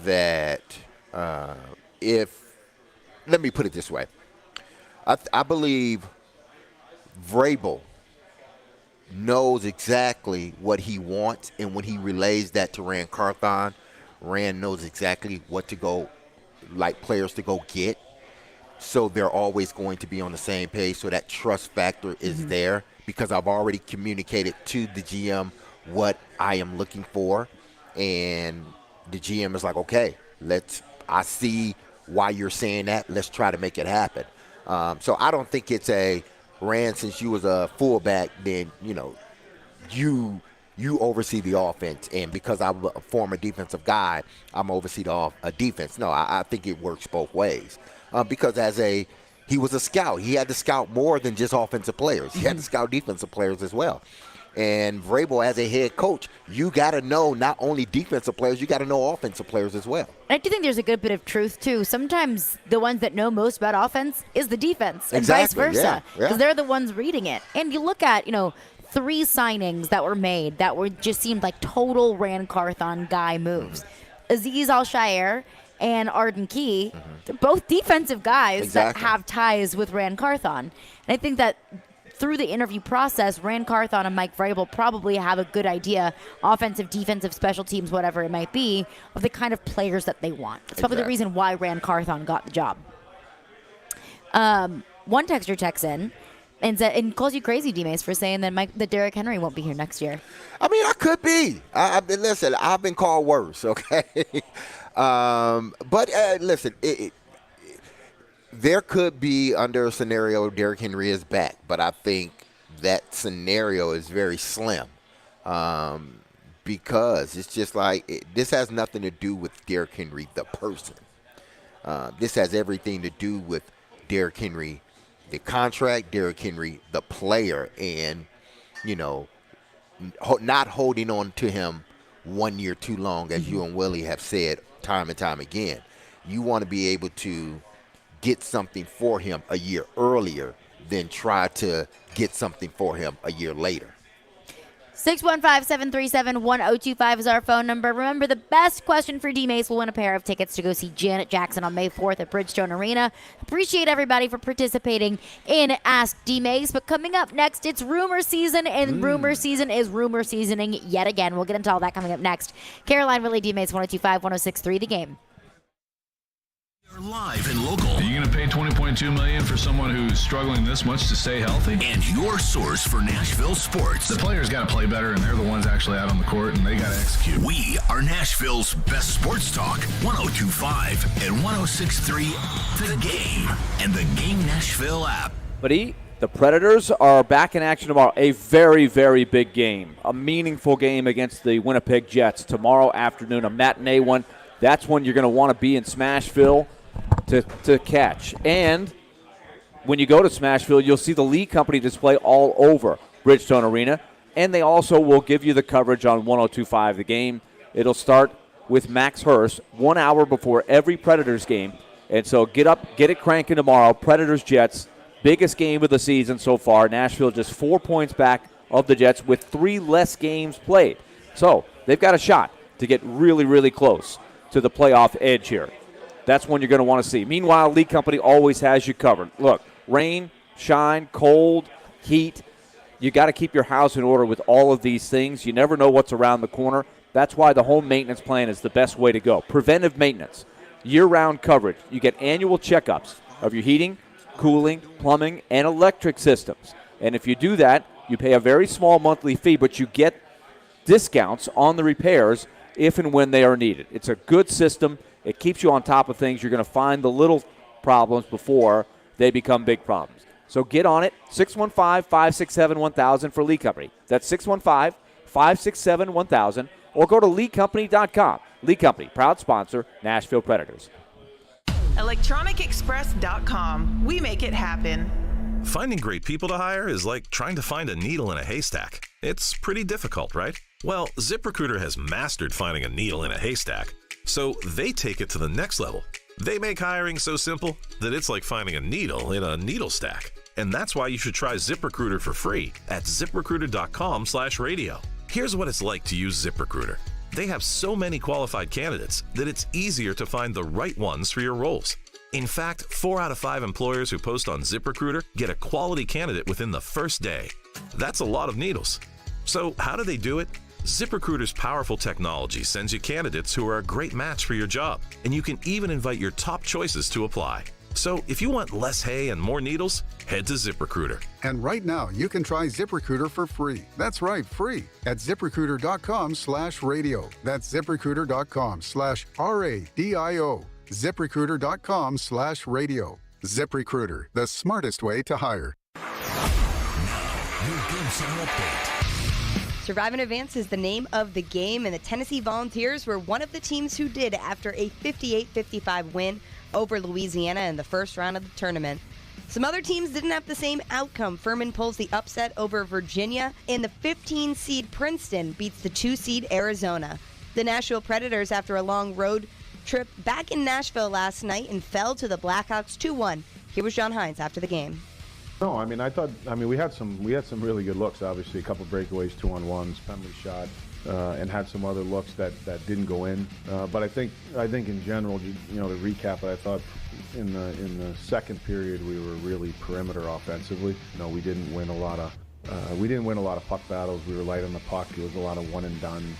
that let me put it this way. I believe Vrabel knows exactly what he wants, and when he relays that to Rand Carthon, Rand knows exactly what to go, like players to go get. So they're always going to be on the same page. So that trust factor is there, because I've already communicated to the GM what I am looking for, and the GM is like, okay, I see why you're saying that. Let's try to make it happen. So I don't think it's a Rand, since you was a fullback, then you oversee the offense, and because I'm a former defensive guy, I'm oversee the defense. No, I think it works both ways, because he was a scout. He had to scout more than just offensive players. He had to scout defensive players as well. And Vrabel, as a head coach, you got to know not only defensive players, you got to know offensive players as well. I do think there's a good bit of truth, too. Sometimes the ones that know most about offense is the defense, and vice versa, because they're the ones reading it. And you look at, 3 signings that were made that just seemed like total Rand Carthon guy moves. Azeez Al-Shaair and Arden Key, they're both defensive guys that have ties with Rand Carthon. And I think that through the interview process, Rand Carthon and Mike Vrabel probably have a good idea, offensive, defensive, special teams, whatever it might be, of the kind of players that they want. It's probably the reason why Rand Carthon got the job. One texter texts in and calls you crazy, Dmase, for saying that Derrick Henry won't be here next year. I mean, I could be. Listen, I've been called worse, okay? But listen, there could be, under a scenario, Derrick Henry is back, but I think that scenario is very slim, because it's just like this has nothing to do with Derrick Henry, the person. This has everything to do with Derrick Henry, the contract, Derrick Henry, the player, and, not holding on to him 1 year too long, as you and Willie have said time and time again. You want to be able to get something for him a year earlier than try to get something for him a year later. 615-737-1025 is our phone number. Remember, the best question for Dmase will win a pair of tickets to go see Janet Jackson on May 4th at Bridgestone Arena. Appreciate everybody for participating in Ask Dmase. But coming up next, it's rumor season, and rumor season is rumor seasoning yet again. We'll get into all that coming up next. Caroline, Willy, Dmase, 102.5, 106.3, The Game. Live and local. Are you going to pay $20.2 million for someone who's struggling this much to stay healthy? And your source for Nashville sports. The players got to play better, and they're the ones actually out on the court, and they got to execute. We are Nashville's best sports talk. 102.5 and 106.3 The Game and the Game Nashville app. Buddy, the Predators are back in action tomorrow. A very, very big game. A meaningful game against the Winnipeg Jets tomorrow afternoon. A matinee one. That's when you're going to want to be in Smashville to catch. And when you go to Smashville, you'll see the Lee Company display all over Bridgestone Arena. And they also will give you the coverage on 102.5 The Game. It'll start with Max Hurst 1 hour before every Predators game. And so get up, get it cranking tomorrow. Predators-Jets, biggest game of the season so far. Nashville just 4 points back of the Jets with 3 less games played. So they've got a shot to get really, really close to the playoff edge here. That's one you're going to want to see. Meanwhile, Lee Company always has you covered. Look, rain, shine, cold, heat. You got to keep your house in order with all of these things. You never know what's around the corner. That's why the home maintenance plan is the best way to go. Preventive maintenance, year-round coverage. You get annual checkups, of your heating, cooling, plumbing, and electric systems. And if you do that, you pay a very small monthly fee, but you get discounts on the repairs if and when they are needed. It's a good system. It keeps you on top of things. You're going to find the little problems before they become big problems. So get on it, 615-567-1000 for Lee Company. That's 615-567-1000, or go to leecompany.com. Lee Company, proud sponsor, Nashville Predators. ElectronicExpress.com. We make it happen. Finding great people to hire is like trying to find a needle in a haystack. It's pretty difficult, right? Well, ZipRecruiter has mastered finding a needle in a haystack, so they take it to the next level. They make hiring so simple that it's like finding a needle in a needle stack. And that's why you should try ZipRecruiter for free at ZipRecruiter.com/radio. Here's what it's like to use ZipRecruiter. They have so many qualified candidates that it's easier to find the right ones for your roles. In fact, 4 out of 5 employers who post on ZipRecruiter get a quality candidate within the first day. That's a lot of needles. So how do they do it? ZipRecruiter's powerful technology sends you candidates who are a great match for your job, and you can even invite your top choices to apply. So if you want less hay and more needles, head to ZipRecruiter. And right now, you can try ZipRecruiter for free. That's right, free at ZipRecruiter.com/radio. That's ZipRecruiter.com/RADIO. ZipRecruiter.com/radio. ZipRecruiter, the smartest way to hire. Your Game Center update. Survive and Advance is the name of the game, and the Tennessee Volunteers were one of the teams who did after a 58-55 win over Louisiana in the first round of the tournament. Some other teams didn't have the same outcome. Furman pulls the upset over Virginia, and the 15-seed Princeton beats the 2-seed Arizona. The Nashville Predators, after a long road trip back in Nashville last night, and fell to the Blackhawks 2-1. Here was John Hines after the game. No, I mean, we had some really good looks. Obviously, a couple breakaways, 2-on-1s, penalty shot, and had some other looks that didn't go in. But I think in general, to recap it, I thought in the second period we were really perimeter offensively. We didn't win a lot of puck battles. We were light on the puck. It was a lot of one and done.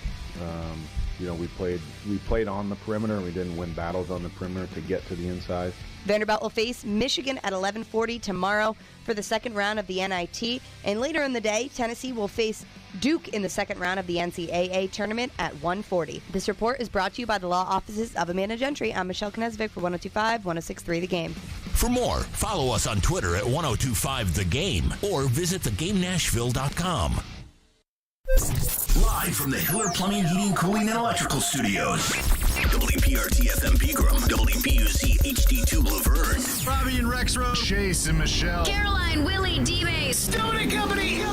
We played on the perimeter, and we didn't win battles on the perimeter to get to the inside. Vanderbilt will face Michigan at 11:40 tomorrow for the second round of the NIT. And later in the day, Tennessee will face Duke in the second round of the NCAA tournament at 1:40. This report is brought to you by the law offices of Amanda Gentry. I'm Michelle Knesvik for 102.5, 106.3 The Game. For more, follow us on Twitter at 1025 The Game or visit thegamenashville.com. Live from the Hiller Plumbing, Heating, Cooling, and Electrical Studios. WPRT-FM Pegram, WPUC HD2 Laverne. Bobby and Rex Road. Chase and Michelle. Caroline, Willy, Dmase. Stone and Company.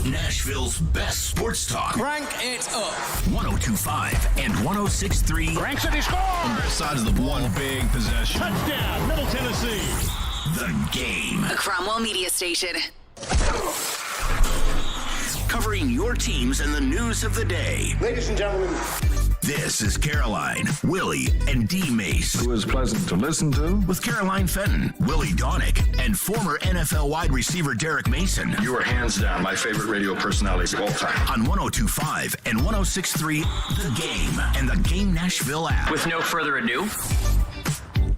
Nashville's best sports talk. Crank it up. 1025 and 1063. Crank City score. On both sides of the one big possession. Touchdown, Middle Tennessee. The Game. A Cromwell Media Station. Covering your teams and the news of the day. Ladies and gentlemen. This is Caroline, Willy, and Dmase. Who is pleasant to listen to. With Caroline Fenton, Willy Donick, and former NFL wide receiver Derek Mason. You are hands down my favorite radio personalities of all time. On 1025 and 1063, The Game, and the Game Nashville app. With no further ado,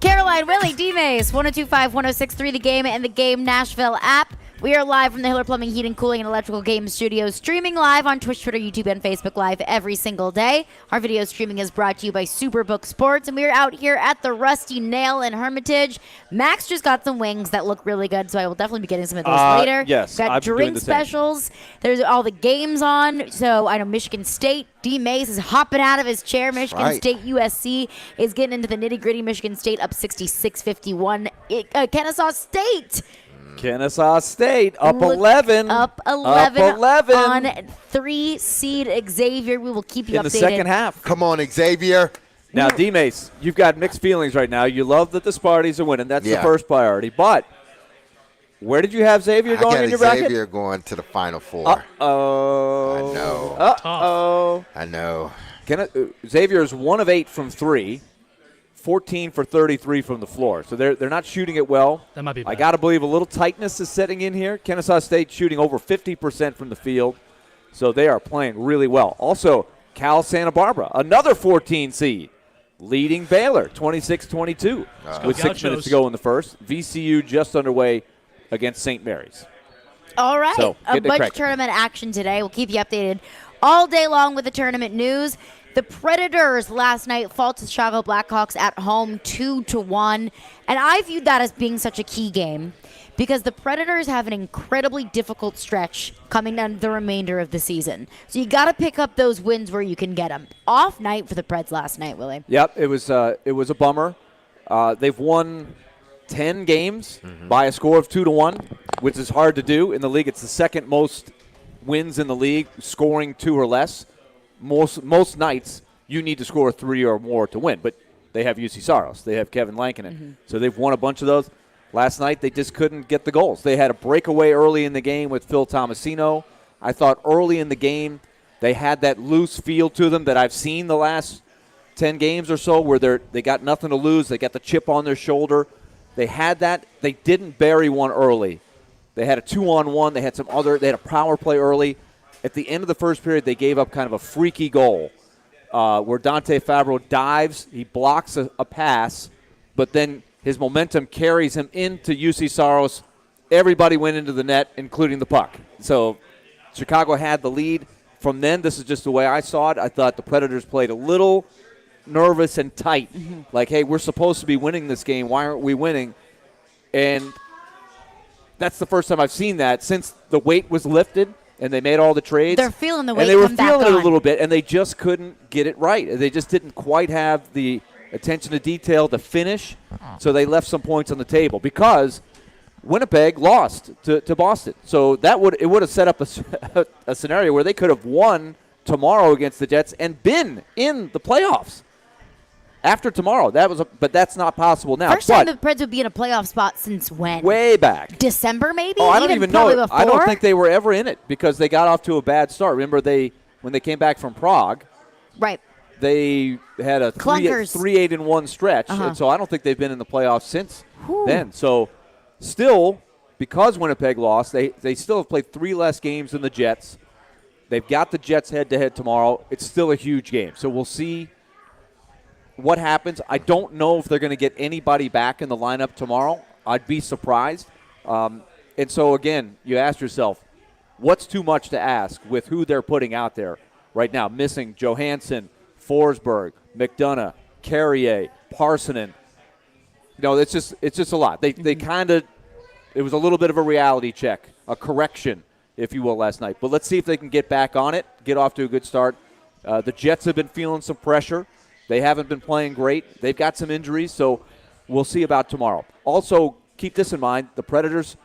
Caroline, Willy, Dmase, 1025, 1063, The Game, and the Game Nashville app. We are live from the Hiller Plumbing, Heating, Cooling, and Electrical Game Studios, streaming live on Twitch, Twitter, YouTube, and Facebook Live every single day. Our video streaming is brought to you by Superbook Sports, and we are out here at the Rusty Nail in Hermitage. Max just got some wings that look really good, so I will definitely be getting some of those later. Yes, got I'm drink doing the same. specials. There's all the games on, so I know Michigan State. Dmase is hopping out of his chair. Michigan right. State USC is getting into the nitty-gritty. Michigan State up 66-51. Kennesaw State. Kennesaw State up 11. Up 11 on 3-seed Xavier. We will keep you in updated. the second half. Come on, Xavier. Now, Dmase, you've got mixed feelings right now. You love that the Sparties are winning. That's the first priority. But where did you have Xavier going in your bracket? Xavier going to the Final Four. Uh-oh. I know. Uh-oh. I know. Xavier is 1 of 8 from 3. 14 for 33 from the floor. So they're not shooting it well. That might be bad. I got to believe a little tightness is setting in here. Kennesaw State shooting over 50% from the field. So they are playing really well. Also, Cal Santa Barbara, another 14 seed. leading Baylor 26-22 with 6 minutes to go in the first. VCU just underway against St. Mary's. All right. So, a bunch of tournament action today. We'll keep you updated all day long with the tournament news. The Predators last night fall to the Chicago Blackhawks at home 2-1. And I viewed that as being such a key game because the Predators have an incredibly difficult stretch coming down the remainder of the season. So you got to pick up those wins where you can get them. Off night for the Preds last night, Willie. Yep, it was a bummer. They've won 10 games by a score of 2-1, which is hard to do in the league. It's the second most wins in the league, scoring 2 or less. Most nights you need to score 3 or more to win, but they have UC Saros. They have Kevin Lankinen. So they've won a bunch of those. Last night they just couldn't get the goals. They had a breakaway early in the game with Phil Tomasino. I thought early in the game they had that loose feel to them that I've seen the last 10 games or so where they got nothing to lose. They got the chip on their shoulder. They had that. They didn't bury one early. They had a 2-on-1. They had a power play early. At the end of the first period, they gave up kind of a freaky goal where Dante Fabro dives. He blocks a pass, but then his momentum carries him into UC Saros. Everybody went into the net, including the puck. So Chicago had the lead. From then, this is just the way I saw it. I thought the Predators played a little nervous and tight. Like, hey, we're supposed to be winning this game. Why aren't we winning? And that's the first time I've seen that since the weight was lifted and they made all the trades. They're feeling the weight and they were come back feeling it on. a little bit, and they just couldn't get it right. They just didn't quite have the attention to detail to finish, so they left some points on the table because Winnipeg lost to Boston. So it would have set up a scenario where they could have won tomorrow against the Jets and been in the playoffs after tomorrow. But that's not possible now. First time the Preds would be in a playoff spot since when? Way back. December, maybe? Oh, I don't even know. Before? I don't think they were ever in it because they got off to a bad start. Remember, when they came back from Prague, right? They had a 3-8-1 stretch, and so I don't think they've been in the playoffs since then. So still, because Winnipeg lost, they still have played 3 less games than the Jets. They've got the Jets head-to-head tomorrow. It's still a huge game. So we'll see what happens. I don't know if they're going to get anybody back in the lineup tomorrow. I'd be surprised. And so, again, you ask yourself, what's too much to ask with who they're putting out there right now? Missing Johansson, Forsberg, McDonough, Carrier, Parsonen. It's just a lot. They kind of – it was a little bit of a reality check, a correction, if you will, last night. But let's see if they can get back on it, get off to a good start. The Jets have been feeling some pressure. They haven't been playing great. They've got some injuries, so we'll see about tomorrow. Also, keep this in mind, the Predators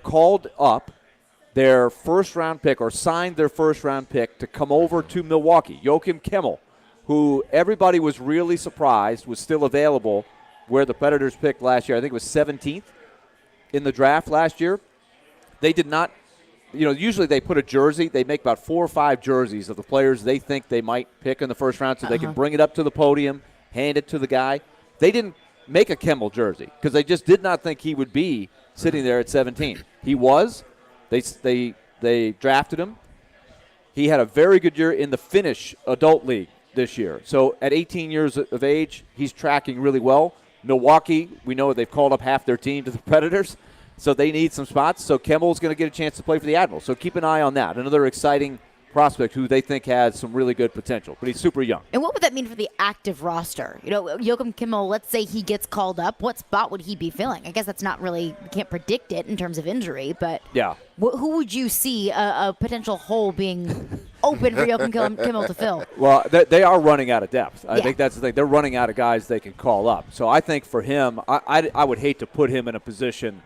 called up their first-round pick or signed their first-round pick to come over to Milwaukee, Joachim Kimmel, who everybody was really surprised was still available where the Predators picked last year. I think it was 17th in the draft last year. They did not, usually they put a jersey. They make about 4 or 5 jerseys of the players they think they might pick in the first round so they can bring it up to the podium, hand it to the guy. They didn't make a Kimmel jersey because they just did not think he would be sitting there at 17. He was. They drafted him. He had a very good year in the Finnish Adult League this year. So at 18 years of age, he's tracking really well. Milwaukee, we know they've called up half their team to the Predators, so they need some spots. So Kimmel's going to get a chance to play for the Admirals. So keep an eye on that. Another exciting prospect who they think has some really good potential, but he's super young. And what would that mean for the active roster? Joachim Kimmel, let's say he gets called up. What spot would he be filling? I guess that's not really, you can't predict it in terms of injury, but yeah. Who would you see a potential hole being open for Joachim Kimmel to fill? Well, they are running out of depth. I think that's the thing. They're running out of guys they can call up. So I think for him, I would hate to put him in a position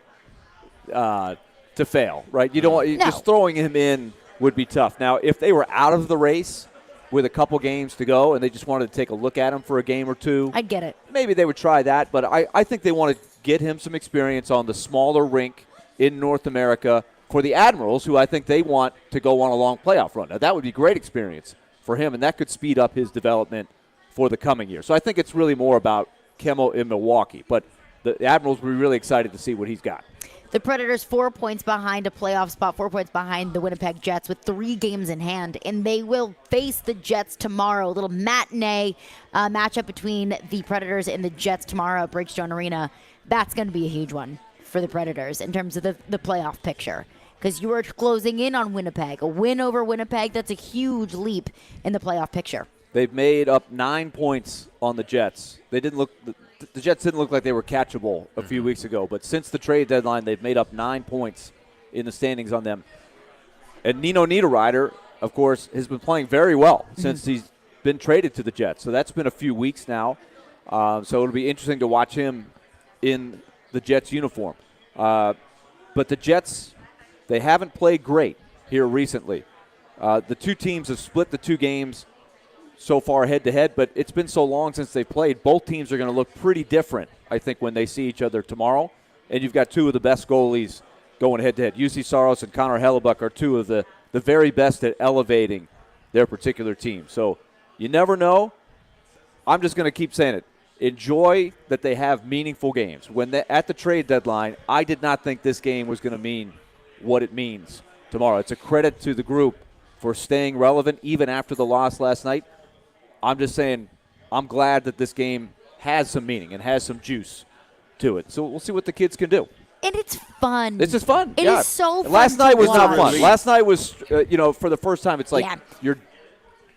to fail, right? You don't just throwing him in would be tough. Now, if they were out of the race with a couple games to go and they just wanted to take a look at him for a game or two, I'd get it. Maybe they would try that, but I think they want to get him some experience on the smaller rink in North America for the Admirals, who I think they want to go on a long playoff run. Now, that would be great experience for him, and that could speed up his development for the coming year. So I think it's really more about Kimmel in Milwaukee, but the Admirals will be really excited to see what he's got. The Predators 4 points behind a playoff spot, 4 points behind the Winnipeg Jets with 3 games in hand, and they will face the Jets tomorrow. A little matinee matchup between the Predators and the Jets tomorrow at Bridgestone Arena. That's going to be a huge one for the Predators in terms of the playoff picture, because you are closing in on Winnipeg. A win over Winnipeg, that's a huge leap in the playoff picture. They've made up 9 points on the Jets. They didn't look. The Jets didn't look like they were catchable a few weeks ago, but since the trade deadline, they've made up 9 points in the standings on them. And Nino Niederreiter, of course, has been playing very well since he's been traded to the Jets. So that's been a few weeks now. So it'll be interesting to watch him in the Jets uniform. But the Jets, they haven't played great here recently. The two teams have split the 2 games so far head-to-head, but it's been so long since they played. Both teams are going to look pretty different, I think, when they see each other tomorrow. And you've got 2 of the best goalies going head-to-head. UC Saros and Connor Hellebuck are 2 of the very best at elevating their particular team. So you never know. I'm just going to keep saying it. Enjoy that they have meaningful games. At the trade deadline, I did not think this game was going to mean what it means tomorrow. It's a credit to the group for staying relevant even after the loss last night. I'm just saying I'm glad that this game has some meaning and has some juice to it. So we'll see what the kids can do. And it's fun. It's just fun. It is so fun. Last night was watch. not fun. Last night was, for the first time, it's like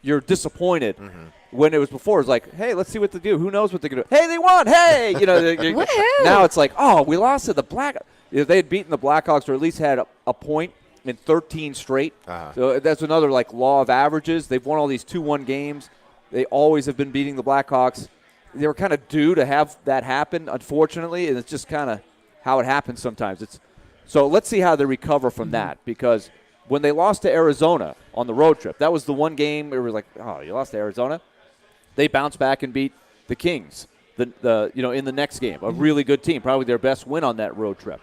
you're disappointed. When it was before, it was like, hey, let's see what they do. Who knows what they're going to do? Hey, they won. Hey. Now it's like, oh, we lost to the Blackhawks. If they had beaten the Blackhawks or at least had a point in 13 straight. So that's another law of averages. They've won all these 2-1 games. They always have been beating the Blackhawks. They were kind of due to have that happen, unfortunately, and it's just kind of how it happens sometimes. So let's see how they recover from that, because when they lost to Arizona on the road trip, that was the one game where it was like, oh, you lost to Arizona? They bounced back and beat the Kings in the next game, a really good team, probably their best win on that road trip.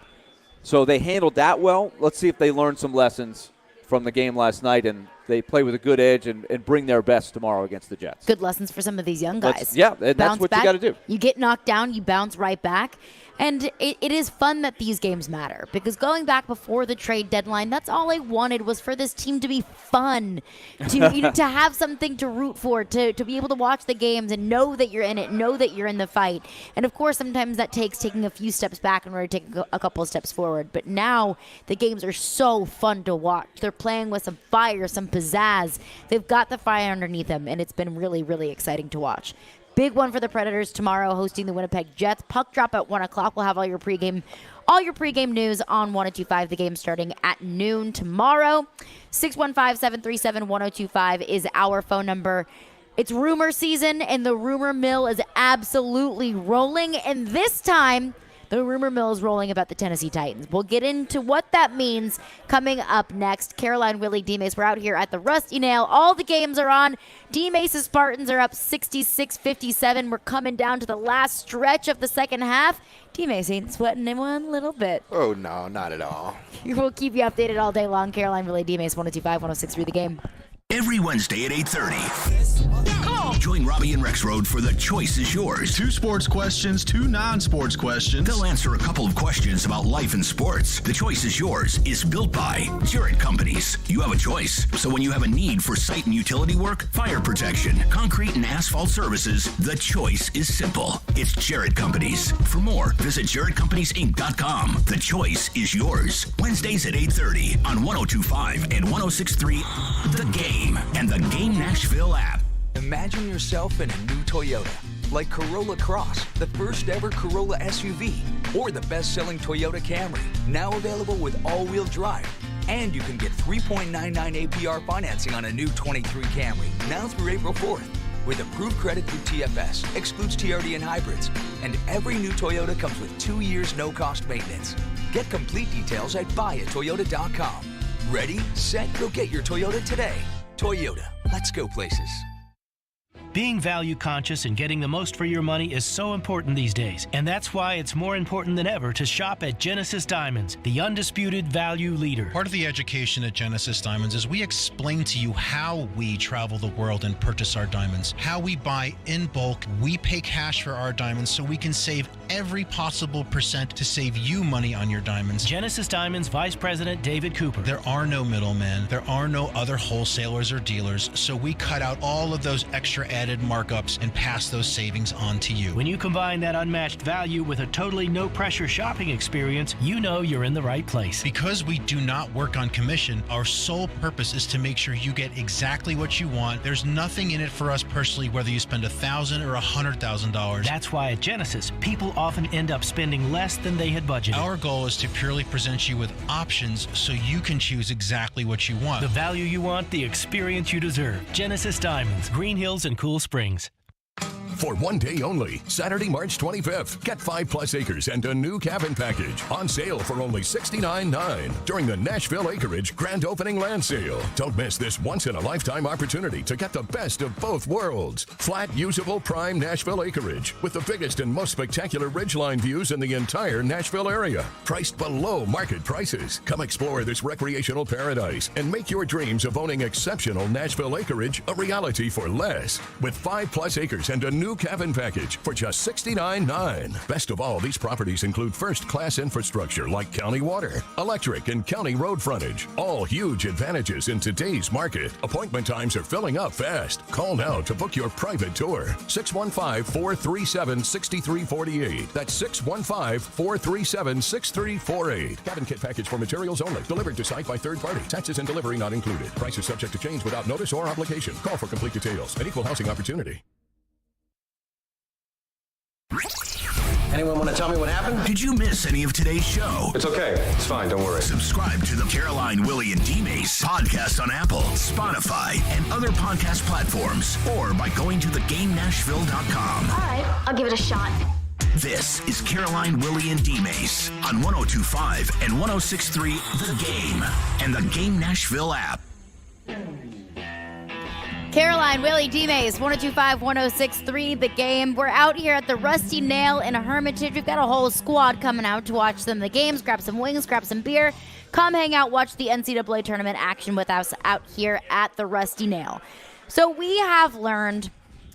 So they handled that well. Let's see if they learn some lessons from the game last night and they play with a good edge and bring their best tomorrow against the Jets. Good lessons for some of these young guys. That's what you got to do. You get knocked down, you bounce right back. And it is fun that these games matter, because going back before the trade deadline, that's all I wanted was for this team to be fun, to have something to root for, to be able to watch the games and know that you're in it, know that you're in the fight. And, of course, sometimes that takes taking a few steps back in order to take a couple of steps forward. But now the games are so fun to watch. They're playing with some fire, some pizzazz. They've got the fire underneath them, and it's been really, really exciting to watch. Big one for the Predators tomorrow, hosting the Winnipeg Jets. Puck drop at 1 o'clock. We'll have all your pregame news on 102.5. The game starting at noon tomorrow. 615-737-1025 is our phone number. It's rumor season, and the rumor mill is absolutely rolling. And this time, the rumor mill is rolling about the Tennessee Titans. We'll get into what that means coming up next. Caroline, Willy, Dmase, we're out here at the Rusty Nail. All the games are on. Dmase's Spartans are up 66-57. We're coming down to the last stretch of the second half. Dmase ain't sweating in one little bit. Oh, no, not at all. We'll keep you updated all day long. Caroline, Willy, Dmase, 102.5, 106.3 The Game. Every Wednesday at 8:30. Join Robbie and Rex Road for The Choice is Yours. 2 sports questions, 2 non-sports questions. They'll answer a couple of questions about life and sports. The Choice is Yours is built by Jarrett Companies. You have a choice. So when you have a need for site and utility work, fire protection, concrete and asphalt services, the choice is simple. It's Jarrett Companies. For more, visit JarrettCompaniesInc.com. The choice is yours. Wednesdays at 8:30 on 102.5 and 106.3 The Game and the Game Nashville app. Imagine yourself in a new Toyota, like Corolla Cross, the first ever Corolla SUV, or the best-selling Toyota Camry, now available with all-wheel drive. And you can get 3.99 APR financing on a new 23 Camry, now through April 4th. With approved credit through TFS, excludes TRD and hybrids. And every new Toyota comes with 2 years no-cost maintenance. Get complete details at buyatoyota.com. Ready, set, go get your Toyota today. Toyota, let's go places. Being value conscious and getting the most for your money is so important these days, and that's why it's more important than ever to shop at Genesis Diamonds, the undisputed value leader. Part of the education at Genesis Diamonds is we explain to you how we travel the world and purchase our diamonds, how we buy in bulk, we pay cash for our diamonds so we can save every possible percent to save you money on your diamonds. Genesis Diamonds Vice President David Cooper. There are no middlemen. There are no other wholesalers or dealers, so we cut out all of those extra added markups and pass those savings on to you. When you combine that unmatched value with a totally no-pressure shopping experience, you know you're in the right place. Because we do not work on commission, our sole purpose is to make sure you get exactly what you want. There's nothing in it for us personally, whether you spend $1,000 or $100,000. That's why at Genesis, people often end up spending less than they had budgeted. Our goal is to purely present you with options so you can choose exactly what you want. The value you want, the experience you deserve. Genesis Diamonds, Green Hills and Cool Springs. For one day only, Saturday, March 25th, get 5+ acres and a new cabin package on sale for only $69.9 during the Nashville Acreage Grand Opening Land Sale. Don't miss this once-in-a-lifetime opportunity to get the best of both worlds. Flat, usable, prime Nashville acreage with the biggest and most spectacular ridgeline views in the entire Nashville area. Priced below market prices. Come explore this recreational paradise and make your dreams of owning exceptional Nashville acreage a reality for less. With 5+ acres and a new cabin package for just $69.9. Best of all, these properties include first-class infrastructure like county water, electric, and county road frontage. All huge advantages in today's market. Appointment times are filling up fast. Call now to book your private tour. 615-437-6348. That's 615-437-6348. Cabin kit package for materials only. Delivered to site by third party. Taxes and delivery not included. Price is subject to change without notice or obligation. Call for complete details. An equal housing opportunity. Anyone want to tell me what happened? Did you miss any of today's show? It's okay. It's fine. Don't worry. Subscribe to the Caroline, Willy, and Dmase podcast on Apple, Spotify, and other podcast platforms, or by going to thegamenashville.com. All right, I'll give it a shot. This is Caroline, Willy, and Dmase on 102.5 and 106.3 The Game and the Game Nashville app. Caroline, Willy, Dmase, 102.5, 106.3, The Game. We're out here at the Rusty Nail in Hermitage. We've got a whole squad coming out to watch the games, grab some wings, grab some beer. Come hang out, watch the NCAA tournament action with us out here at the Rusty Nail. So we have learned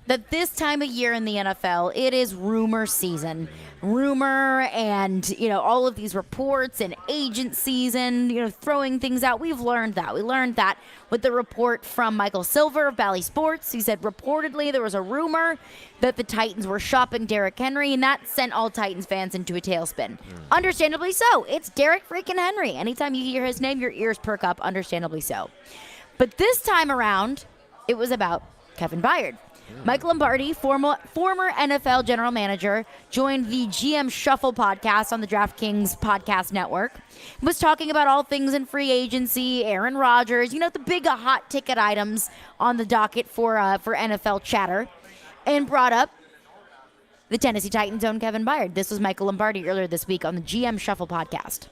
that this time of year in the NFL, it is rumor season. Rumor and, all of these reports and agent season, throwing things out. We've learned that. We learned that with the report from Michael Silver of Bally Sports. He said reportedly there was a rumor that the Titans were shopping Derrick Henry, and that sent all Titans fans into a tailspin. Understandably so. It's Derrick freaking Henry. Anytime you hear his name, your ears perk up, understandably so. But this time around, it was about Kevin Byard. Mike Lombardi, former NFL general manager, joined the GM Shuffle podcast on the DraftKings podcast network. Was talking about all things in free agency, Aaron Rodgers, the big hot ticket items on the docket for NFL chatter, and brought up the Tennessee Titans' own Kevin Byard. This was Michael Lombardi earlier this week on the GM Shuffle podcast.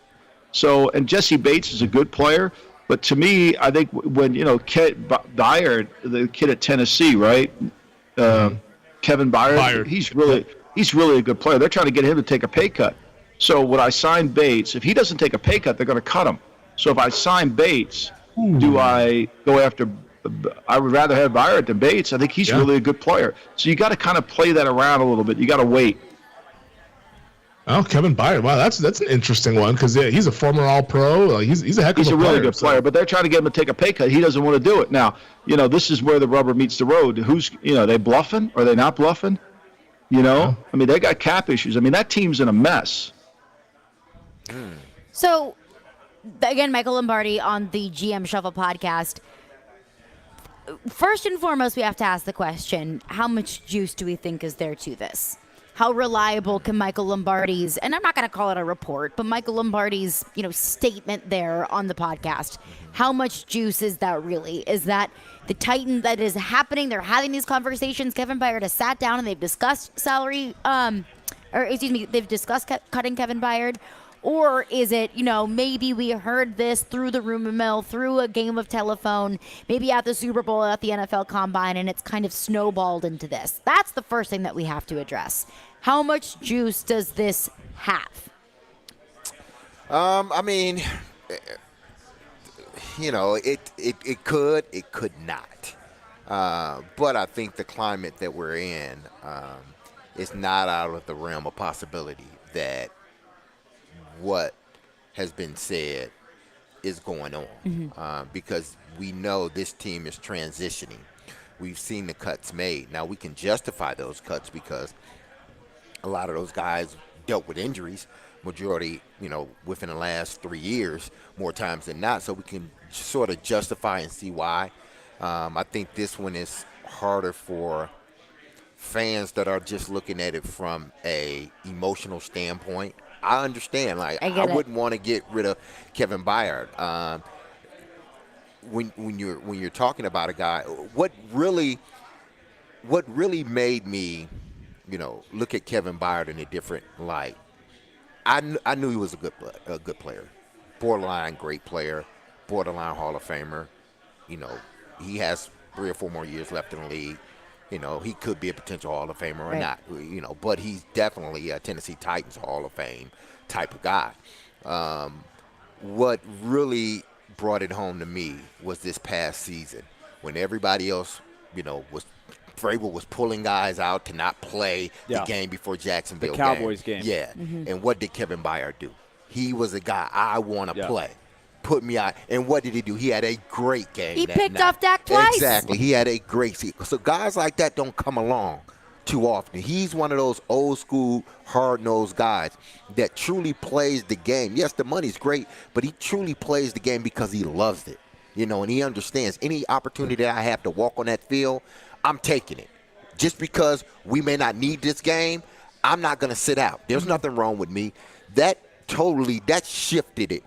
So, and Jesse Bates is a good player. But to me, I think when, Byard, the kid at Tennessee, right? Kevin Byard, he's really a good player. They're trying to get him to take a pay cut. So would I sign Bates? If he doesn't take a pay cut, they're going to cut him. So if I sign Bates, do I go after – I would rather have Byard than Bates. I think he's really a good player. So you got to kind of play that around a little bit. You got to wait. Oh, Kevin Byard. Wow, that's an interesting one because he's a former All-Pro. He's a heck of a player. He's a really good player, but they're trying to get him to take a pay cut. He doesn't want to do it. Now, this is where the rubber meets the road. Who's, are they bluffing? Are they not bluffing? I mean, they got cap issues. I mean, that team's in a mess. So, again, Michael Lombardi on the GM Shuffle podcast. First and foremost, we have to ask the question, how much juice do we think is there to this? How reliable can Michael Lombardi's, and I'm not going to call it a report, but Michael Lombardi's, statement there on the podcast, how much juice is that really? Is that the Titans that is happening? They're having these conversations. Kevin Byard has sat down and they've discussed they've discussed cutting Kevin Byard. Or is it, maybe we heard this through the rumor mill, through a game of telephone, maybe at the Super Bowl, at the NFL Combine, and it's kind of snowballed into this. That's the first thing that we have to address. How much juice does this have? I mean, it could not. But I think the climate that we're in, it's not out of the realm of possibility that what has been said is going on, because we know this team is transitioning. We've seen the cuts made. Now, we can justify those cuts because a lot of those guys dealt with injuries, majority, within the last 3 years, more times than not. So we can sort of justify and see why. I think this one is harder for fans that are just looking at it from a emotional standpoint. I understand. I wouldn't want to get rid of Kevin Byard. When you're talking about a guy, what really made me, look at Kevin Byard in a different light. I knew he was a good player, borderline great player, borderline Hall of Famer. He has 3 or 4 more years left in the league. He could be a potential Hall of Famer or not. But he's definitely a Tennessee Titans Hall of Fame type of guy. What really brought it home to me was this past season when everybody else, Vrabel was pulling guys out to not play the game before Jacksonville. The Cowboys game. Yeah. And what did Kevin Byard do? He was a guy I want to play. Put me out. And what did he do? He had a great game. He picked off Dak twice. Exactly. He had a great season. So guys like that don't come along too often. He's one of those old school, hard-nosed guys that truly plays the game. Yes, the money's great, but he truly plays the game because he loves it. And he understands any opportunity that I have to walk on that field, I'm taking it. Just because we may not need this game, I'm not going to sit out. There's nothing wrong with me. That shifted it.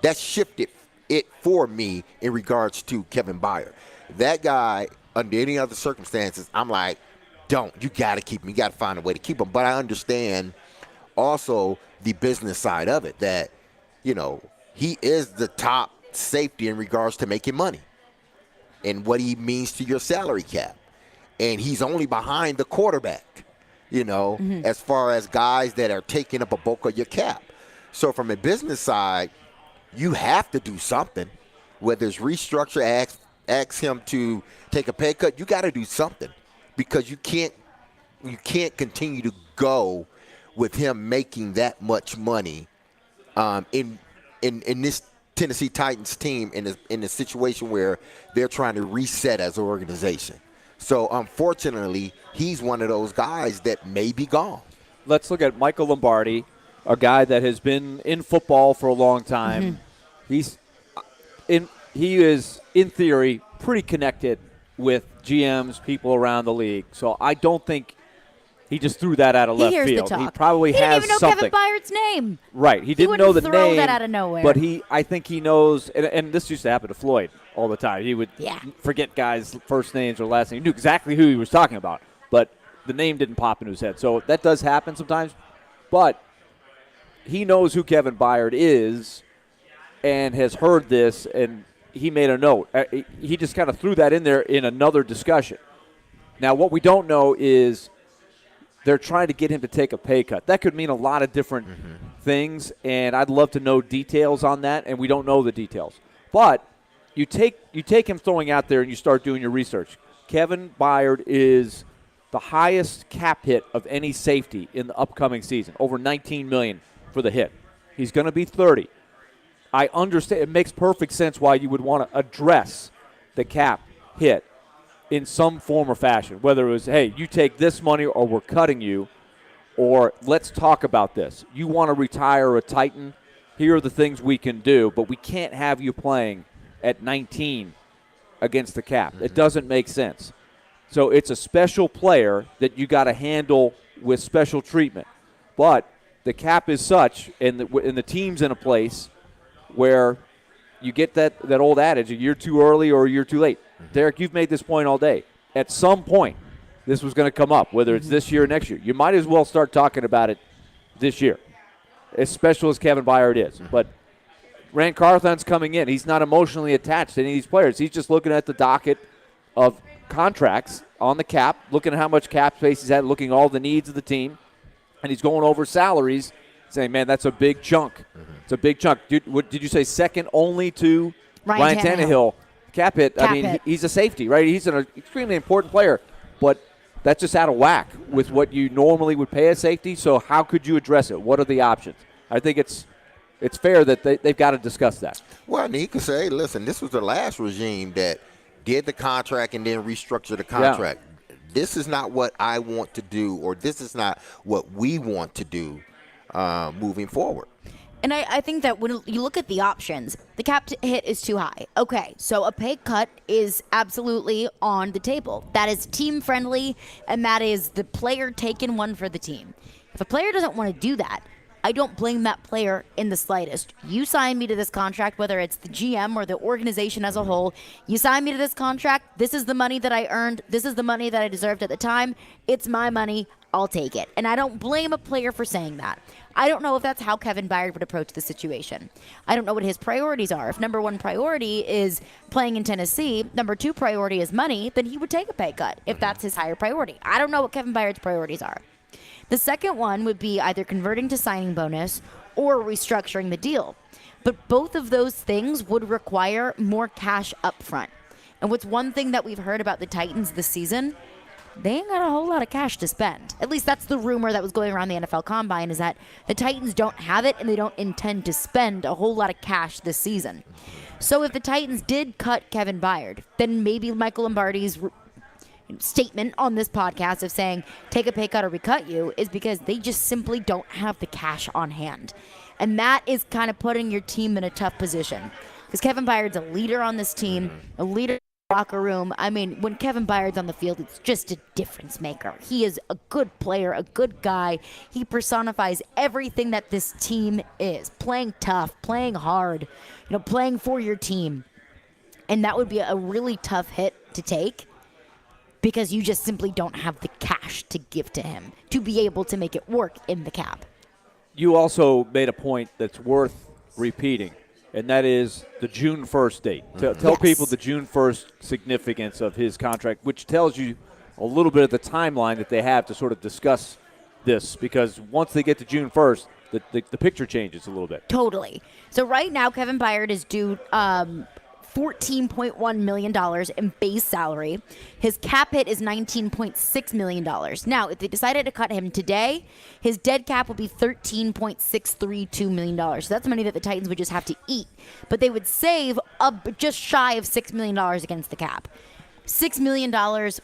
That shifted it for me in regards to Kevin Byard. That guy, under any other circumstances, I'm like, you got to keep him. You got to find a way to keep him. But I understand also the business side of it, that, he is the top safety in regards to making money and what he means to your salary cap. And he's only behind the quarterback, as far as guys that are taking up a bulk of your cap. So from a business side, you have to do something, whether it's restructure, ask him to take a pay cut. You got to do something, because you can't continue to go with him making that much money in this Tennessee Titans team in a situation where they're trying to reset as an organization. So unfortunately, he's one of those guys that may be gone. Let's look at Michael Lombardi, a guy that has been in football for a long time. He is, in theory, pretty connected with GMs, people around the league. So I don't think he just threw that out of left field. He probably has something. He didn't even know Kevin Byard's name. Right. He didn't know the name. He wouldn't throw that out of nowhere. But I think he knows, and this used to happen to Floyd all the time. He would forget guys' first names or last names. He knew exactly who he was talking about, but the name didn't pop into his head. So that does happen sometimes. But he knows who Kevin Byard is and has heard this, and he made a note. He just kind of threw that in there in another discussion. Now, what we don't know is they're trying to get him to take a pay cut. That could mean a lot of different things, and I'd love to know details on that, and we don't know the details. But you take him throwing out there and you start doing your research. Kevin Byard is the highest cap hit of any safety in the upcoming season, over $19 million for the hit. He's going to be 30. I understand. It makes perfect sense why you would want to address the cap hit in some form or fashion, whether it was, hey, you take this money or we're cutting you, or let's talk about this. You want to retire a Titan, here are the things we can do, but we can't have you playing at 19 against the cap. It doesn't make sense. So it's a special player that you got to handle with special treatment. But the cap is such, and the team's in a place where you get that old adage, a year too early or a year too late. Derek, you've made this point all day. At some point, this was going to come up, whether it's this year or next year. You might as well start talking about it this year, as special as Kevin Byard is. But Rand Carthon's coming in. He's not emotionally attached to any of these players. He's just looking at the docket of contracts on the cap, looking at how much cap space he's at, looking at all the needs of the team, and he's going over salaries, saying, man, that's a big chunk. It's a big chunk. Did you say second only to Ryan Tannehill? Cap hit. He's a safety, right? He's an extremely important player. But that's just out of whack with what you normally would pay a safety. So how could you address it? What are the options? I think it's fair that they've got to discuss that. Well, and he could say, listen, this was the last regime that did the contract and then restructured the contract. Yeah. This is not what I want to do, or this is not what we want to do moving forward. And I think that when you look at the options, the cap hit is too high. Okay, so a pay cut is absolutely on the table. That is team friendly, and that is the player taking one for the team. If a player doesn't want to do that, I don't blame that player in the slightest. You signed me to this contract, whether it's the GM or the organization as a whole. You signed me to this contract. This is the money that I earned. This is the money that I deserved at the time. It's my money. I'll take it. And I don't blame a player for saying that. I don't know if that's how Kevin Byard would approach the situation. I don't know what his priorities are. If number one priority is playing in Tennessee, number two priority is money, then he would take a pay cut if that's his higher priority. I don't know what Kevin Byard's priorities are. The second one would be either converting to signing bonus or restructuring the deal. But both of those things would require more cash up front. And what's one thing that we've heard about the Titans this season? They ain't got a whole lot of cash to spend. At least that's the rumor that was going around the NFL Combine, is that the Titans don't have it and they don't intend to spend a whole lot of cash this season. So if the Titans did cut Kevin Byard, then maybe Michael Lombardi's statement on this podcast of saying take a pay cut or we cut you is because they just simply don't have the cash on hand. And that is kind of putting your team in a tough position. Because Kevin Byard's a leader on this team, a leader locker room. I mean, when Kevin Byard's on the field, it's just a difference maker. He is a good player, a good guy. He personifies everything that this team is. Playing tough, playing hard, playing for your team. And that would be a really tough hit to take because you just simply don't have the cash to give to him to be able to make it work in the cap. You also made a point that's worth repeating, and that is the June 1st date. Tell people the June 1st significance of his contract, which tells you a little bit of the timeline that they have to sort of discuss this, because once they get to June 1st, the picture changes a little bit. Totally. So right now, Kevin Byard is due $14.1 million in base salary. His cap hit is $19.6 million. Now, if they decided to cut him today, his dead cap would be $13.632 million. So that's money that the Titans would just have to eat. But they would save just shy of $6 million against the cap. $6 million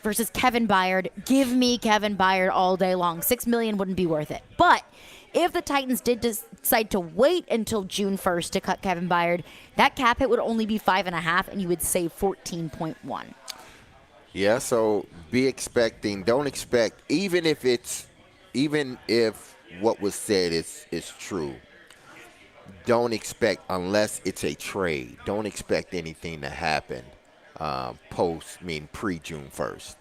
versus Kevin Byard. Give me Kevin Byard all day long. $6 million wouldn't be worth it. But if the Titans did decide to wait until June 1st to cut Kevin Byard, that cap hit would only be 5.5, and you would save 14.1. Yeah, so don't expect, even if what was said is true, don't expect, unless it's a trade, don't expect anything to happen pre-June 1st.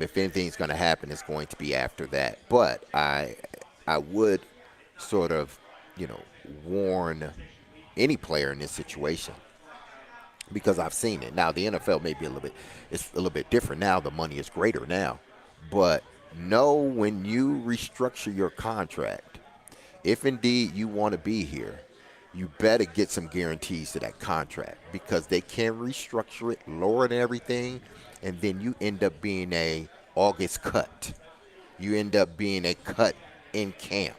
If anything's going to happen, it's going to be after that. But I would sort of, warn any player in this situation, because I've seen it. Now, the NFL may be it's a little bit different now. The money is greater now. But know when you restructure your contract, if indeed you want to be here, you better get some guarantees to that contract, because they can restructure it, lower and everything, and then you end up being a August cut. You end up being a cut in camp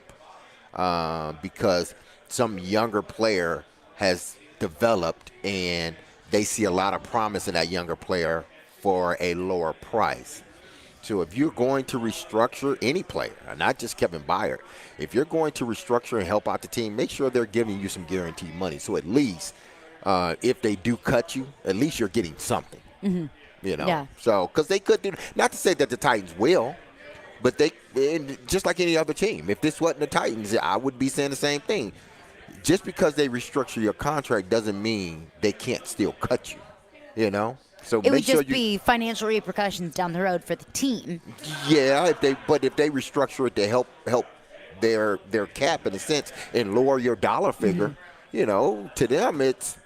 because some younger player has developed and they see a lot of promise in that younger player for a lower price. So if you're going to restructure any player, not just Kevin Byard, if you're going to restructure and help out the team, make sure they're giving you some guaranteed money. So at least if they do cut you, at least you're getting something. Mm-hmm. Yeah. So because they could do, not to say that the Titans will, but they, just like any other team, if this wasn't the Titans, I would be saying the same thing. Just because they restructure your contract doesn't mean they can't still cut you, So it would just be financial repercussions down the road for the team. Yeah, if they restructure it to help their cap in a sense and lower your dollar figure, to them it's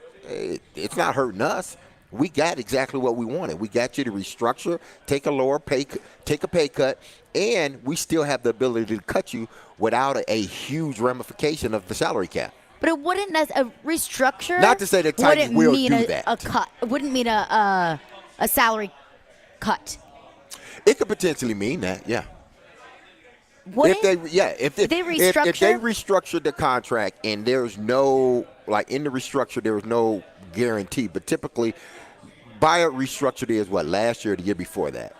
not hurting us. We got exactly what we wanted. We got you to restructure, take a pay cut, and we still have the ability to cut you without a huge ramification of the salary cap. But it wouldn't as a restructure. Not to say the Titans will do that. A cut. It wouldn't mean a salary cut. It could potentially mean that, yeah. If they restructure the contract and there's no, like in the restructure, there was no guarantee. But typically, Bayard restructured his, last year or the year before that.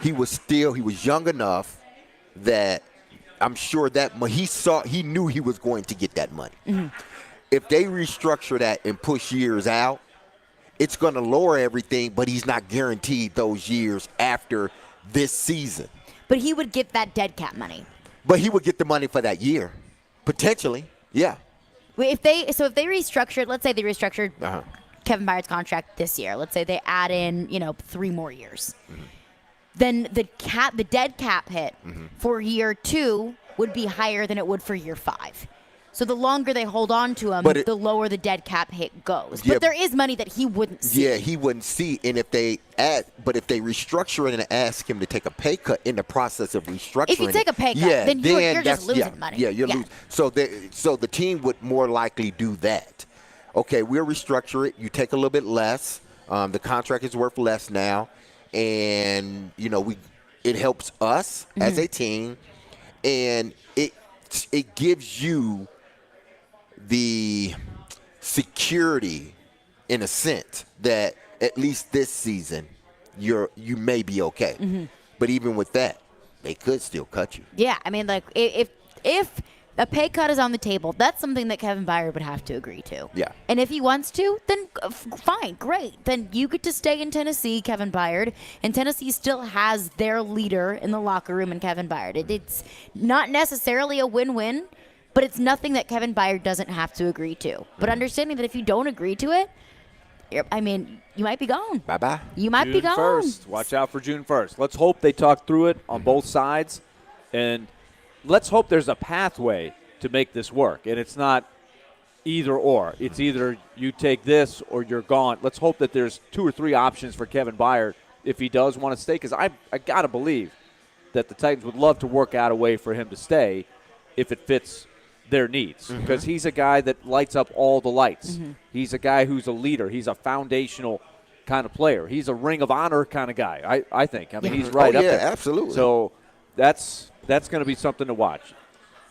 He was young enough that I'm sure that he knew he was going to get that money. Mm-hmm. If they restructure that and push years out, it's going to lower everything, but he's not guaranteed those years after this season. But he would get that dead cap money. But he would get the money for that year, potentially. Yeah. If they restructured, let's say they restructured Kevin Byard's contract this year. Let's say they add in 3 more years. Mm-hmm. Then the dead cap hit for year 2 would be higher than it would for year 5. So the longer they hold on to him, the lower the dead cap hit goes. Yeah, but there is money that he wouldn't see. Yeah, he wouldn't see. And if they restructure it and ask him to take a pay cut in the process of restructuring, if you take a pay cut, then you're just losing money. Yeah, you're losing. So the team would more likely do that. Okay, we'll restructure it. You take a little bit less. The contract is worth less now, and it helps us as a team, and it gives you the security in a sense that at least this season you may be okay. Mm-hmm. But even with that, they could still cut you. Yeah, I mean, like if a pay cut is on the table, that's something that Kevin Byard would have to agree to. Yeah. And if he wants to, then fine, great. Then you get to stay in Tennessee, Kevin Byard, and Tennessee still has their leader in the locker room in Kevin Byard. It's not necessarily a win-win, but it's nothing that Kevin Byard doesn't have to agree to. But understanding that if you don't agree to it, you might be gone. Bye-bye. You might be gone. June 1st. Watch out for June 1st. Let's hope they talk through it on both sides, and let's hope there's a pathway to make this work. And it's not either or. It's either you take this or you're gone. Let's hope that there's 2 or 3 options for Kevin Byard if he does want to stay, because I got to believe that the Titans would love to work out a way for him to stay if it fits their needs, because he's a guy that lights up all the lights. He's a guy who's a leader. He's a foundational kind of player. He's a Ring of Honor kind of guy, I think. I mean, he's right up there. Absolutely. So that's going to be something to watch.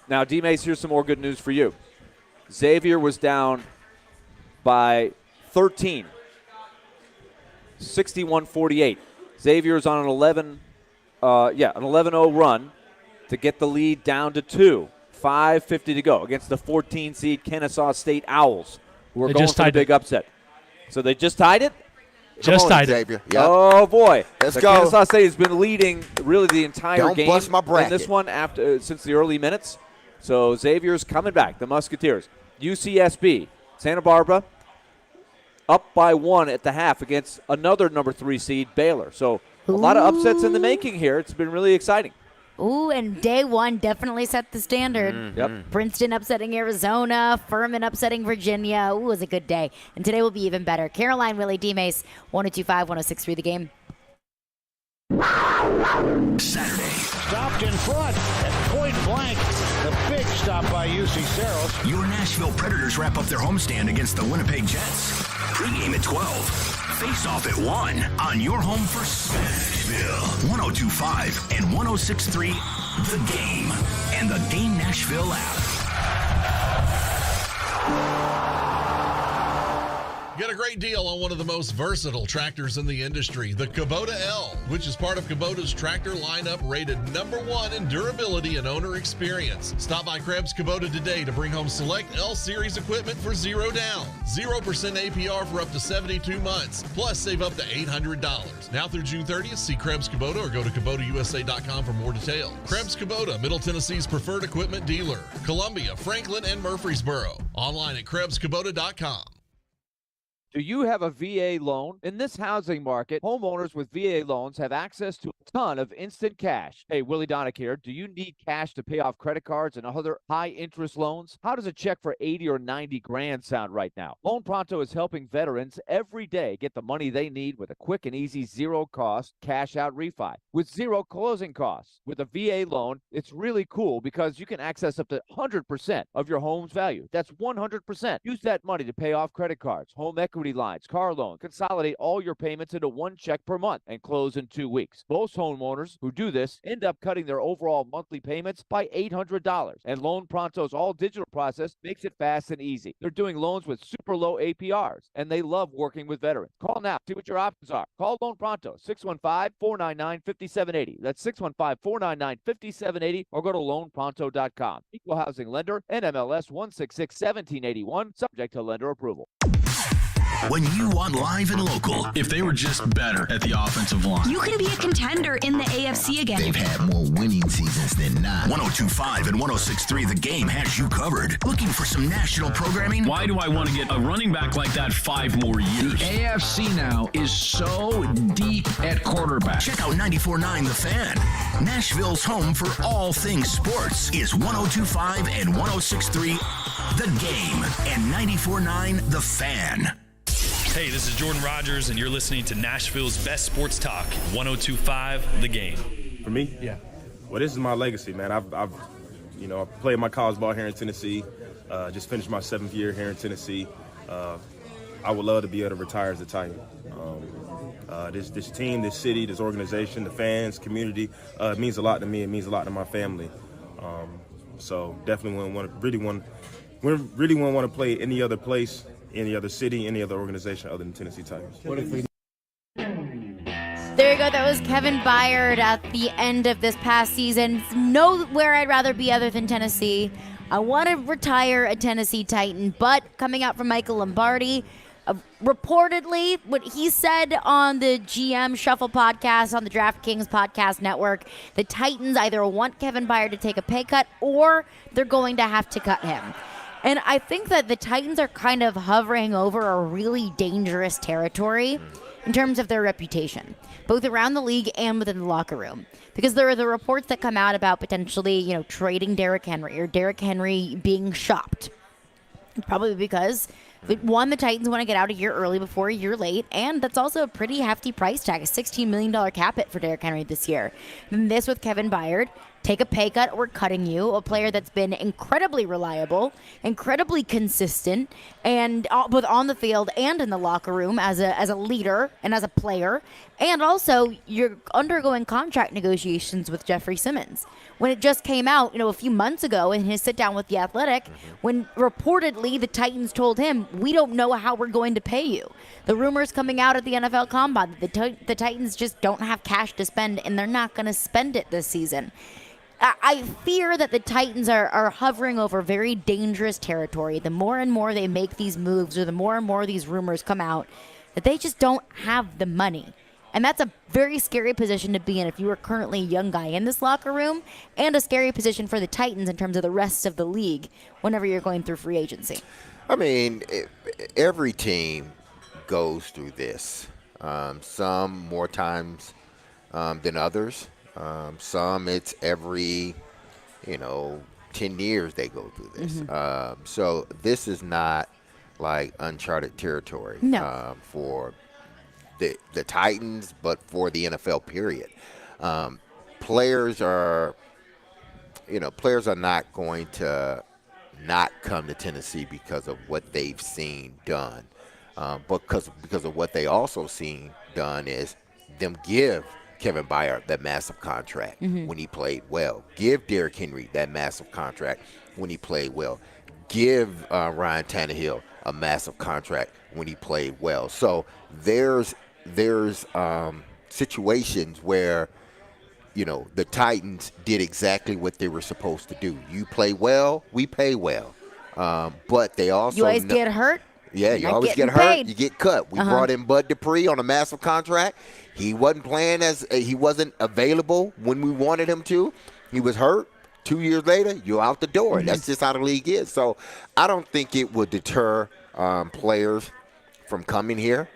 Now, Dmase, here's some more good news for you. Xavier was down by 13, 61-48. Xavier's on an 11-0 run to get the lead down to 2. 5:50 to go against the 14-seed Kennesaw State Owls, who are going for the big upset. So they just tied it? Just tied it. Yep. Oh, boy. Let's go. Kennesaw State has been leading really the entire game. Don't bust my bracket. In this one since the early minutes. So Xavier's coming back, the Musketeers. UCSB, Santa Barbara, up by 1 at the half against another number 3 seed, Baylor. So a lot of upsets in the making here. It's been really exciting. Ooh, and day 1 definitely set the standard. Yep. Princeton upsetting Arizona, Furman upsetting Virginia. Ooh, it was a good day. And today will be even better. Caroline, Willy, Dmase, 102.5, 106.3 The Game. Saturday. Stopped in front at point blank. The big stop by UC Saros. Your Nashville Predators wrap up their homestand against the Winnipeg Jets. Pre-game at 12. Face-off at 1 on your home for Nashville. 102.5 and 106.3 The Game and the Game Nashville app. Get a great deal on one of the most versatile tractors in the industry, the Kubota L, which is part of Kubota's tractor lineup rated #1 in durability and owner experience. Stop by Krebs Kubota today to bring home select L Series equipment for $0 down. 0% APR for up to 72 months, plus save up to $800. Now through June 30th, see Krebs Kubota or go to KubotaUSA.com for more details. Krebs Kubota, Middle Tennessee's preferred equipment dealer. Columbia, Franklin, and Murfreesboro. Online at KrebsKubota.com. Do you have a VA loan? In this housing market, homeowners with VA loans have access to a ton of instant cash. Hey, Willy Donick here. Do you need cash to pay off credit cards and other high-interest loans? How does a check for 80 or 90 grand sound right now? Loan Pronto is helping veterans every day get the money they need with a quick and easy zero-cost cash-out refi with zero closing costs. With a VA loan, it's really cool because you can access up to 100% of your home's value. That's 100%. Use that money to pay off credit cards, home equity annuity lines, car loan. Consolidate all your payments into one check per month and close in 2 weeks. Most homeowners who do this end up cutting their overall monthly payments by $800. And Loan Pronto's all-digital process makes it fast and easy. They're doing loans with super low APRs, and they love working with veterans. Call now. See what your options are. Call Loan Pronto, 615-499-5780. That's 615-499-5780, or go to loanpronto.com. Equal housing lender, NMLS 166-1781, subject to lender approval. When you want live and local, If they were just better at the offensive line, You can be a contender in the AFC again. they've had more winning seasons than not. 102.5 and 106.3 The Game has you covered. Looking for some national programming? why do I want to get a running back like that 5 more years? AFC now is so deep at quarterback. Check out 94.9 The Fan. Nashville's home for all things sports is 102.5 and 106.3 The Game and 94.9 The Fan. Hey, this is Jordan Rogers, and you're listening to Nashville's best sports talk, 102.5 The Game. For me? Yeah. Well, this is my legacy, man. I've played my college ball here in Tennessee. Just finished my 7th year here in Tennessee. I would love to be able to retire as a Titan. This team, this city, this organization, the fans, community, it means a lot to me. It means a lot to my family. So definitely wouldn't want to play any other place, any other city, any other organization other than Tennessee Titans. There you go. That was Kevin Byard at the end of this past season. Nowhere I'd rather be other than Tennessee. I want to retire a Tennessee Titan, but coming out from Michael Lombardi, reportedly, what he said on the GM Shuffle podcast on the DraftKings podcast network, the Titans either want Kevin Byard to take a pay cut or they're going to have to cut him. And I think that the Titans are kind of hovering over a really dangerous territory in terms of their reputation, both around the league and within the locker room. Because there are the reports that come out about potentially, trading Derrick Henry or Derrick Henry being shopped. Probably because, one, the Titans want to get out a year early before a year late, and that's also a pretty hefty price tag, a $16 million cap hit for Derrick Henry this year. And this with Kevin Byard. Take a pay cut, we're cutting you. A player that's been incredibly reliable, incredibly consistent, and both on the field and in the locker room as a leader and as a player. And also, you're undergoing contract negotiations with Jeffrey Simmons. When it just came out, a few months ago in his sit down with The Athletic, when reportedly the Titans told him, we don't know how we're going to pay you. The rumors coming out at the NFL Combine, the Titans just don't have cash to spend, and they're not going to spend it this season. I fear that the Titans are hovering over very dangerous territory. The more and more they make these moves, or the more and more these rumors come out, that they just don't have the money. And that's a very scary position to be in if you are currently a young guy in this locker room, and a scary position for the Titans in terms of the rest of the league whenever you're going through free agency. I mean, every team goes through this. Some more times than others. Some it's every, 10 years they go through this. Mm-hmm. So this is not like uncharted territory for the Titans, but for the NFL period. Players are not going to not come to Tennessee because of what they've seen done. But because of what they also seen done is them give Kevin Byard that massive contract when he played well. Give Derrick Henry that massive contract when he played well. Give Ryan Tannehill a massive contract when he played well. So there's situations where, the Titans did exactly what they were supposed to do. You play well, we pay well. But they also... You always get hurt? Yeah, you always get hurt, paid. you get cut. We brought in Bud Dupree on a massive contract. He wasn't playing he wasn't available when we wanted him to. He was hurt. 2 years later, you're out the door. That's just how the league is. So I don't think it would deter players from coming here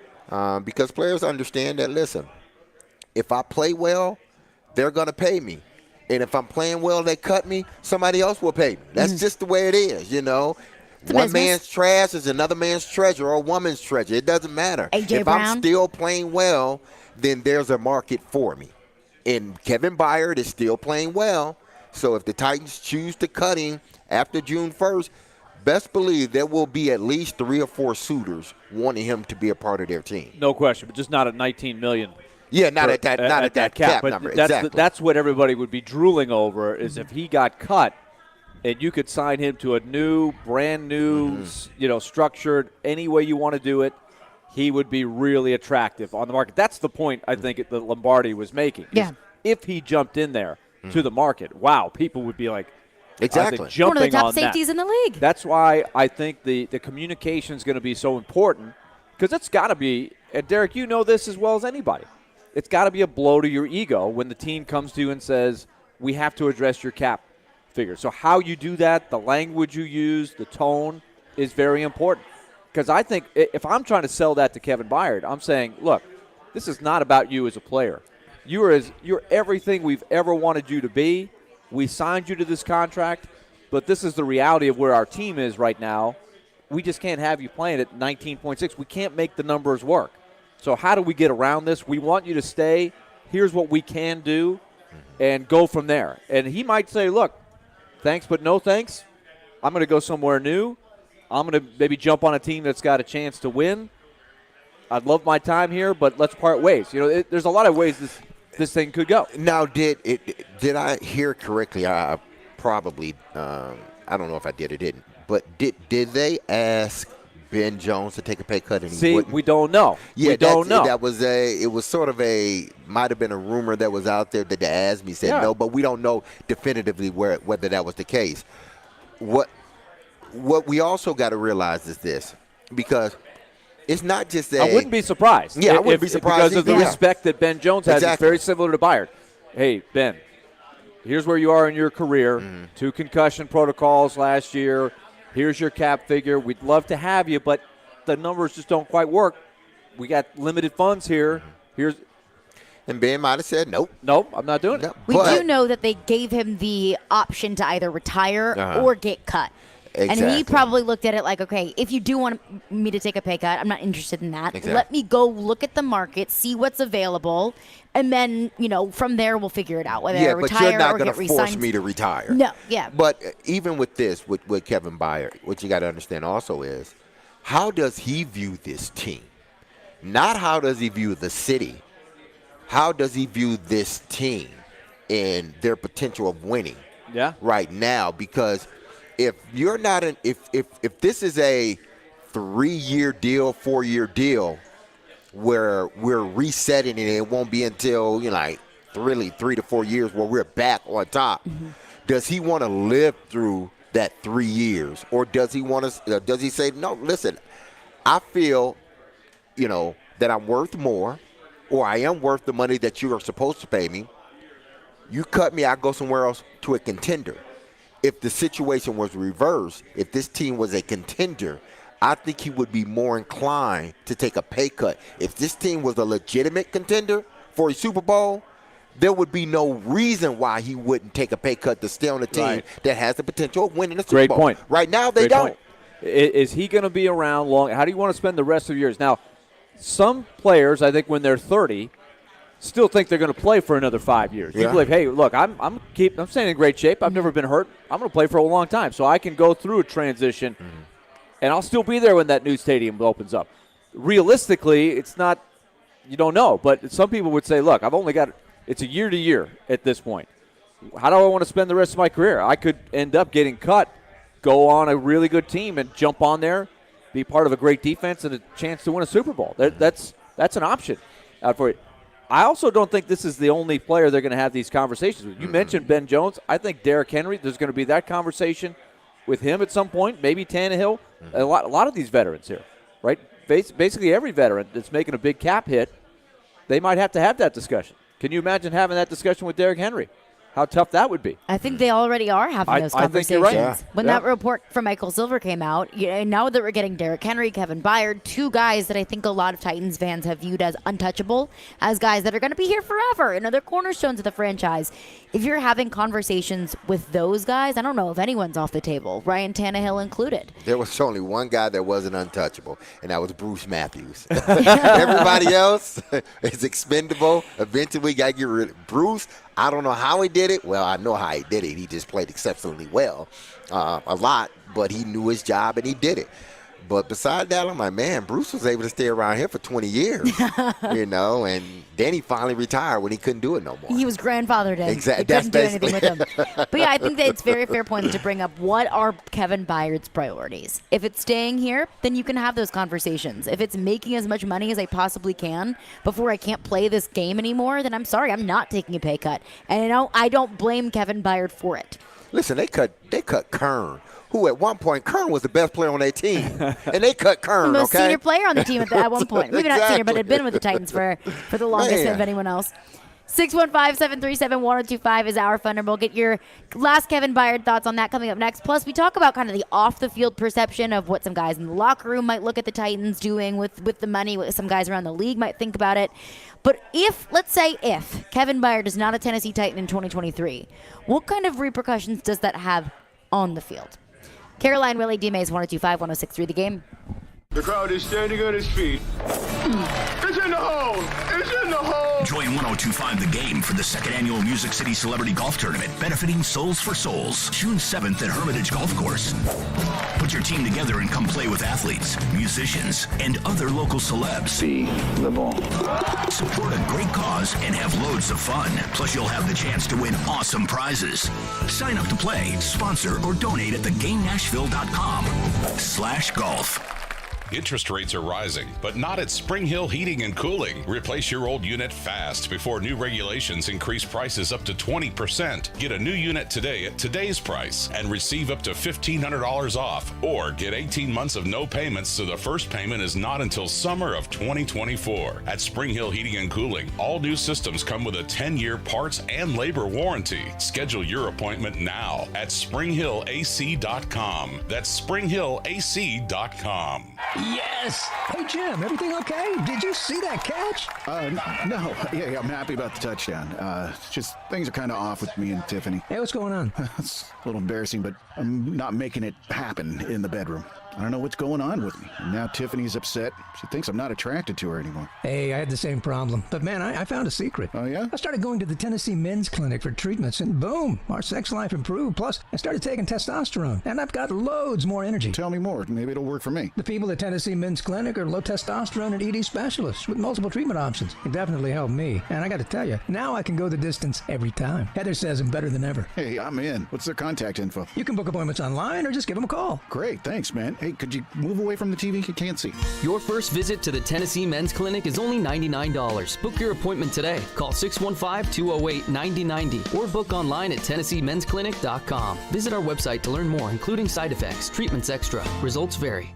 because players understand that, listen, if I play well, they're going to pay me. And if I'm playing well, they cut me, somebody else will pay me. That's just the way it is, One man's trash is another man's treasure or a woman's treasure. It doesn't matter. A.J. If Brown. I'm still playing well, then there's a market for me. And Kevin Byard is still playing well. So if the Titans choose to cut him after June 1st, best believe there will be at least 3 or 4 suitors wanting him to be a part of their team. No question, but just not at $19 million. Yeah, not at that cap but number. That's what everybody would be drooling over is if he got cut and you could sign him to a new, brand new, structured, any way you want to do it, he would be really attractive on the market. That's the point I think that Lombardi was making. Yeah. If he jumped in there to the market, wow, people would be like, exactly, jumping one of the top on safeties that. in the league. That's why I think the communication is going to be so important because it's got to be, and Derek, you know this as well as anybody, it's got to be a blow to your ego when the team comes to you and says, we have to address your cap figure. So how you do that, the language you use, the tone is very important. Because I think if I'm trying to sell that to Kevin Byard, I'm saying, look, this is not about you as a player. You're everything we've ever wanted you to be. We signed you to this contract, but this is the reality of where our team is right now. We just can't have you playing at 19.6. We can't make the numbers work. So how do we get around this? We want you to stay. Here's what we can do, and go from there. And he might say, look, thanks but no thanks. I'm going to go somewhere new. I'm going to maybe jump on a team that's got a chance to win. I'd love my time here, but let's part ways. There's a lot of ways this thing could go. Now, did I hear correctly? I probably I don't know if I did or didn't. But did they ask Ben Jones to take a pay cut? And we don't know. Yeah, we don't know. It was sort of might have been a rumor that was out there that the ASME said no, but we don't know definitively whether that was the case. What we also got to realize is this, because it's not just that. I wouldn't be surprised. Yeah, I wouldn't be surprised. Because of the respect that Ben Jones has. Exactly. It's very similar to Byard. Hey, Ben, here's where you are in your career. 2 concussion protocols last year. Here's your cap figure. We'd love to have you, but the numbers just don't quite work. We got limited funds here. And Ben might have said, nope. Nope, I'm not doing it. We do know that they gave him the option to either retire or get cut. Exactly. And he probably looked at it like, okay, if you do want me to take a pay cut, I'm not interested in that. Exactly. Let me go look at the market, see what's available, and then, from there we'll figure it out, whether I retire or get re-signed. But you're not going to force me to retire. No, yeah. But even with this, with Kevin Byard, what you got to understand also is, how does he view this team? Not how does he view the city. How does he view this team and their potential of winning right now? Because if you're not if this is a 3-year deal, 4-year deal where we're resetting it, it won't be until really 3 to 4 years where we're back on top. Does he want to live through that 3 years, or does he want to? Does he say, no? Listen, I feel that I'm worth more, or I am worth the money that you are supposed to pay me. You cut me, I go somewhere else to a contender. If the situation was reversed, if this team was a contender, I think he would be more inclined to take a pay cut. If this team was a legitimate contender for a Super Bowl, there would be no reason why he wouldn't take a pay cut to stay on a team that has the potential of winning a Super Bowl. Great point. Right now, they don't. Is he going to be around long? How do you want to spend the rest of your years? Now, some players, I think when they're 30, still think they're going to play for another 5 years. You believe, hey, look, I'm staying in great shape. I've never been hurt. I'm going to play for a long time, so I can go through a transition, and I'll still be there when that new stadium opens up. Realistically, it's not. You don't know, but some people would say, look, I've only got. It's a year to year at this point. How do I want to spend the rest of my career? I could end up getting cut, go on a really good team, and jump on there, be part of a great defense, and a chance to win a Super Bowl. That's an option for you. I also don't think this is the only player they're going to have these conversations with. You mentioned Ben Jones. I think Derrick Henry, there's going to be that conversation with him at some point, maybe Tannehill. A lot of these veterans here, right? Basically every veteran that's making a big cap hit, they might have to have that discussion. Can you imagine having that discussion with Derrick Henry? How tough that would be. I think they already are having those conversations. I think you're right. When that report from Michael Silver came out, now that we're getting Derrick Henry, Kevin Byard, 2 guys that I think a lot of Titans fans have viewed as untouchable, as guys that are going to be here forever, they're cornerstones of the franchise. If you're having conversations with those guys, I don't know if anyone's off the table, Ryan Tannehill included. There was only one guy that wasn't untouchable, and that was Bruce Matthews. Everybody else is expendable. Eventually, got to get rid of Bruce. I don't know how he did it. Well, I know how he did it. He just played exceptionally well, a lot, but he knew his job and he did it. But beside that, I'm like, man, Bruce was able to stay around here for 20 years, and then he finally retired when he couldn't do it no more. He was grandfathered in. Exactly. He couldn't do anything with him. But yeah, I think that it's very fair point to bring up what are Kevin Byard's priorities. If it's staying here, then you can have those conversations. If it's making as much money as I possibly can before I can't play this game anymore, then I'm sorry, I'm not taking a pay cut. And I don't blame Kevin Byard for it. Listen, they cut Kern, who at one point, Kern was the best player on their team. And they cut Kern, the most senior player on the team at one point. Maybe not senior, but had been with the Titans for the longest of anyone else. 615-737-1025 is our phone number. We'll get your last Kevin Byard thoughts on that coming up next. Plus, we talk about kind of the off-the-field perception of what some guys in the locker room might look at the Titans doing with the money, what some guys around the league might think about it. But let's say if Kevin Byard is not a Tennessee Titan in 2023, what kind of repercussions does that have on the field? Caroline, Willy, Dmase, 102.5, 106.3 The Game. The crowd is standing on his feet. It's in the hole! It's in the hole! Join 102.5 The Game for the second annual Music City Celebrity Golf Tournament, benefiting Souls for Souls, June 7th at Hermitage Golf Course. Put your team together and come play with athletes, musicians, and other local celebs. Be the ball. Support a great cause and have loads of fun. Plus, you'll have the chance to win awesome prizes. Sign up to play, sponsor, or donate at theGameNashville.com/golf. Interest rates are rising, but not at Spring Hill Heating and Cooling. Replace your old unit fast before new regulations increase prices up to 20%. Get a new unit today at today's price and receive up to $1,500 off, or get 18 months of no payments so the first payment is not until summer of 2024. At Spring Hill Heating and Cooling, all new systems come with a 10-year parts and labor warranty. Schedule your appointment now at springhillac.com. That's springhillac.com. Yes! Hey, Jim, everything okay? Did you see that catch? No. Yeah, I'm happy about the touchdown. Just things are kind of off with me and Tiffany. Hey, what's going on? It's a little embarrassing, but I'm not making it happen in the bedroom. I don't know what's going on with me. And now Tiffany's upset. She thinks I'm not attracted to her anymore. Hey, I had the same problem. But, man, I found a secret. Oh, yeah? I started going to the Tennessee Men's Clinic for treatments, and boom, our sex life improved. Plus, I started taking testosterone, and I've got loads more energy. Tell me more. Maybe it'll work for me. The people at Tennessee Men's Clinic are low testosterone and ED specialists with multiple treatment options. It definitely helped me. And I got to tell you, now I can go the distance every time. Heather says I'm better than ever. Hey, I'm in. What's their contact info? You can book appointments online or just give them a call. Great. Thanks, man. Hey, could you move away from the TV? You can't see. Your first visit to the Tennessee Men's Clinic is only $99. Book your appointment today. Call 615-208-9090 or book online at TennesseeMen'sClinic.com. Visit our website to learn more, including side effects, treatments extra. Results vary.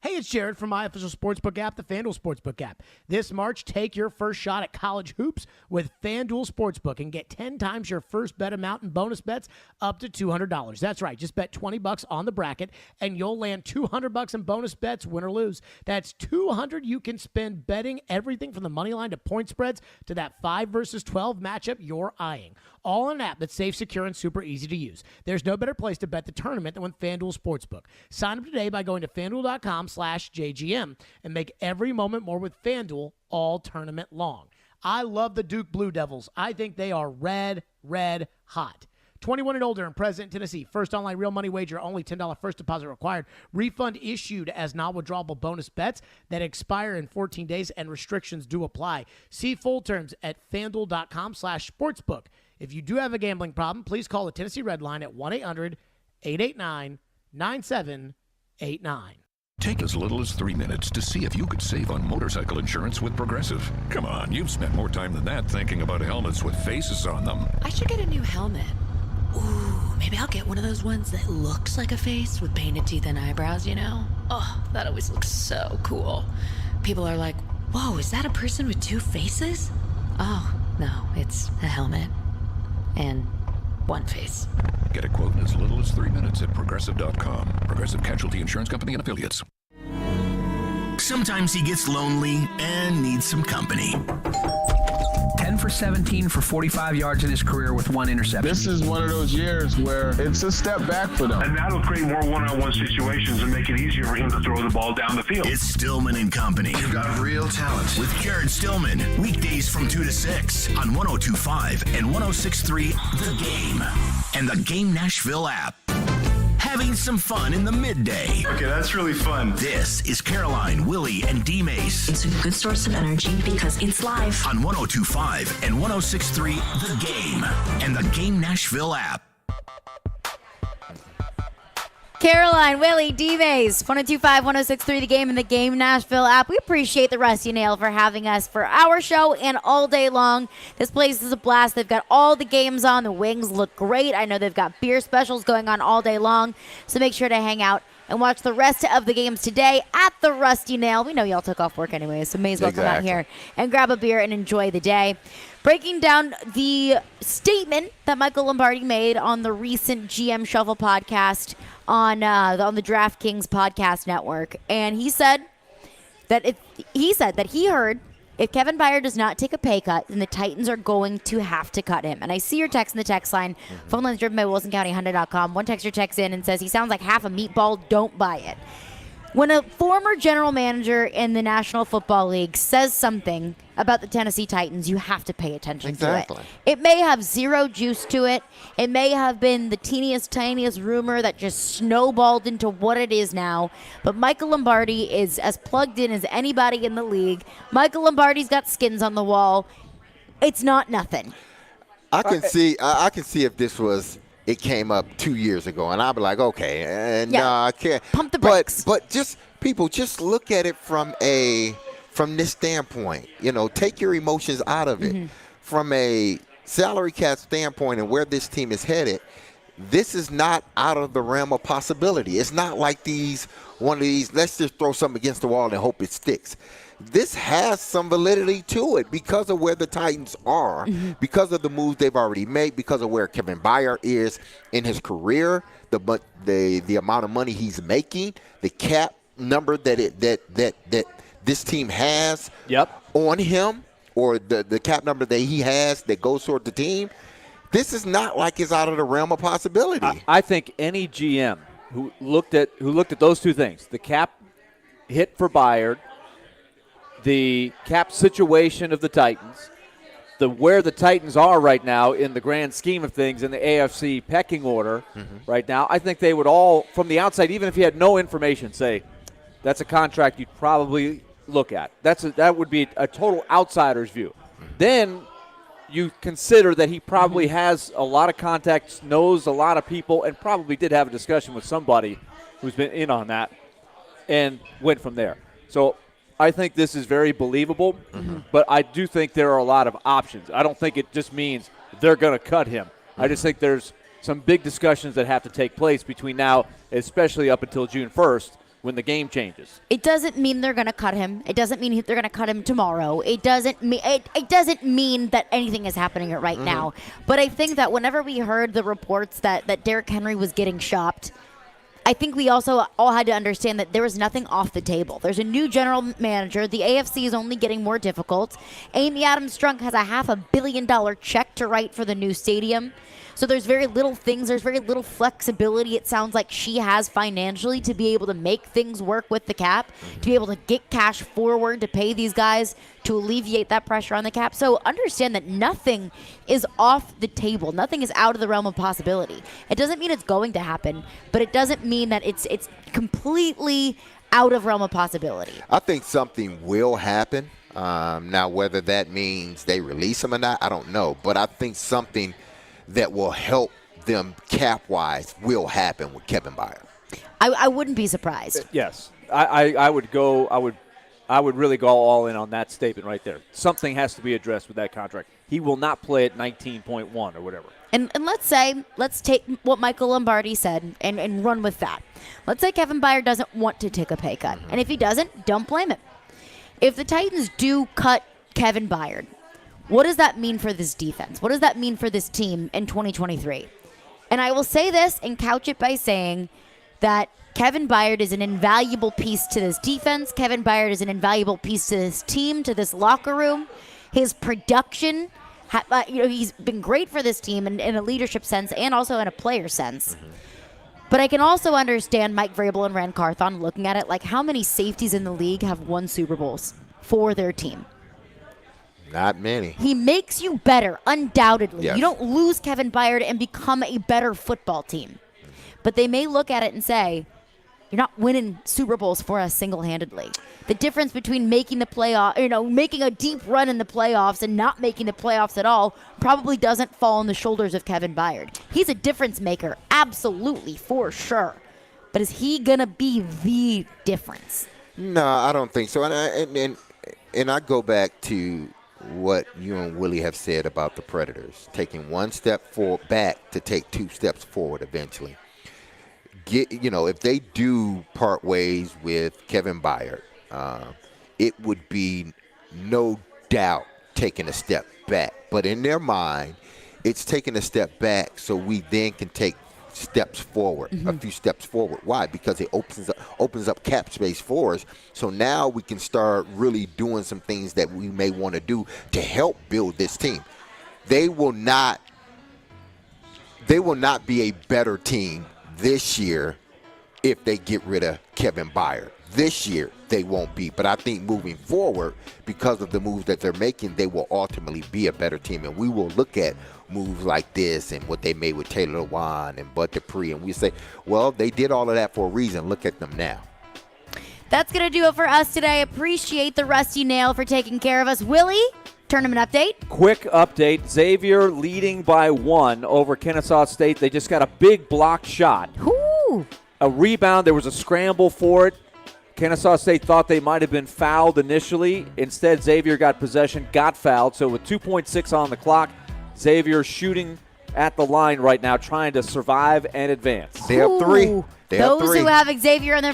Hey, it's Jared from my official sportsbook app, the FanDuel Sportsbook app. This March, take your first shot at college hoops with FanDuel Sportsbook and get 10 times your first bet amount in bonus bets up to $200. That's right. Just bet $20 on the bracket, and you'll land $200 in bonus bets, win or lose. That's $200 you can spend betting everything from the money line to point spreads to that 5 versus 12 matchup you're eyeing. All in an app that's safe, secure, and super easy to use. There's no better place to bet the tournament than with FanDuel Sportsbook. Sign up today by going to FanDuel.com/JGM and make every moment more with FanDuel all tournament long. I love the Duke Blue Devils. I think they are red hot. 21 and older and present in Tennessee. First online real money wager, only $10 first deposit required. Refund issued as non-withdrawable bonus bets that expire in 14 days, and restrictions do apply. See full terms at FanDuel.com/sportsbook. If you do have a gambling problem, please call the Tennessee Red Line at 1-800-889-9789. Take as little as 3 minutes to see if you could save on motorcycle insurance with Progressive. Come on, you've spent more time than that thinking about helmets with faces on them. I should get a new helmet. Ooh, maybe I'll get one of those ones that looks like a face with painted teeth and eyebrows, you know? Oh, that always looks so cool. People are like, whoa, is that a person with two faces? Oh, no, it's a helmet. And one face. Get a quote in as little as 3 minutes at Progressive.com. Progressive Casualty Insurance Company and Affiliates. Sometimes he gets lonely and needs some company. 10 for 17 for 45 yards in his career with 1 interception. This is one of those years where it's a step back for them. And that'll create more one-on-one situations and make it easier for him to throw the ball down the field. It's Stillman and Company. You've got real talent. With Jared Stillman, weekdays from 2 to 6 on 102.5 and 106.3 The Game and the Game Nashville app. Having some fun in the midday. Okay, that's really fun. This is Caroline, Willy, and Dmase. It's a good source of energy because it's live. On 102.5 and 106.3 The Game and the Game Nashville app. Caroline, Willy, Dmase, 102.5, 106.3 The Game and the Game Nashville app. We appreciate the Rusty Nail for having us for our show and all day long. This place is a blast. They've got all the games on. The wings look great. I know they've got beer specials going on all day long. So make sure to hang out and watch the rest of the games today at the Rusty Nail. We know y'all took off work anyway, so may as well come out here and grab a beer and enjoy the day. Breaking down the statement that Michael Lombardi made on the recent GM Shuffle podcast on the DraftKings podcast network, and he said that he heard if Kevin Byard does not take a pay cut, then the Titans are going to have to cut him. And I see your text in the text line. Phone line's driven by WilsonCountyHyundai.com. One texter checks in and says he sounds like half a meatball. Don't buy it. When a former general manager in the National Football League says something about the Tennessee Titans, you have to pay attention to it. It may have zero juice to it. It may have been the teeniest, tiniest rumor that just snowballed into what it is now. But Michael Lombardi is as plugged in as anybody in the league. Michael Lombardi's got skins on the wall. It's not nothing. I can see if this was. It came up 2 years ago, and I'll be like, okay, and I can't. Pump the brakes. But just look at it from this standpoint. You know, take your emotions out of it. From a salary cap standpoint and where this team is headed, this is not out of the realm of possibility. It's not like one of these. Let's just throw something against the wall and hope it sticks. This has some validity to it because of where the Titans are, because of the moves they've already made, because of where Kevin Byard is in his career, the amount of money he's making, the cap number that this team has on him, or the cap number that he has that goes toward the team. This is not like it's out of the realm of possibility. I think any GM who looked at those two things, the cap hit for Byard, the cap situation of the Titans, where the Titans are right now in the grand scheme of things in the AFC pecking order right now, I think they would all, from the outside, even if you had no information, say that's a contract you'd probably look at. That would be a total outsider's view. Then you consider that he probably has a lot of contacts, knows a lot of people, and probably did have a discussion with somebody who's been in on that and went from there. So I think this is very believable, but I do think there are a lot of options. I don't think it just means they're going to cut him. I just think there's some big discussions that have to take place between now, especially up until June 1st, when the game changes. It doesn't mean they're going to cut him. It doesn't mean they're going to cut him tomorrow. It doesn't mean that anything is happening right now. But I think that whenever we heard the reports that Derrick Henry was getting shopped, I think we also all had to understand that there was nothing off the table. There's a new general manager. The AFC is only getting more difficult. Amy Adams-Strunk has a $500 million check to write for the new stadium. So there's very little things. There's very little flexibility, it sounds like she has financially to be able to make things work with the cap, to be able to get cash forward to pay these guys to alleviate that pressure on the cap. So understand that nothing is off the table. Nothing is out of the realm of possibility. It doesn't mean it's going to happen, but it doesn't mean that it's completely out of realm of possibility. I think something will happen. Now, whether that means they release him or not, I don't know. But I think something that will help them cap-wise will happen with Kevin Byard. I wouldn't be surprised. Yes. I would really go all in on that statement right there. Something has to be addressed with that contract. He will not play at 19.1 or whatever. And let's take what Michael Lombardi said and run with that. Let's say Kevin Byard doesn't want to take a pay cut. And if he doesn't, don't blame him. If the Titans do cut Kevin Byard, what does that mean for this defense? What does that mean for this team in 2023? And I will say this and couch it by saying that Kevin Byard is an invaluable piece to this defense. Kevin Byard is an invaluable piece to this team, to this locker room. His production He's been great for this team in a leadership sense and also in a player sense. But I can also understand Mike Vrabel and Rand Carthon looking at it like how many safeties in the league have won Super Bowls for their team. Not many. He makes you better, undoubtedly. Yes. You don't lose Kevin Byard and become a better football team. But they may look at it and say, you're not winning Super Bowls for us single-handedly. The difference between making the playoff, making a deep run in the playoffs and not making the playoffs at all probably doesn't fall on the shoulders of Kevin Byard. He's a difference maker, absolutely, for sure. But is he going to be the difference? No, I don't think so. And I go back to what you and Willie have said about the Predators, taking one step back to take 2 steps forward eventually. If they do part ways with Kevin Byard, it would be no doubt taking a step back. But in their mind, it's taking a step back so we then can take steps forward, a few steps forward. Why? Because it opens up cap space for us. So now we can start really doing some things that we may want to do to help build this team. They will not be a better team this year if they get rid of Kevin Byard. This year they won't be, but I think moving forward, because of the moves that they're making, they will ultimately be a better team, and we will look at moves like this and what they made with Taylor Lewan and Bud Dupree, and we say, well, they did all of that for a reason. Look at them now. That's going to do it for us today. Appreciate the Rusty Nail for taking care of us. Willie, tournament update. Quick update. Xavier leading by 1 over Kennesaw State. They just got a big block shot. Ooh. A rebound. There was a scramble for it. Kennesaw State thought they might have been fouled initially. Instead, Xavier got possession, got fouled. So with 2.6 on the clock, Xavier shooting at the line right now, trying to survive and advance. They have 3. Those who have Xavier in their